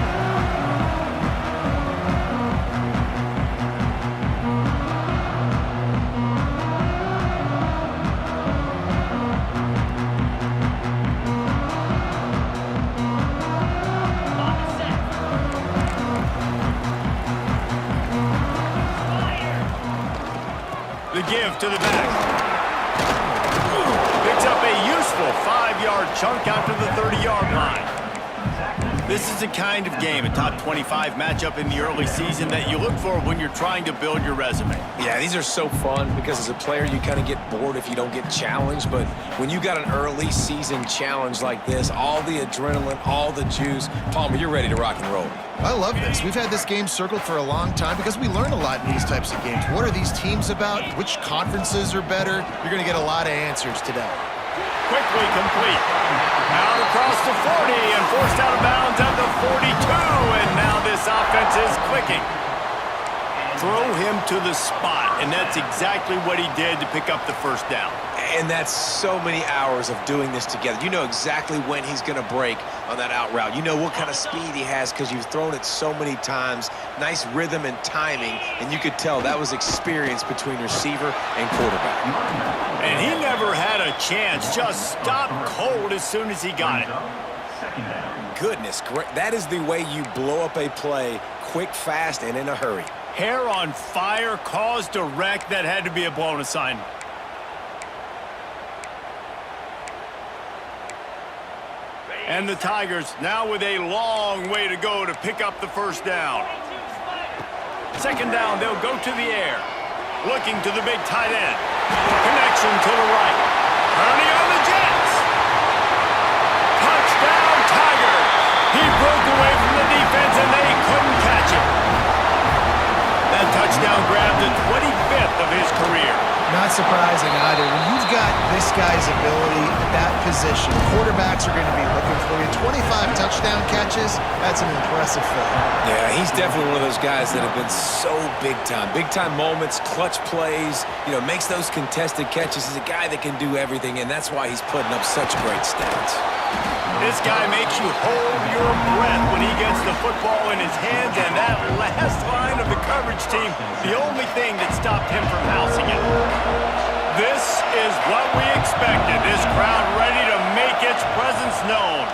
The give to the back. Picks up a useful 5-yard chunk out to the 30-yard line. This is the kind of game, a top 25 matchup in the early season, that you look for when you're trying to build your resume. Yeah, these are so fun because as a player, you kind of get bored if you don't get challenged. But when you got an early season challenge like this, all the adrenaline, all the juice, Palmer, you're ready to rock and roll. I love this. We've had this game circled for a long time because we learn a lot in these types of games. What are these teams about? Which conferences are better? You're going to get a lot of answers today. Quickly complete. Out across the 40 and forced out of bounds at the 42. And now this offense is clicking. Throw him to the spot, and that's exactly what he did to pick up the first down. And that's so many hours of doing this together. You know exactly when he's going to break on that out route. You know what kind of speed he has because you've thrown it so many times. Nice rhythm and timing, and you could tell that was experience between receiver and quarterback. And he never had a chance. Just stopped cold as soon as he got it. Goodness, great. That is the way you blow up a play quick, fast, and in a hurry. Hair on fire, caused a wreck. That had to be a blown assignment. And the Tigers now with a long way to go to pick up the first down. Second down, they'll go to the air. Looking to the big tight end. Connection to the right. Turning on the Jets. Touchdown, Tigers. He broke away from the defense and they couldn't catch him. That touchdown grabbed the 25th of his career. Not surprising either. When you've got this guy's ability at that position, quarterbacks are going to be looking for you. 25 touchdown catches, that's an impressive feat. Yeah, he's definitely one of those guys that have been so big time. Big time moments, clutch plays, you know, makes those contested catches. He's a guy that can do everything, and that's why he's putting up such great stats. This guy makes you hold your breath when he gets the football in his hands, and that last line of the coverage team, the only thing that stopped him from housing it. This is what we expected. This crowd ready to make its presence known.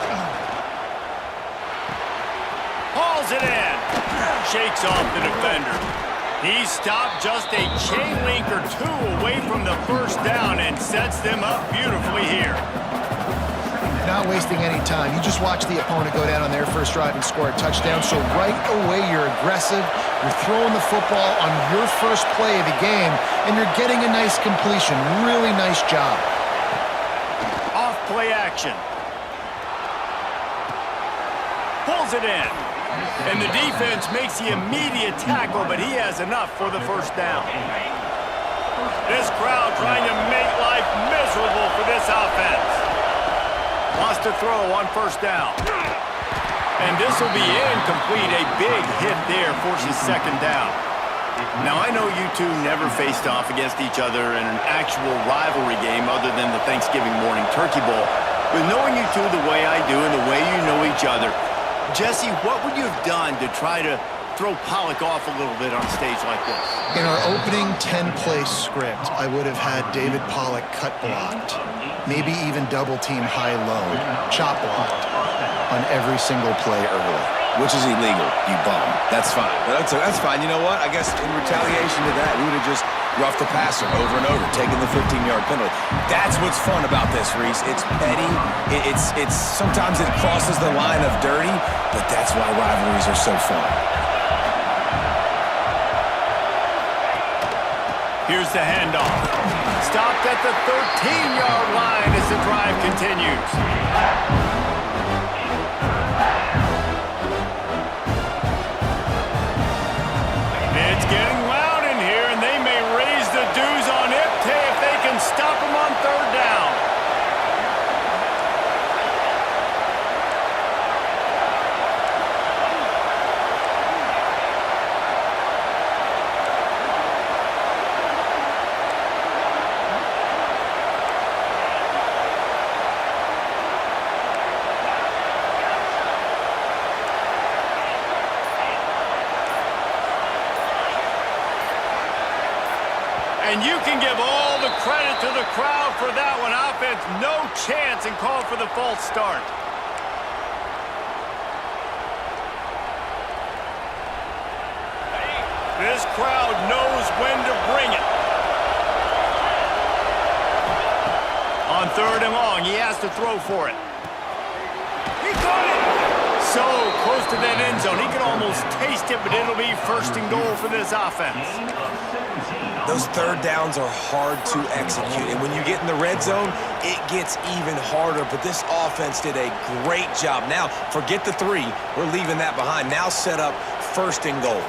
Hauls it in. Shakes off the defender. He stopped just a chain link or two away from the first down and sets them up beautifully here. Not wasting any time. You just watch the opponent go down on their first drive and score a touchdown. So right away, you're aggressive. You're throwing the football on your first play of the game, and you're getting a nice completion. Really nice job. Off play action. Pulls it in. And the defense makes the immediate tackle, but he has enough for the first down. This crowd trying to make life miserable for this offense. Lost a throw on first down. And this will be incomplete. A big hit there forces second down. Now, I know you two never faced off against each other in an actual rivalry game other than the Thanksgiving morning Turkey Bowl. But knowing you two the way I do and the way you know each other, Jesse, what would you have done to try to throw Pollock off a little bit on a stage like this? In our opening 10-play script, I would have had David Pollock cut blocked, maybe even double-team high-low, chop blocked on every single play early. Which is illegal, you bum. That's fine. But that's fine. You know what? I guess in retaliation to that, we would have just roughed the passer over and over, taking the 15-yard penalty. That's what's fun about this, Reese. It's petty. It's sometimes it crosses the line of dirty, but that's why rivalries are so fun. Here's the handoff. Stopped at the 13-yard line as the drive continues. It's getting loud in here, and they may raise the dues on Ipte if they can stop him on third down. And you can give all the credit to the crowd for that one. Offense, no chance, and call for the false start. This crowd knows when to bring it. On third and long, he has to throw for it. He caught it! So close to that end zone. He can almost taste it, but it'll be first and goal for this offense. Those third downs are hard to execute, and when you get in the red zone, it gets even harder, but this offense did a great job. Now, forget the 3. We're leaving that behind. Now set up first and goal.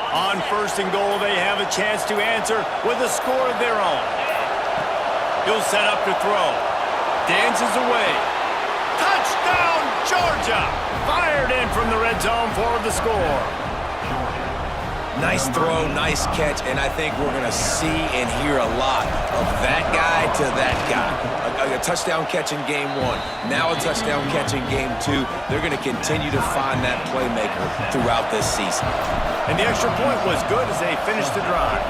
On first and goal, they have a chance to answer with a score of their own. He'll set up to throw. Dances away. Touchdown, Georgia! Fired in from the red zone for the score. Nice throw, nice catch, and I think we're going to see and hear a lot of that guy to that guy. A touchdown catch in game 1, now a touchdown catch in game 2. They're going to continue to find that playmaker throughout this season. And the extra point was good as they finished the drive.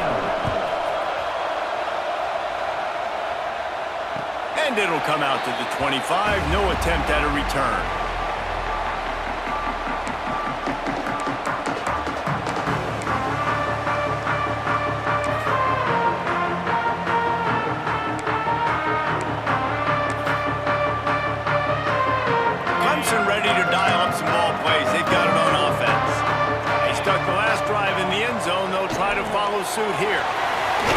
And it'll come out to the 25. No attempt at a return. Ready to dial up some ball plays. They've got it on offense. They stuck the last drive in the end zone. They'll try to follow suit here.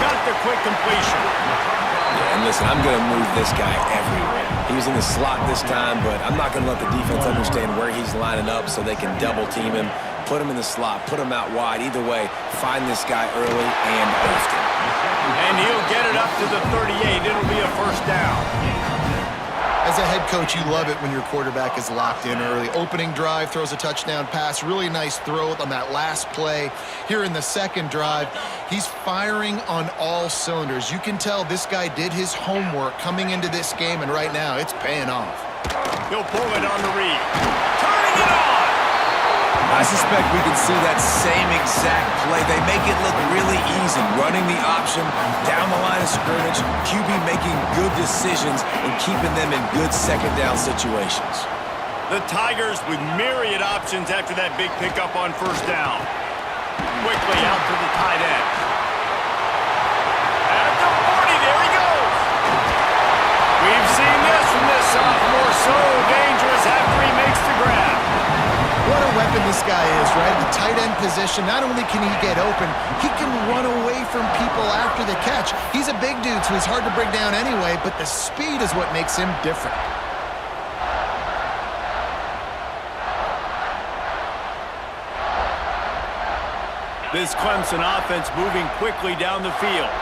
Got the quick completion. Yeah, and listen, I'm going to move this guy everywhere. He was in the slot this time, but I'm not going to let the defense understand where he's lining up so they can double team him, put him in the slot, put him out wide. Either way, find this guy early and often. And he'll get it up to the 38. It'll be a first down. As a head coach, you love it when your quarterback is locked in early. Opening drive, throws a touchdown pass. Really nice throw on that last play. Here in the second drive, he's firing on all cylinders. You can tell this guy did his homework coming into this game, and right now it's paying off. He'll pull it on the read. Turning it on! I suspect we can see that same exact play. They make it look really easy, running the option down the line of scrimmage, QB making good decisions and keeping them in good second down situations. The Tigers with myriad options after that big pickup on first down. Quickly out to the tight end. At the 40, there he goes! We've seen this from this sophomore, so dangerous after he makes the grab. What a weapon this guy is, right? The tight end position, not only can he get open, he can run away from people after the catch. He's a big dude, so he's hard to bring down anyway, but the speed is what makes him different. This Clemson offense moving quickly down the field.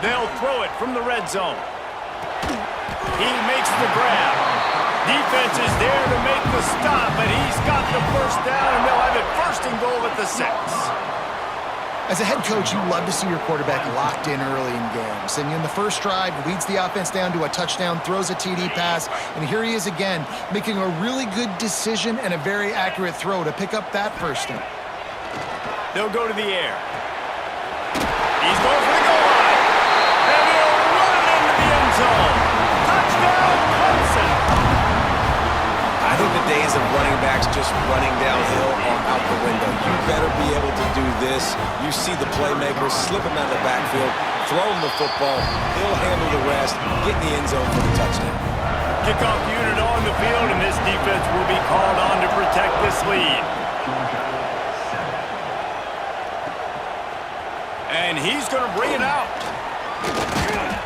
They'll throw it from the red zone. He makes the grab. Defense is there to make the stop, but he's got the first down, and they'll have it first and goal at the 6. As a head coach, you love to see your quarterback locked in early in games. And in the first drive, leads the offense down to a touchdown, throws a TD pass, and here he is again, making a really good decision and a very accurate throw to pick up that first down. They'll go to the air. He's going for the goal line. And he'll run it into the end zone. Touchdown, Clemson. I think the days of running backs just running downhill are out the window. You better be able to do this. You see the playmakers slip him out of the backfield, throw him the football, he'll handle the rest, get in the end zone for the touchdown. Kickoff unit on the field, and this defense will be called on to protect this lead. And he's going to bring it out.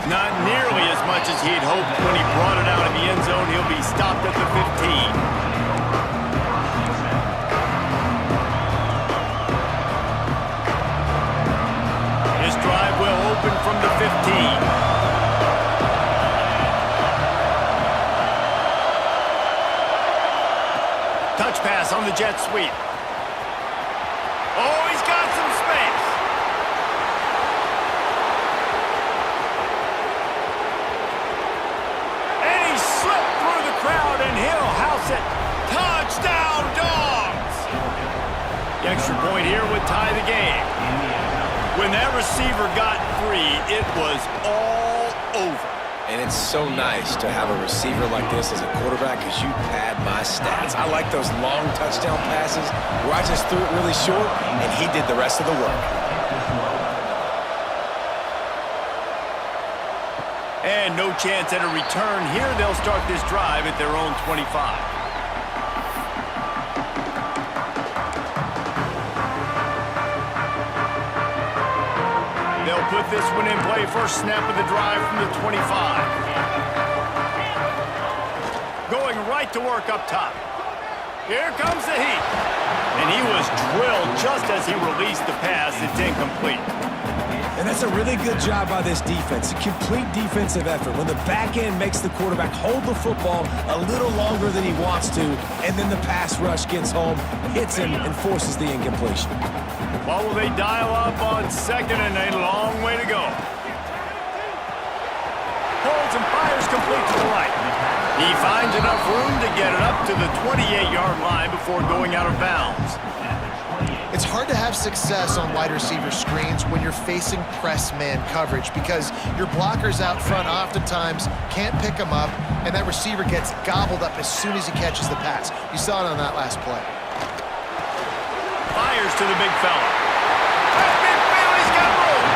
Not nearly as much as he'd hoped when he brought it out of the end zone. He'll be stopped at the 15. His drive will open from the 15. Touch pass on the jet sweep. Oh, he's got some space. Crowd, and he'll house it. Touchdown, Dogs! The extra point here would tie the game. When that receiver got free, it was all over. And it's so nice to have a receiver like this as a quarterback because you pad my stats. I like those long touchdown passes where I just threw it really short, and he did the rest of the work. And no chance at a return here. They'll start this drive at their own 25. They'll put this one in play. First snap of the drive from the 25. Going right to work up top. Here comes the heat. And he was drilled just as he released the pass. It's incomplete. And that's a really good job by this defense, a complete defensive effort. When the back end makes the quarterback hold the football a little longer than he wants to, and then the pass rush gets home, hits him, and forces the incompletion. Well, will they dial up on second, and a long way to go. Holds and fires complete to the right. He finds enough room to get it up to the 28-yard line before going out of bounds. It's hard to have success on wide receiver screens when you're facing press man coverage because your blockers out front oftentimes can't pick them up, and that receiver gets gobbled up as soon as he catches the pass. You saw it on that last play. Fires to the big fella. That big fella's got room.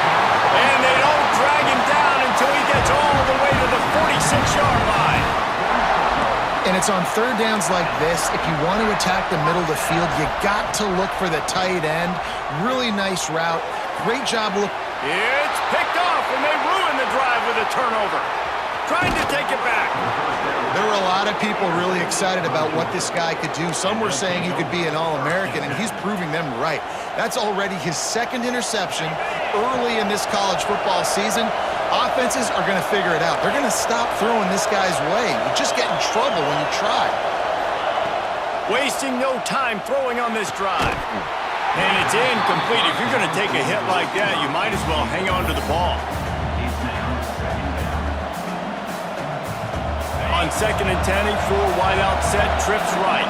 And they don't drag him down until he gets all the way to the 46-yard line. And it's on third downs like this, if you want to attack the middle of the field, you got to look for the tight end. Really nice route. Great job. It's picked off, and they ruin the drive with a turnover. Trying to take it back. There were a lot of people really excited about what this guy could do. Some were saying he could be an All-American, and he's proving them right. That's already his second interception early in this college football season. Offenses are going to figure it out. They're going to stop throwing this guy's way. You just get in trouble when you try. Wasting no time throwing on this drive. And it's incomplete. If you're going to take a hit like that, you might as well hang on to the ball. On second and 10, a full wide out set, trips right.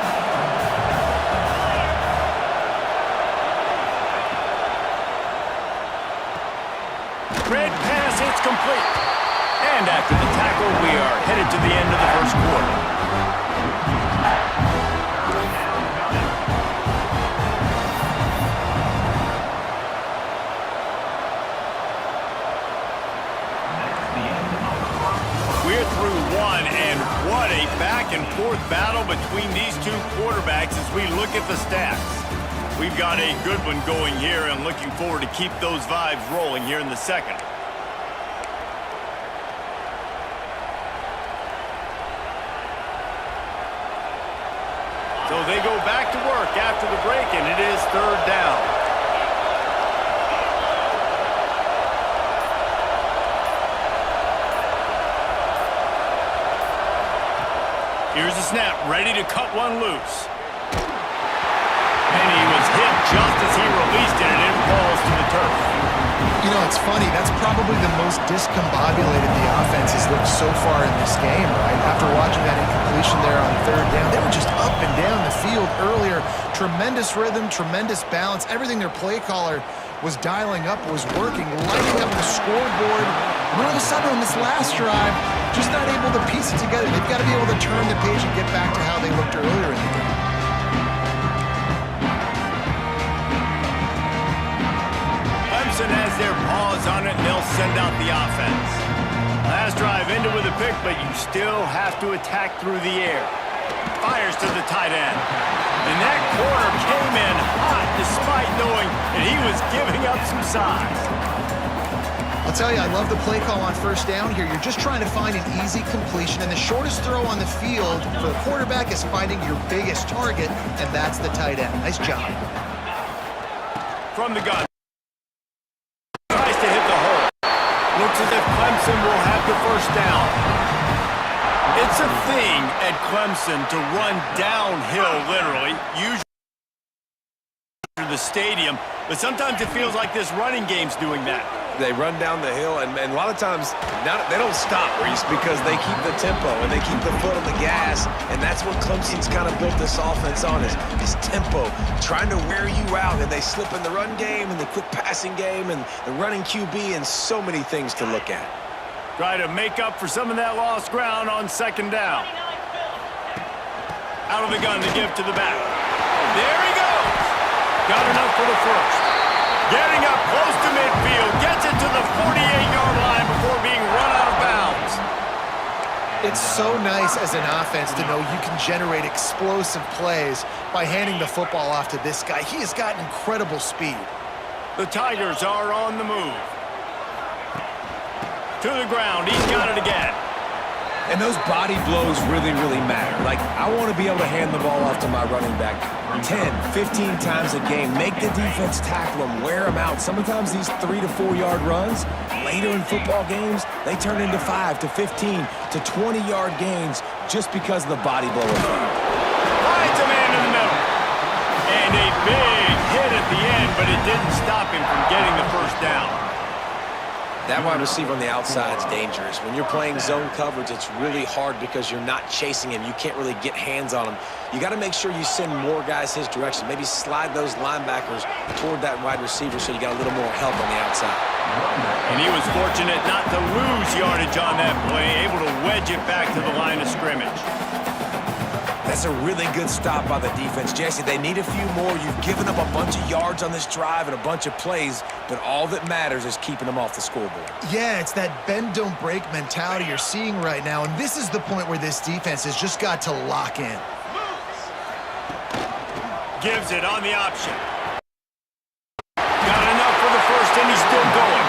Red pass, it's complete. And after the tackle, we are headed to the end of the first quarter. We're through one, and what a back-and-forth battle between these two quarterbacks as we look at the stats. We've got a good one going here and looking forward to keep those vibes rolling here in the second. So they go back to work after the break, and it is third down. Here's the snap, ready to cut one loose. And he was hit just as he released it, and it falls to the turf. You know, it's funny. That's probably the most discombobulated the offense has looked so far in this game, right? After watching that incompletion there on third down, they were just up and down the field earlier. Tremendous rhythm, tremendous balance. Everything their play caller was dialing up was working, lighting up the scoreboard. And all of a sudden on this last drive, just not able to piece it together. They've got to be able to turn the page and get back to how they looked earlier in the game. Clemson has their paws on it, and they'll send out the offense. Last drive ended with a pick, but you still have to attack through the air. Fires to the tight end. And that corner came in hot despite knowing that he was giving up some size. I'll tell you, I love the play call on first down here. You're just trying to find an easy completion, and the shortest throw on the field for the quarterback is finding your biggest target, and that's the tight end. Nice job. From the gun. Tries to hit the hole. Looks as if Clemson will have the first down. It's a thing at Clemson to run downhill, literally, usually the stadium, but sometimes it feels like this running game's doing that. They run down the hill, and a lot of times they don't stop, Reese, because they keep the tempo and they keep the foot on the gas, and that's what Clemson's kind of built this offense on, is tempo, trying to wear you out, and they slip in the run game and the quick passing game and the running QB and so many things to look at. Try to make up for some of that lost ground on second down. Out of the gun to give to the back. There he goes. Got enough for the first. Getting up close to midfield. Gets it to the 48-yard line before being run out of bounds. It's so nice as an offense to know you can generate explosive plays by handing the football off to this guy. He has got incredible speed. The Tigers are on the move. To the ground. He's got it again. And those body blows really, really matter. Like, I want to be able to hand the ball off to my running back 10, 15 times a game. Make the defense tackle them, wear them out. Sometimes these 3 to 4 yard runs, later in football games, they turn into 5 to 15 to 20 yard gains just because of the body blow effect. Finds a man in the middle. And a big hit at the end, but it didn't stop him from getting the first down. That wide receiver on the outside is dangerous. When you're playing zone coverage, it's really hard because you're not chasing him. You can't really get hands on him. You got to make sure you send more guys his direction. Maybe slide those linebackers toward that wide receiver so you got a little more help on the outside. And he was fortunate not to lose yardage on that play, able to wedge it back to the line of scrimmage. That's a really good stop by the defense. Jesse, they need a few more. You've given up a bunch of yards on this drive and a bunch of plays, but all that matters is keeping them off the scoreboard. Yeah, it's that bend, don't break mentality you're seeing right now, and this is the point where this defense has just got to lock in. Gives it on the option. Got enough for the first, and he's still going.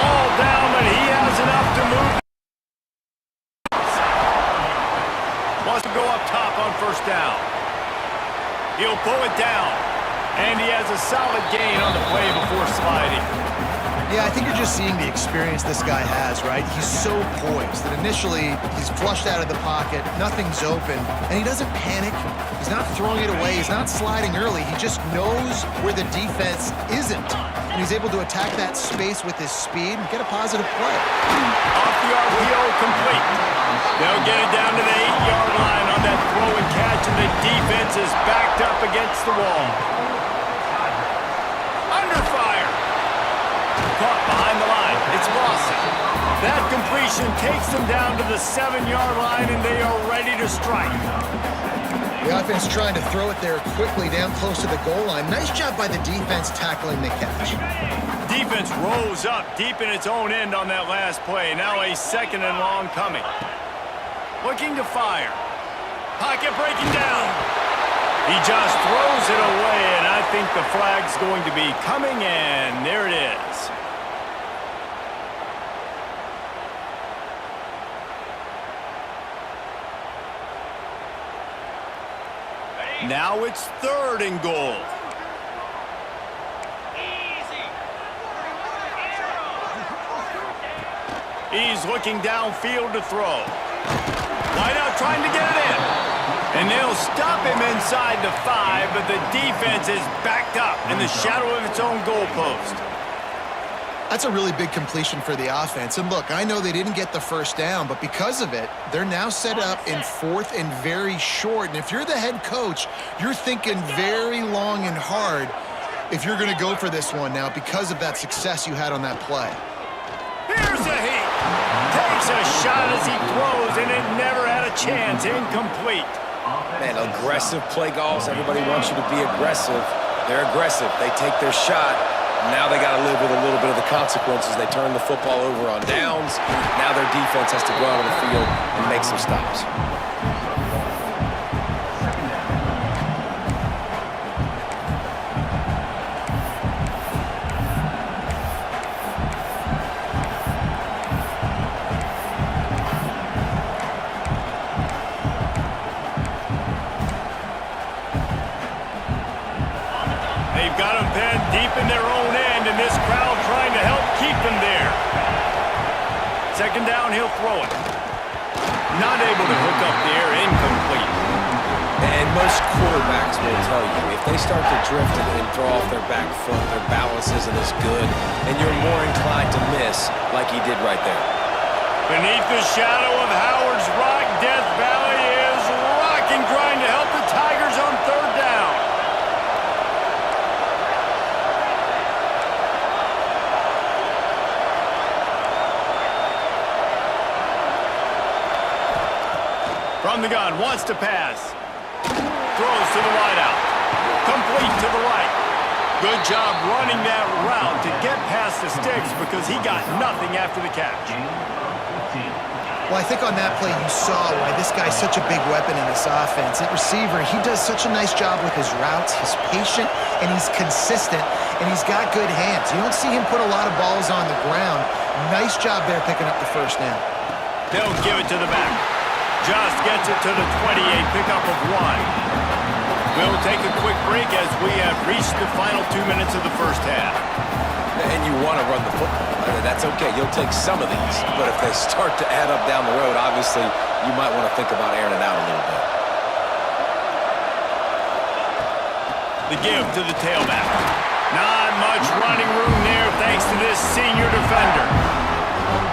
All down, but he has enough to move. Wants to go up top on first down. He'll pull it down. And he has a solid gain on the play before sliding. Yeah, I think you're just seeing the experience this guy has, right? He's so poised that initially he's flushed out of the pocket, nothing's open, and he doesn't panic. He's not throwing it away. He's not sliding early. He just knows where the defense isn't. And he's able to attack that space with his speed and get a positive play. Off the RPO, complete. They'll get it down to the 8-yard line on that throw and catch, and the defense is backed up against the wall. Under fire. Caught behind the line. It's Lawson. That completion takes them down to the 7-yard line, and they are ready to strike. The offense trying to throw it there quickly down close to the goal line. Nice job by the defense tackling the catch. Defense rose up deep in its own end on that last play. Now a 2nd and long coming. Looking to fire. Pocket breaking down. He just throws it away, and I think the flag's going to be coming, and there it is. Now it's 3rd and goal. He's looking downfield to throw. Wide out trying to get it in. And they'll stop him inside the 5, but the defense is backed up in the shadow of its own goalpost. That's a really big completion for the offense. And look, I know they didn't get the first down, but because of it, they're now set up in 4th and very short. And if you're the head coach, you're thinking very long and hard if you're going to go for this one now because of that success you had on that play. Here's a heat. Takes a shot as he throws, and it never had a chance. Incomplete. Man, aggressive play calls. Everybody wants you to be aggressive. They're aggressive. They take their shot. Now they got to live with a little bit of the consequences. They turn the football over on downs. Now their defense has to go out on the field and make some stops. They've got them pinned deep in their own end, and this crowd trying to help keep them there. Second down, he'll throw it. Not able to hook up there, incomplete. And most quarterbacks will tell you, if they start to drift and throw off their back foot, their balance isn't as good, and you're more inclined to miss like he did right there. Beneath the shadow of Howard's Rock, Death Valley is rocking, trying to help the Tigers on third down. From the gun, wants to pass. Throws to the wideout. Complete to the right. Good job running that route to get past the sticks because he got nothing after the catch. Well, I think on that play you saw why this guy's such a big weapon in this offense. At receiver, he does such a nice job with his routes. He's patient, and he's consistent, and he's got good hands. You don't see him put a lot of balls on the ground. Nice job there picking up the first down. They'll give it to the back. Just gets it to the 28, pickup of 1. We'll take a quick break as we have reached the final 2 minutes of the first half. And you want to run the football. That's okay. You'll take some of these. But if they start to add up down the road, obviously, you might want to think about airing it out a little bit. The give to the tailback. Not much running room there thanks to this senior defender.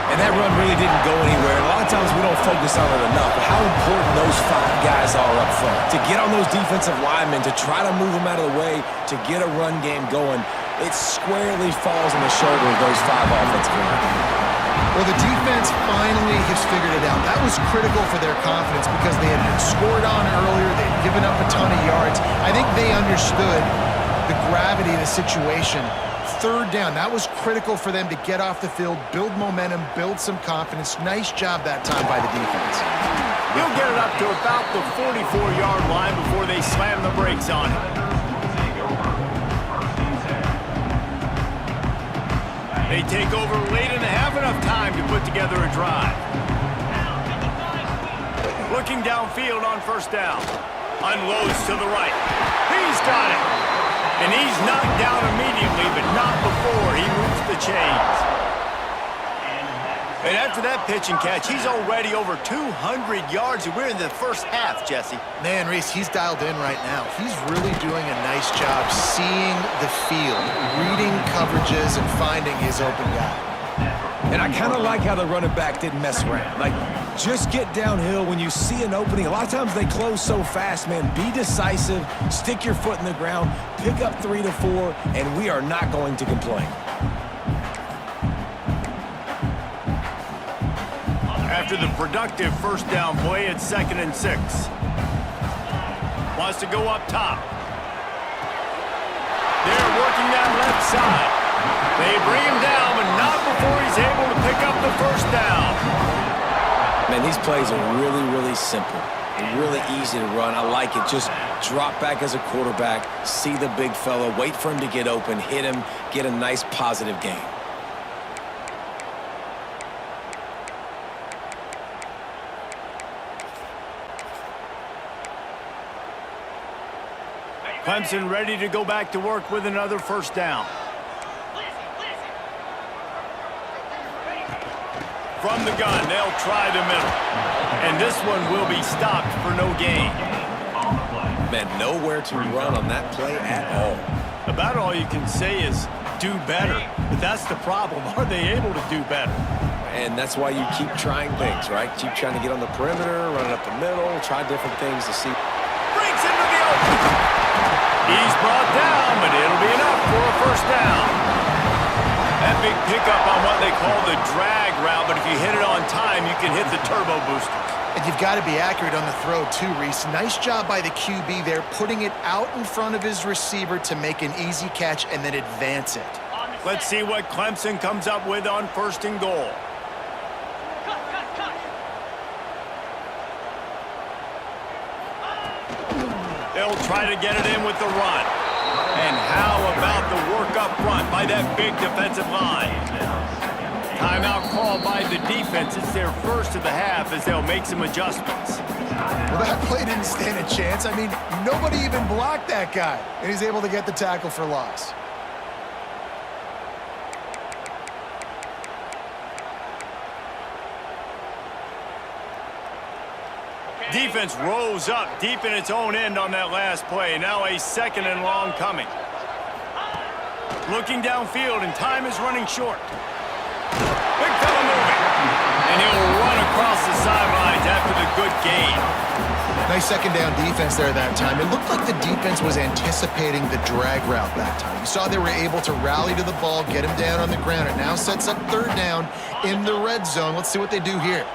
And that run really didn't go anywhere. A lot of times we don't focus on it enough, but how important those 5 guys are up front. To get on those defensive linemen, to try to move them out of the way, to get a run game going, it squarely falls on the shoulder of those 5 offensive linemen. Well, the defense finally has figured it out. That was critical for their confidence because they had been scored on earlier. They had given up a ton of yards. I think they understood the gravity of the situation. Third down, that was critical for them to get off the field, build momentum, build some confidence. Nice job that time by the defense. He'll get it up to about the 44-yard line before they slam the brakes on him. They take over late and have enough time to put together a drive. Looking downfield on first down. Unloads to the right. He's got it. And he's knocked down immediately, but not before he moves the chains. And after that pitch and catch, he's already over 200 yards, and we're in the first half, Jesse. Man, Reese, he's dialed in right now. He's really doing a nice job seeing the field, reading coverages, and finding his open guy. And I kind of like how the running back didn't mess around. Like, just get downhill when you see an opening. A lot of times they close so fast, man. Be decisive, stick your foot in the ground, pick up 3 to 4, and we are not going to complain. After the productive first down play, it's 2nd and 6. Wants to go up top. They're working that left side. They bring him down, but not before he's able to pick up the first down. Man, these plays are really, really simple. They're really easy to run. I like it. Just drop back as a quarterback, see the big fella, wait for him to get open, hit him, get a nice positive gain. Clemson ready to go back to work with another first down. From the gun, they'll try the middle. And this one will be stopped for no gain. Man, nowhere to run on that play at all. About all you can say is do better. But that's the problem. Are they able to do better? And that's why you keep trying things, right? Keep trying to get on the perimeter, running up the middle, try different things to see. Breaks into the open. He's brought down, but it'll be enough for a first down. That big pickup on what they call the drag route, but if you hit it on time, you can hit the turbo booster. And you've got to be accurate on the throw too, Reese. Nice job by the QB there, putting it out in front of his receiver to make an easy catch and then advance it. Let's see what Clemson comes up with on 1st and goal. They'll try to get it in with the run. And how about the work up front by that big defensive line? Timeout called by the defense. It's their first of the half as they'll make some adjustments. Well, that play didn't stand a chance. I mean, nobody even blocked that guy. And he's able to get the tackle for loss. Defense rose up deep in its own end on that last play. Now a 2nd and long coming. Looking downfield, and time is running short. Big fella moving. And he'll run across the sidelines after the good gain. Nice 2nd down defense there that time. It looked like the defense was anticipating the drag route that time. You saw they were able to rally to the ball, get him down on the ground. It now sets up 3rd down in the red zone. Let's see what they do here.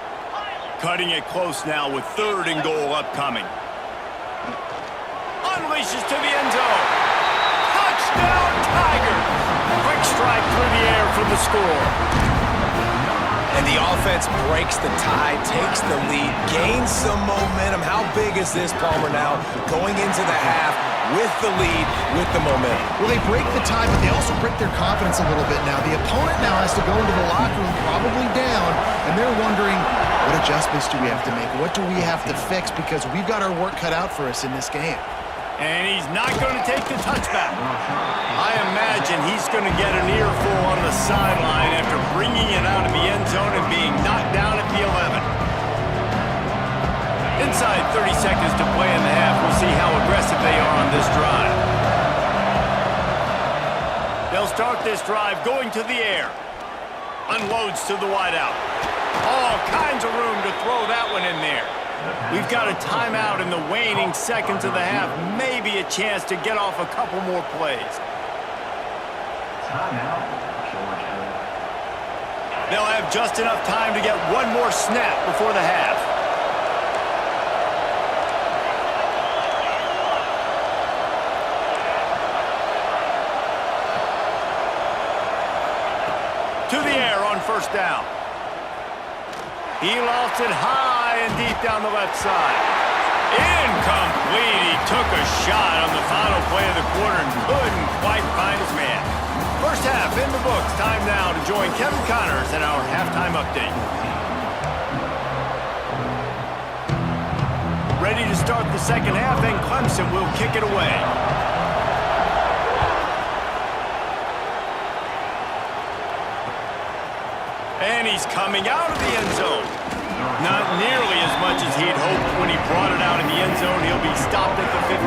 Cutting it close now with 3rd and goal upcoming. Unleashes to the end zone. Touchdown, Tigers! Quick strike through the air for the score. And the offense breaks the tie, takes the lead, gains some momentum. How big is this, Palmer, now? Going into the half with the lead, with the momentum. Well, they break the tie, but they also break their confidence a little bit now. The opponent now has to go into the locker room probably down, and they're wondering, what adjustments do we have to make? What do we have to fix? Because we've got our work cut out for us in this game. And he's not going to take the touchback. I imagine he's going to get an earful on the sideline after bringing it out of the end zone and being knocked down at the 11. Inside 30 seconds to play in the half. We'll see how aggressive they are on this drive. They'll start this drive going to the air. Unloads to the wideout. All kinds of room to throw that one in there. We've got a timeout in the waning seconds of the half. Maybe a chance to get off a couple more plays. They'll have just enough time to get one more snap before the half. To the air on 1st down. He lofts it high and deep down the left side. Incomplete. He took a shot on the final play of the quarter and couldn't quite find his man. First half in the books. Time now to join Kevin Connors in our halftime update. Ready to start the 2nd half, and Clemson will kick it away. And he's coming out of the end zone. Not nearly as much as he'd hoped when he brought it out in the end zone. He'll be stopped at the 15.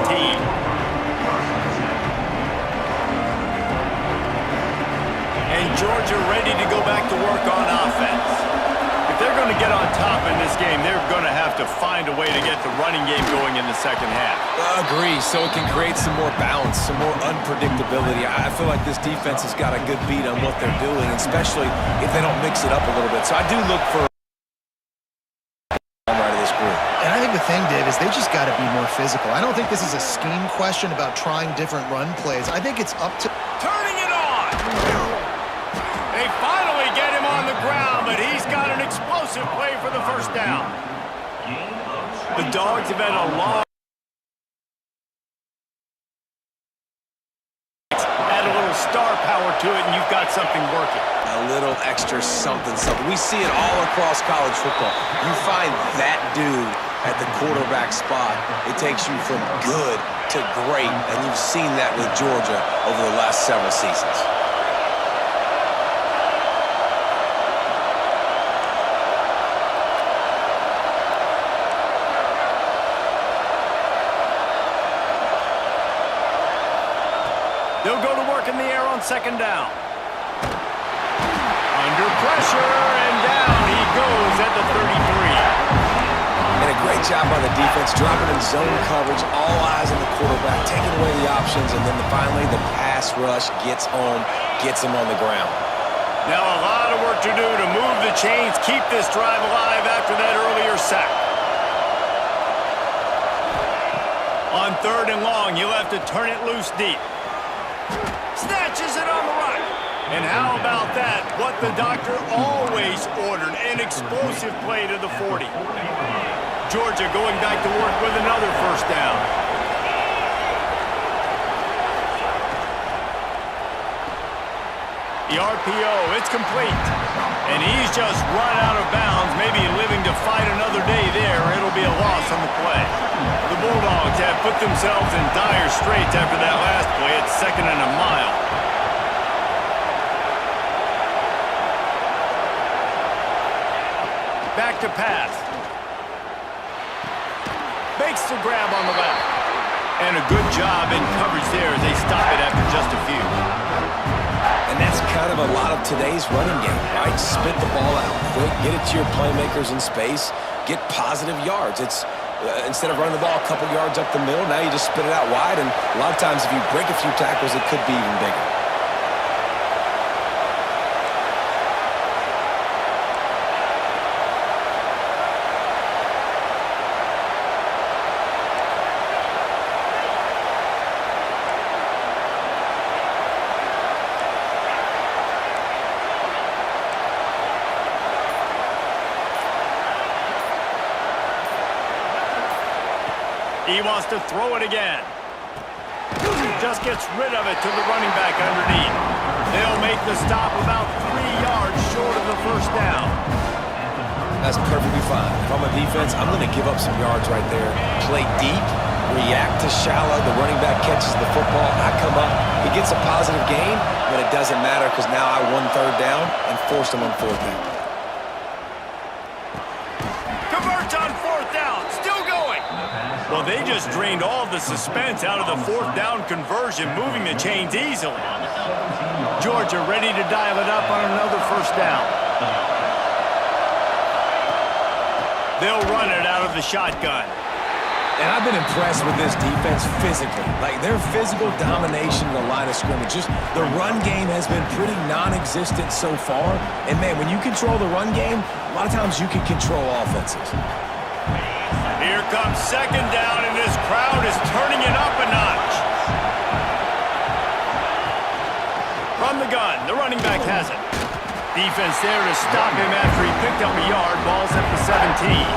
And Georgia ready to go back to work on offense. If they're going to get on top in this game, they're going to have to find a way to get the running game going in the 2nd half. Agree, so it can create some more balance, some more unpredictability. I feel like this defense has got a good beat on what they're doing, especially if they don't mix it up a little bit. So I do look for right of this group. And I think the thing, Dave, is they just got to be more physical. I don't think this is a scheme question about trying different run plays. I think it's up to... Turning it on! They finally get him on the ground, but he's got an explosive play for the 1st down. The Dogs have had a long... Add a little star power to it, and you've got something working. A little extra something. We see it all across college football. You find that dude at the quarterback spot, it takes you from good to great, and you've seen that with Georgia over the last several seasons. second down. Under pressure, and down he goes at the 33. And a great job by the defense, dropping in zone coverage, all eyes on the quarterback, taking away the options, and then finally the pass rush gets home, gets him on the ground. Now a lot of work to do to move the chains, keep this drive alive after that earlier sack. On 3rd and long, you'll have to turn it loose deep. Snatches it on the right. And how about that? What the doctor always ordered, an explosive play to the 40. Georgia going back to work with another first down. The RPO, it's complete. And he's just run out of bounds, maybe living to fight another day there. It'll be a loss on the play. The Bulldogs have put themselves in dire straits after that last play. It's 2nd and a mile. Back to pass. Makes the grab on the left. And a good job in coverage there as they stop it after just a few. And that's kind of a lot of today's running game, right? Spit the ball out quick, get it to your playmakers in space, get positive yards. It's instead of running the ball a couple yards up the middle, now you just spit it out wide, and a lot of times if you break a few tackles, it could be even bigger. He wants to throw it again. Just gets rid of it to the running back underneath. They'll make the stop about 3 yards short of the first down. That's perfectly fine. If I'm a defense, I'm going to give up some yards right there. Play deep, react to shallow. The running back catches the football. I come up. He gets a positive gain, but it doesn't matter because now I won 3rd down and forced him on 4th down. Converts on 4th down. Still going. Well, they just drained all the suspense out of the 4th down conversion, moving the chains easily. Georgia ready to dial it up on another first down. They'll run it out of the shotgun. And I've been impressed with this defense physically. Like, their physical domination in the line of scrimmage. Just the run game has been pretty non-existent so far. And, man, when you control the run game, a lot of times you can control offenses. Here comes 2nd down, and this crowd is turning it up a notch. From the gun, the running back has it. Defense there to stop him after he picked up a yard. Ball's at the 17.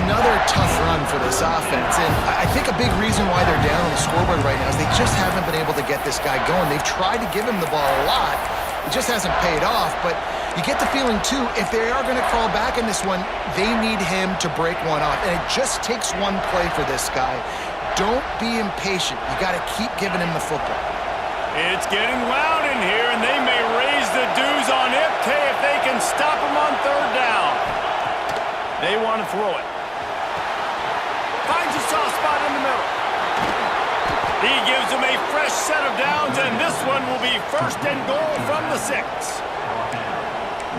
Another tough run for this offense, and I think a big reason why they're down on the scoreboard right now is they just haven't been able to get this guy going. They've tried to give him the ball a lot. It just hasn't paid off, but you get the feeling, too, if they are going to crawl back in this one, they need him to break one off, and it just takes one play for this guy. Don't be impatient. You got to keep giving him the football. It's getting loud in here, and they may raise the dues on Ipte if they can stop him on 3rd down. They want to throw it. Finds a soft spot in the middle. He gives them a fresh set of downs, and this one will be 1st and goal from the 6.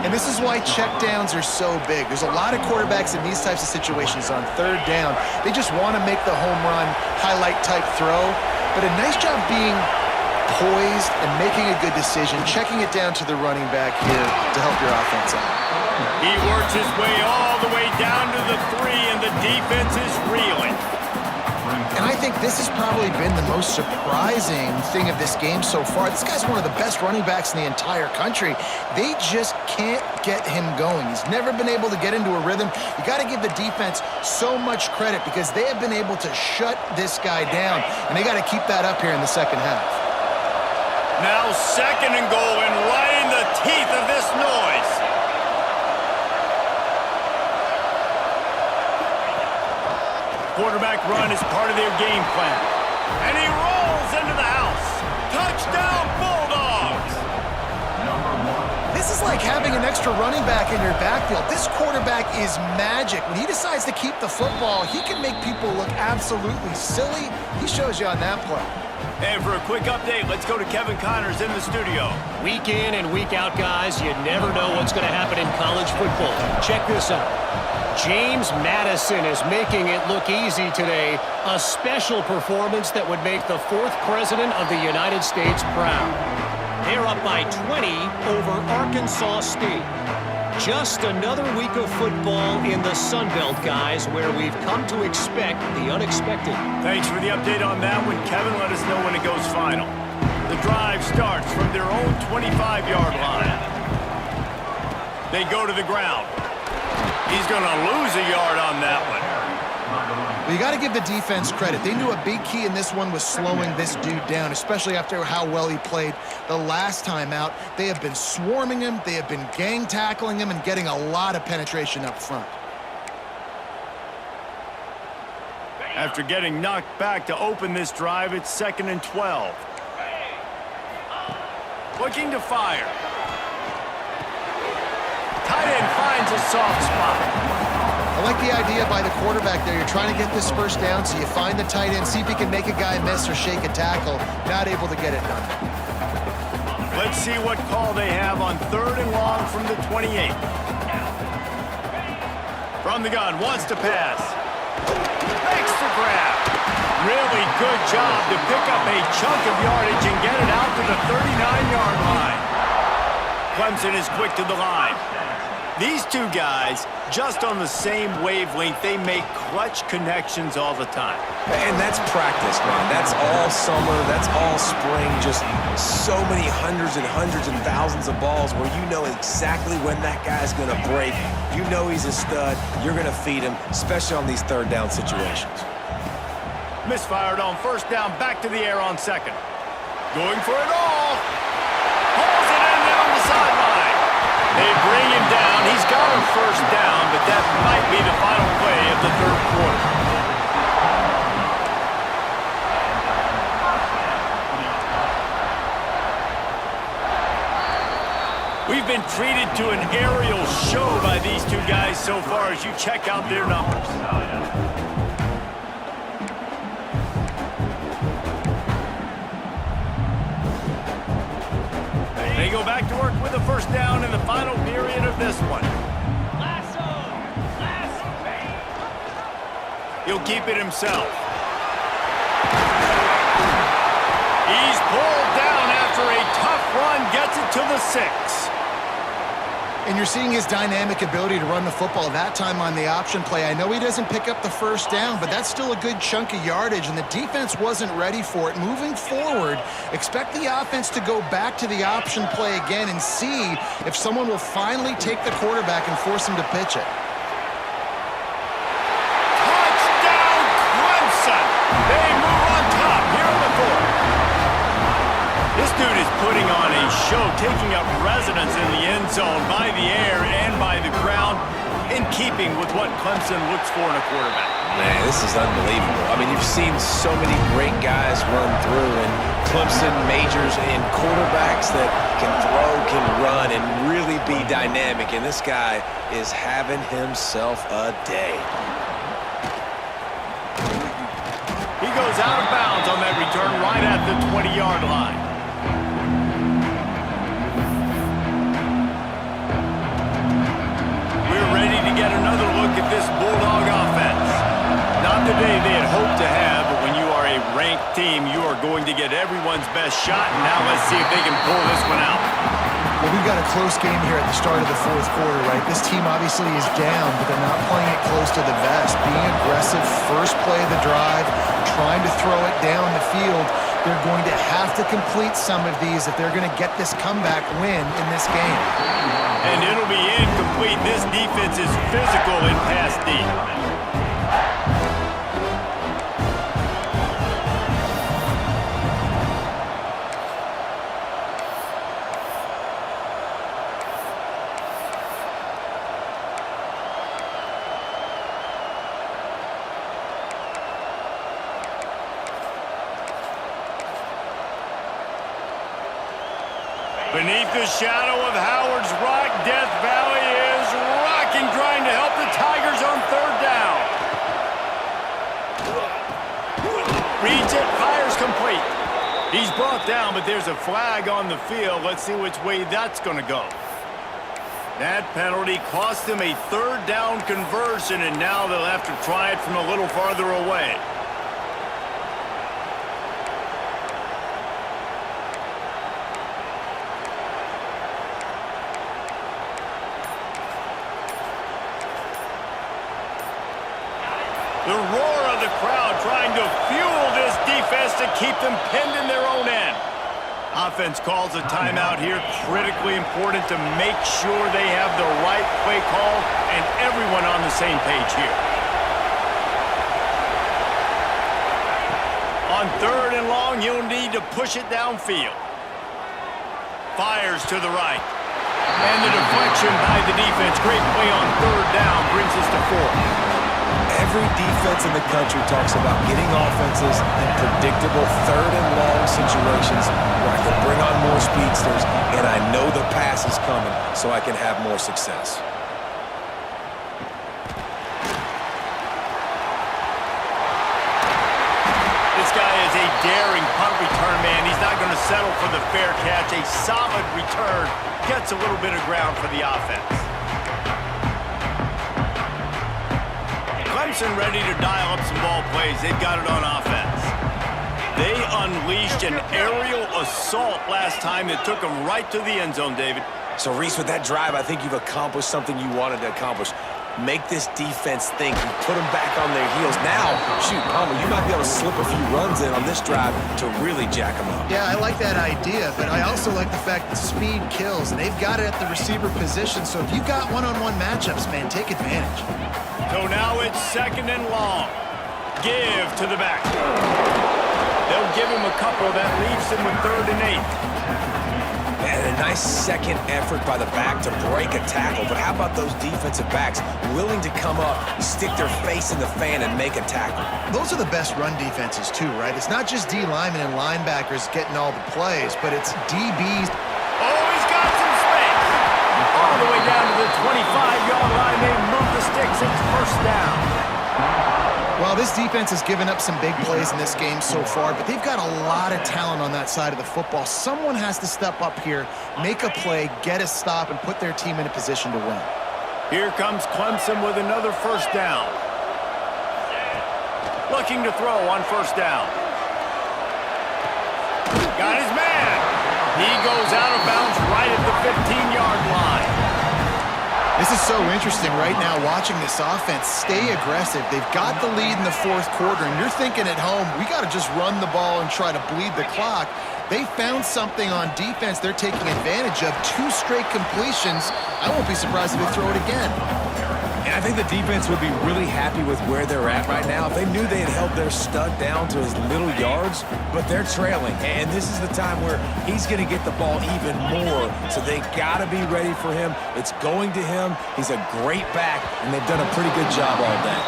And this is why checkdowns are so big. There's a lot of quarterbacks in these types of situations on 3rd down. They just want to make the home run, highlight-type throw. But a nice job being poised and making a good decision, checking it down to the running back here to help your offense out. He works his way all the way down to the 3, and the defense is reeling. And I think this has probably been the most surprising thing of this game so far. This guy's one of the best running backs in the entire country. They just can't get him going. He's never been able to get into a rhythm. You got to give the defense so much credit because they have been able to shut this guy down, and they got to keep that up here in the second half. Now 2nd and goal, and right in the teeth of this noise. Quarterback run is part of their game plan. And he rolls into the house. Touchdown, Bulldogs! This This is like having an extra running back in your backfield. This quarterback is magic. When he decides to keep the football, he can make people look absolutely silly. He shows you on that play. And for a quick update, let's go to Kevin Connors in the studio. Week in and week out, guys, you never know what's going to happen in college football. Check this out. James Madison is making it look easy today. A special performance that would make the 4th president of the United States proud. They're up by 20 over Arkansas State. Just another week of football in the Sun Belt, guys, where we've come to expect the unexpected. Thanks for the update on that one, Kevin. Let us know when it goes final. The drive starts from their own 25-yard line. They go to the ground. He's going to lose a yard on that one. Well, you got to give the defense credit. They knew a big key in this one was slowing this dude down, especially after how well he played the last time out. They have been swarming him. They have been gang tackling him and getting a lot of penetration up front. After getting knocked back to open this drive, it's 2nd and 12. Looking to fire. Tight end finds a soft spot. I like the idea by the quarterback there. You're trying to get this first down, so you find the tight end, see if he can make a guy miss or shake a tackle. Not able to get it done. Let's see what call they have on 3rd and long from the 28. From the gun, wants to pass. Makes the grab. Really good job to pick up a chunk of yardage and get it out to the 39-yard line. Clemson is quick to the line. These two guys, just on the same wavelength, they make clutch connections all the time. And that's practice, man. That's all summer. That's all spring. Just so many hundreds and thousands of balls where you know exactly when that guy's going to break. You know he's a stud. You're going to feed him, especially on these 3rd down situations. Misfired on 1st down, back to the air on 2nd. Going for it all. Pulls it in down the sideline. They bring him down. He's got a 1st down, but that might be the final play of the 3rd quarter. We've been treated to an aerial show by these two guys so far as you check out their numbers. They go back to work with a 1st down in the final period of this one. He'll keep it himself. He's pulled down after a tough run, gets it to the 6. And you're seeing his dynamic ability to run the football that time on the option play. I know he doesn't pick up the 1st down, but that's still a good chunk of yardage, and the defense wasn't ready for it. Moving forward, expect the offense to go back to the option play again and see if someone will finally take the quarterback and force him to pitch it. Touchdown, Clemson! They move on top here in the 4th. This dude is putting on a show, taking up residence in the end zone by the air and by the ground, in keeping with what Clemson looks for in a quarterback. Man, this is unbelievable. I mean, you've seen so many great guys run through, and Clemson majors in quarterbacks that can throw, can run, and really be dynamic, and this guy is having himself a day. He goes out of bounds on that return right at the 20-yard line. Ready to get another look at this Bulldog offense. Not the day they had hoped to have, but when you are a ranked team, you are going to get everyone's best shot, and now let's see if they can pull this one out. Well, we've got a close game here at the start of the 4th quarter, right? This team obviously is down, but they're not playing it close to the vest. Being aggressive, first play of the drive, trying to throw it down the field. They're going to have to complete some of these if they're going to get this comeback win in this game. And it'll be incomplete. This defense is physical in pass deep. Beneath the shadow of Howard's brought down, but there's a flag on the field. Let's see which way that's going to go. That penalty cost them a third down conversion, and now they'll have to try it from a little farther away. The roar of the crowd trying to fuel this defense to keep them pinned in their own end. Offense calls a timeout here. Critically important to make sure they have the right play call and everyone on the same page here. On 3rd and long, you'll need to push it downfield. Fires to the right. And the deflection by the defense. Great play on 3rd down brings us to 4. Every defense in the country talks about getting offenses in predictable 3rd and long situations where I can bring on more speedsters and I know the pass is coming so I can have more success. This guy is a daring punt return man. He's not going to settle for the fair catch. A solid return gets a little bit of ground for the offense. Clemson ready to dial up some ball plays. They've got it on offense. They unleashed an aerial assault last time that took them right to the end zone, David. So, Reese, with that drive, I think you've accomplished something you wanted to accomplish. Make this defense think. You put them back on their heels. Now, shoot, Palmer, you might be able to slip a few runs in on this drive to really jack them up. Yeah, I like that idea, but I also like the fact that speed kills, and they've got it at the receiver position. So if you got one-on-one matchups, man, take advantage. So now it's 2nd and long. Give to the back. They'll give him a couple. That leaves him with 3rd and 8. And a nice second effort by the back to break a tackle. But how about those defensive backs willing to come up, stick their face in the fan, and make a tackle? Those are the best run defenses, too, right? It's not just D linemen and linebackers getting all the plays, but it's DBs. Oh, he's got some space. All the way down to the 25-yard line. They move the sticks. It's 1st down. Well, this defense has given up some big plays in this game so far, but they've got a lot of talent on that side of the football. Someone has to step up here, make a play, get a stop, and put their team in a position to win. Here comes Clemson with another 1st down. Looking to throw on 1st down. Got his man. He goes out of bounds right at the 15-yard line. This is so interesting right now watching this offense stay aggressive. They've got the lead in the 4th quarter, and you're thinking at home, we got to just run the ball and try to bleed the clock. They found something on defense they're taking advantage of. 2 straight completions. I won't be surprised if they throw it again. And I think the defense would be really happy with where they're at right now. If they knew they had held their stud down to his little yards, but they're trailing. And this is the time where he's going to get the ball even more. So they got to be ready for him. It's going to him. He's a great back, and they've done a pretty good job all day.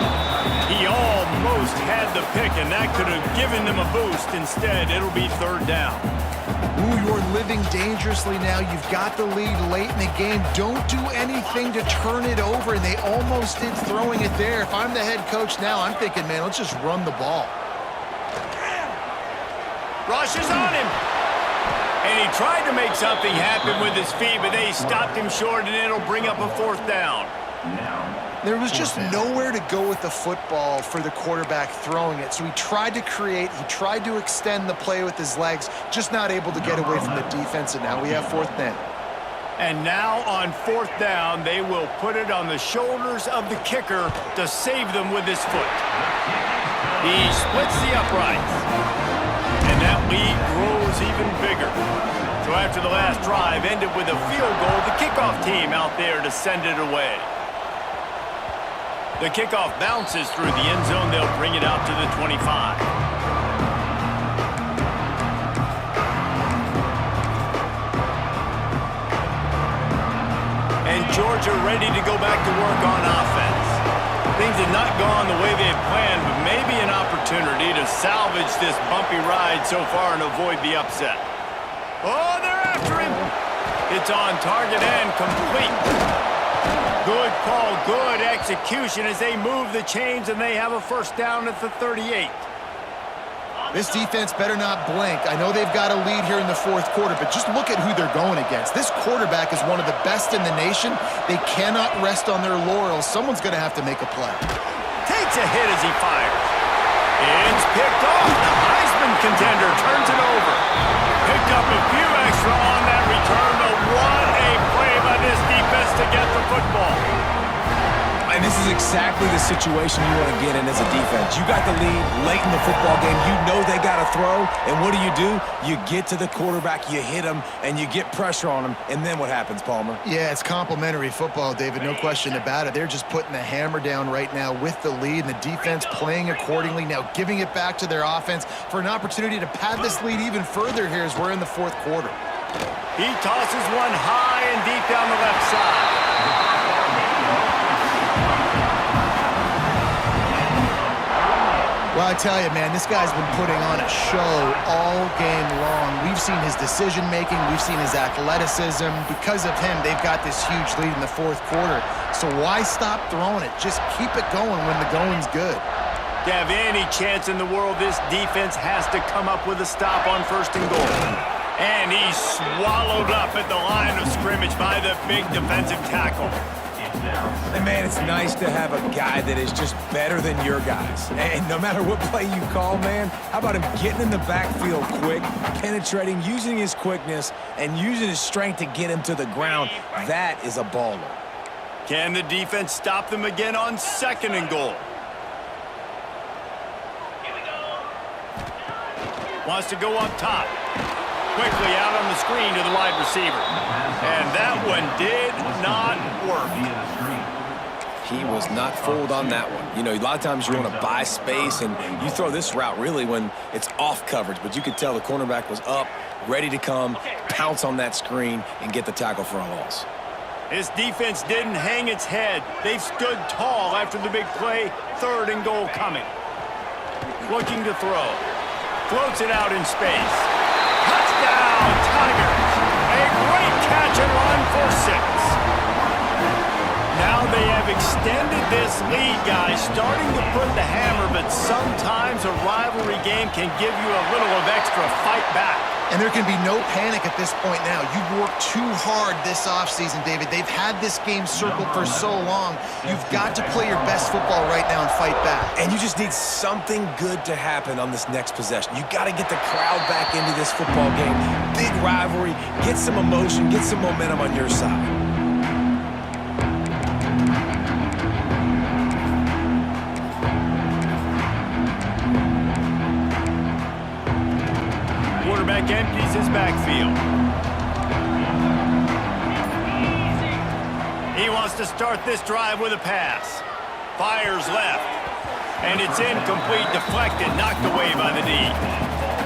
He almost had the pick, and that could have given them a boost. Instead, it'll be 3rd down. Ooh, you're living dangerously now. You've got the lead late in the game. Don't do anything to turn it over, and they almost did throwing it there. If I'm the head coach now, I'm thinking, man, let's just run the ball. Rush is on him. And he tried to make something happen with his feet, but they stopped him short, and it'll bring up a 4th down. There was just nowhere to go with the football for the quarterback throwing it. So he tried to create, he tried to extend the play with his legs, just not able to get away from the defense, and now we have 4th down. And now on 4th down, they will put it on the shoulders of the kicker to save them with his foot. He splits the uprights. And that lead grows even bigger. So after the last drive ended with a field goal, the kickoff team out there to send it away. The kickoff bounces through the end zone. They'll bring it out to the 25. And Georgia ready to go back to work on offense. Things had not gone the way they had planned, but maybe an opportunity to salvage this bumpy ride so far and avoid the upset. Oh, they're after him. It's on target and complete. Good call, good execution as they move the chains, and they have a 1st down at the 38. This defense better not blink. I know they've got a lead here in the fourth quarter, but just look at who they're going against. This quarterback is one of the best in the nation. They cannot rest on their laurels. Someone's going to have to make a play. Takes a hit as he fires. It's picked off. The Heisman contender turns it over. Picked up a few extra on that return, but what a play by this defense to get the football. And this is exactly the situation you want to get in as a defense. You got the lead late in the football game. You know they got to throw. And what do? You get to the quarterback, you hit him, and you get pressure on him. And then what happens, Palmer? Yeah, it's complimentary football, David. No question about it. They're just putting the hammer down right now with the lead, and the defense playing accordingly, now giving it back to their offense for an opportunity to pad this lead even further here as we're in the fourth quarter. He tosses one high and deep down the left side. Well, I tell you, man, this guy's been putting on a show all game long. We've seen his decision-making. We've seen his athleticism. Because of him, they've got this huge lead in the fourth quarter. So why stop throwing it? Just keep it going when the going's good. To have any chance in the world, this defense has to come up with a stop on 1st and goal. And he's swallowed up at the line of scrimmage by the big defensive tackle. And, man, it's nice to have a guy that is just better than your guys. And no matter what play you call, man, how about him getting in the backfield quick, penetrating, using his quickness, and using his strength to get him to the ground? That is a baller. Can the defense stop them again on 2nd and goal? Wants to go up top. Quickly out on the screen to the wide receiver. And that one did not work. He was not fooled on that one. You know, a lot of times you want to buy space, and you throw this route really when it's off coverage. But you could tell the cornerback was up, ready to come, pounce on that screen, and get the tackle for a loss. This defense didn't hang its head. They've stood tall after the big play. 3rd and goal coming. Looking to throw. Floats it out in space. Touchdown, Tigers! A great catch and run for 6. Now they have extended this lead, guys, starting to put the hammer, but sometimes a rivalry game can give you a little of extra fight back. And there can be no panic at this point now. You've worked too hard this offseason, David. They've had this game circled for so long. You've got to play your best football right now and fight back. And you just need something good to happen on this next possession. You got to get the crowd back into this football game. Big rivalry. Get some emotion. Get some momentum on your side. Quarterback empties his backfield. He wants to start this drive with a pass. Fires left. And it's incomplete, deflected, knocked away by the D.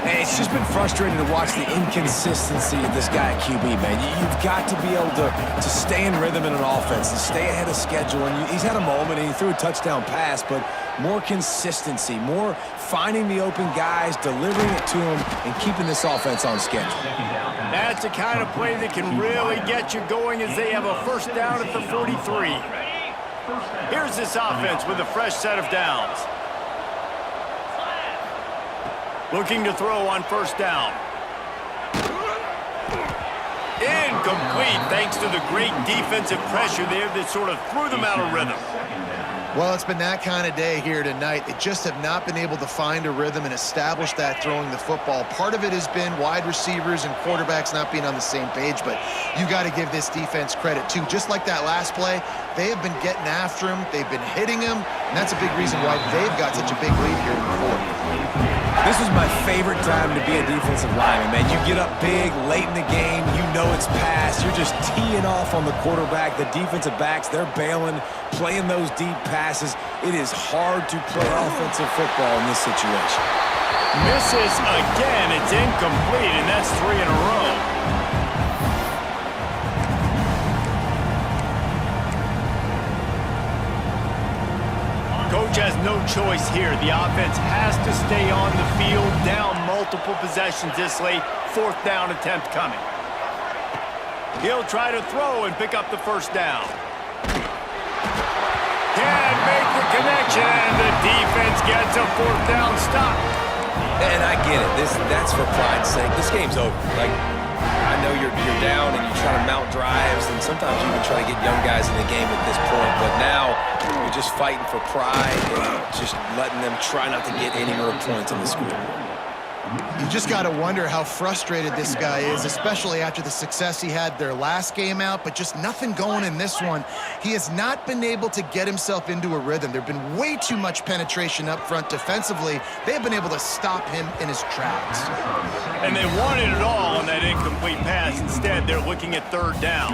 Hey, it's just been frustrating to watch the inconsistency of this guy at QB, man. You've got to be able to stay in rhythm in an offense and stay ahead of schedule. And he's had a moment and he threw a touchdown pass, but more consistency, more finding the open guys, delivering it to them, and keeping this offense on schedule. That's the kind of play that can really get you going as they have a 1st down at the 43. Here's this offense with a fresh set of downs. Looking to throw on 1st down. Incomplete, thanks to the great defensive pressure there that sort of threw them out of rhythm. Well, it's been that kind of day here tonight. They just have not been able to find a rhythm and establish that throwing the football. Part of it has been wide receivers and quarterbacks not being on the same page, but you got to give this defense credit too. Just like that last play, they have been getting after him. They've been hitting him, and that's a big reason why they've got such a big lead here in the fourth. This is my favorite time to be a defensive lineman, man. You get up big, late in the game, you know it's past. You're just teeing off on the quarterback. The defensive backs, they're bailing, playing those deep passes. It is hard to play offensive football in this situation. Misses again. It's incomplete, and that's 3 in a row. Coach has no choice here. The offense has to stay on the field, down multiple possessions this late. 4th down attempt coming. He'll try to throw and pick up the 1st down. Can't make the connection, and the defense gets a 4th down stop. And I get it. That's for pride's sake. This game's over. Like, I know you're down and you try to mount drives, and sometimes you even try to get young guys in the game at this point. But now you're just fighting for pride and just letting them try not to get any more points on the scoreboard. You just got to wonder how frustrated this guy is, especially after the success he had their last game out, but just nothing going in this one. He has not been able to get himself into a rhythm. There have been way too much penetration up front defensively. They've been able to stop him in his tracks. And they wanted it all on that incomplete pass. Instead, they're looking at third down.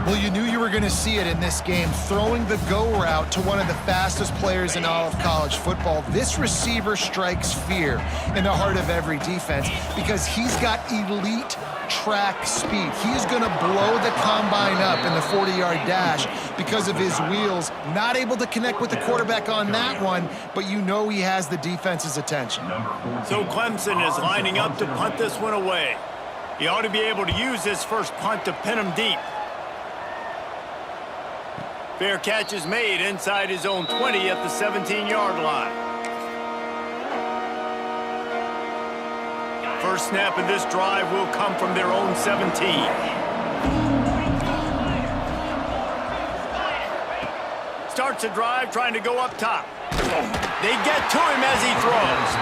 Well, you knew you were going to see it in this game, throwing the go route to one of the fastest players in all of college football. This receiver strikes fear in the heart of every defense because he's got elite track speed. He's going to blow the combine up in the 40-yard dash because of his wheels. Not able to connect with the quarterback on that one, but you know he has the defense's attention. So Clemson is lining up to punt this one away. He ought to be able to use this first punt to pin him deep. Fair catch is made inside his own 20 at the 17-yard line. First snap of this drive will come from their own 17. Starts a drive trying to go up top. They get to him as he throws.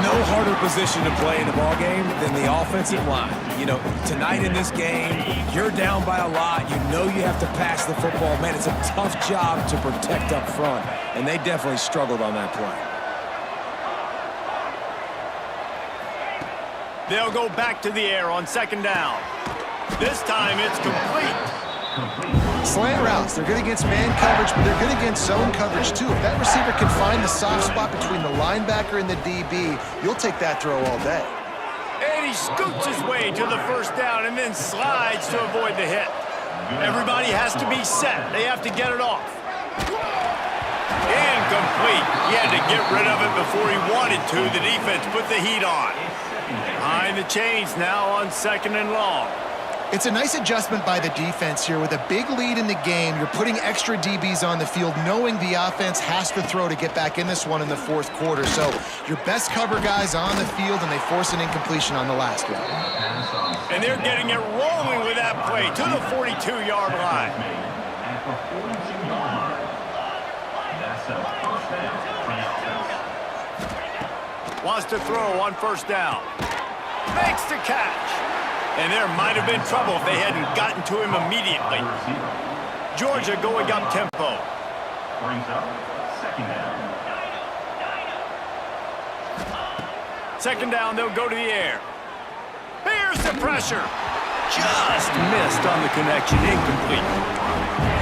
No harder position to play in a ball game than the offensive line. You know, tonight in this game, you're down by a lot. You know you have to pass the football. Man, it's a tough job to protect up front, and they definitely struggled on that play. They'll go back to the air on second down. This time it's complete. Slant routes, they're good against man coverage, but they're good against zone coverage too. If that receiver can find the soft spot between the linebacker and the DB, you'll take that throw all day. And he scoots his way to the first down and then slides to avoid the hit. Everybody has to be set. They have to get it off. Incomplete. He had to get rid of it before he wanted to. The defense put the heat on. Behind the chains now on second and long. It's a nice adjustment by the defense here. With a big lead in the game, you're putting extra DBs on the field, knowing the offense has to throw to get back in this one in the fourth quarter. So your best cover guys on the field, and they force an incompletion on the last one. And they're getting it rolling with that play to the 42-yard line. Wants to throw on first down. Makes the catch. And there might have been trouble if they hadn't gotten to him immediately. Georgia going up tempo. Brings up second down. Second down, they'll go to the air. Here's the pressure. Just missed on the connection, incomplete.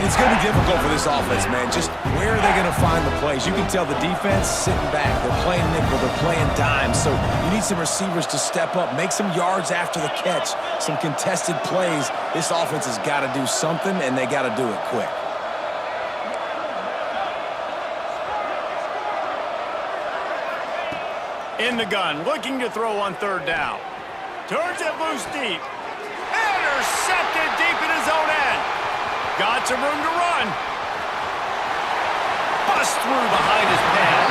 It's going to be difficult for this offense, man. Just where are they going to find the plays? You can tell the defense sitting back. They're playing nickel. They're playing dime. So you need some receivers to step up, make some yards after the catch, some contested plays. This offense has got to do something, and they got to do it quick. In the gun, looking to throw on third down. Turns it loose deep. Intercepted deep in his own end. Got some room to run. Bust through behind his pad.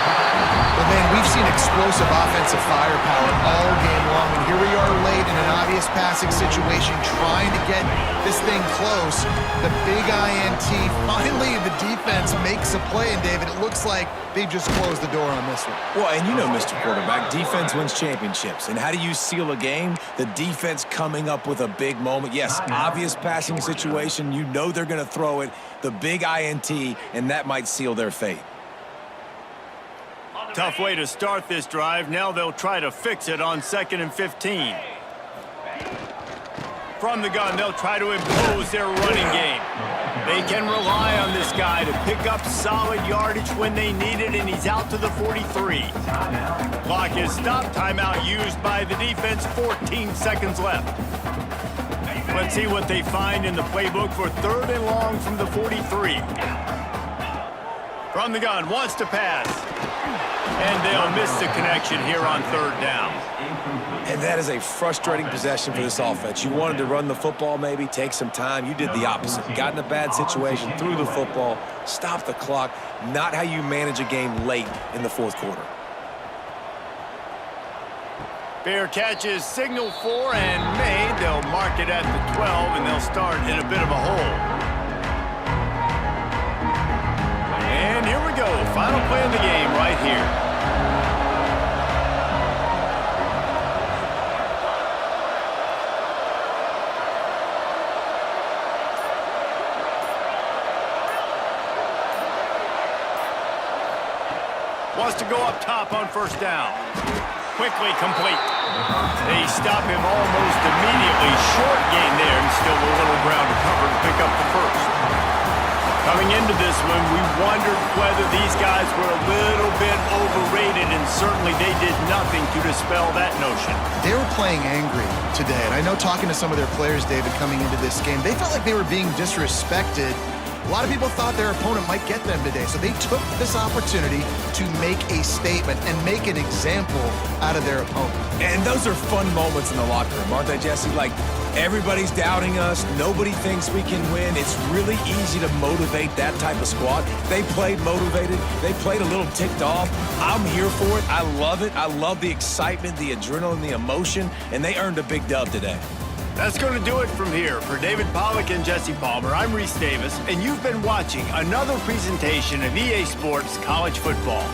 Well, man, we've seen explosive offensive firepower all game long, and here we are late in an obvious passing situation trying to get this thing close. The big INT, finally the defense makes a play, and David, it looks like they just closed the door on this one. Well, and you know, Mr. Quarterback, defense wins championships. And how do you seal a game? The defense coming up with a big moment. Yes, obvious passing situation. You know they're going to throw it. The big INT, and that might seal their fate. Tough way to start this drive. Now they'll try to fix it on 2nd and 15. From the gun, they'll try to impose their running game. They can rely on this guy to pick up solid yardage when they need it, and he's out to the 43. Clock is stopped. Timeout used by the defense. 14 seconds left. Let's see what they find in the playbook for 3rd and long from the 43. From the gun, wants to pass. And they'll miss the connection here on 3rd down. And that is a frustrating possession for this offense. You wanted to run the football, maybe, take some time. You did the opposite. Got in a bad situation, threw the football, stopped the clock. Not how you manage a game late in the 4th quarter. Fair catch is signaled for and made. They'll mark it at the 12, and they'll start in a bit of a hole. And here we go. Final play of the game right here. Wants to go up top on first down. Quickly complete. They stop him almost immediately. Short gain there, and still a little ground to cover to pick up the first. Coming into this one, we wondered whether these guys were a little bit overrated, and certainly they did nothing to dispel that notion. They were playing angry today, and I know talking to some of their players, David, coming into this game, they felt like they were being disrespected. A lot of people thought their opponent might get them today, so they took this opportunity to make a statement and make an example out of their opponent. And those are fun moments in the locker room, aren't they, Jesse? Like, everybody's doubting us. Nobody thinks we can win. It's really easy to motivate that type of squad. They played motivated. They played a little ticked off. I'm here for it. I love it. I love the excitement, the adrenaline, the emotion, and they earned a big dub today. That's going to do it from here. For David Pollack and Jesse Palmer, I'm Reese Davis, and you've been watching another presentation of EA Sports College Football.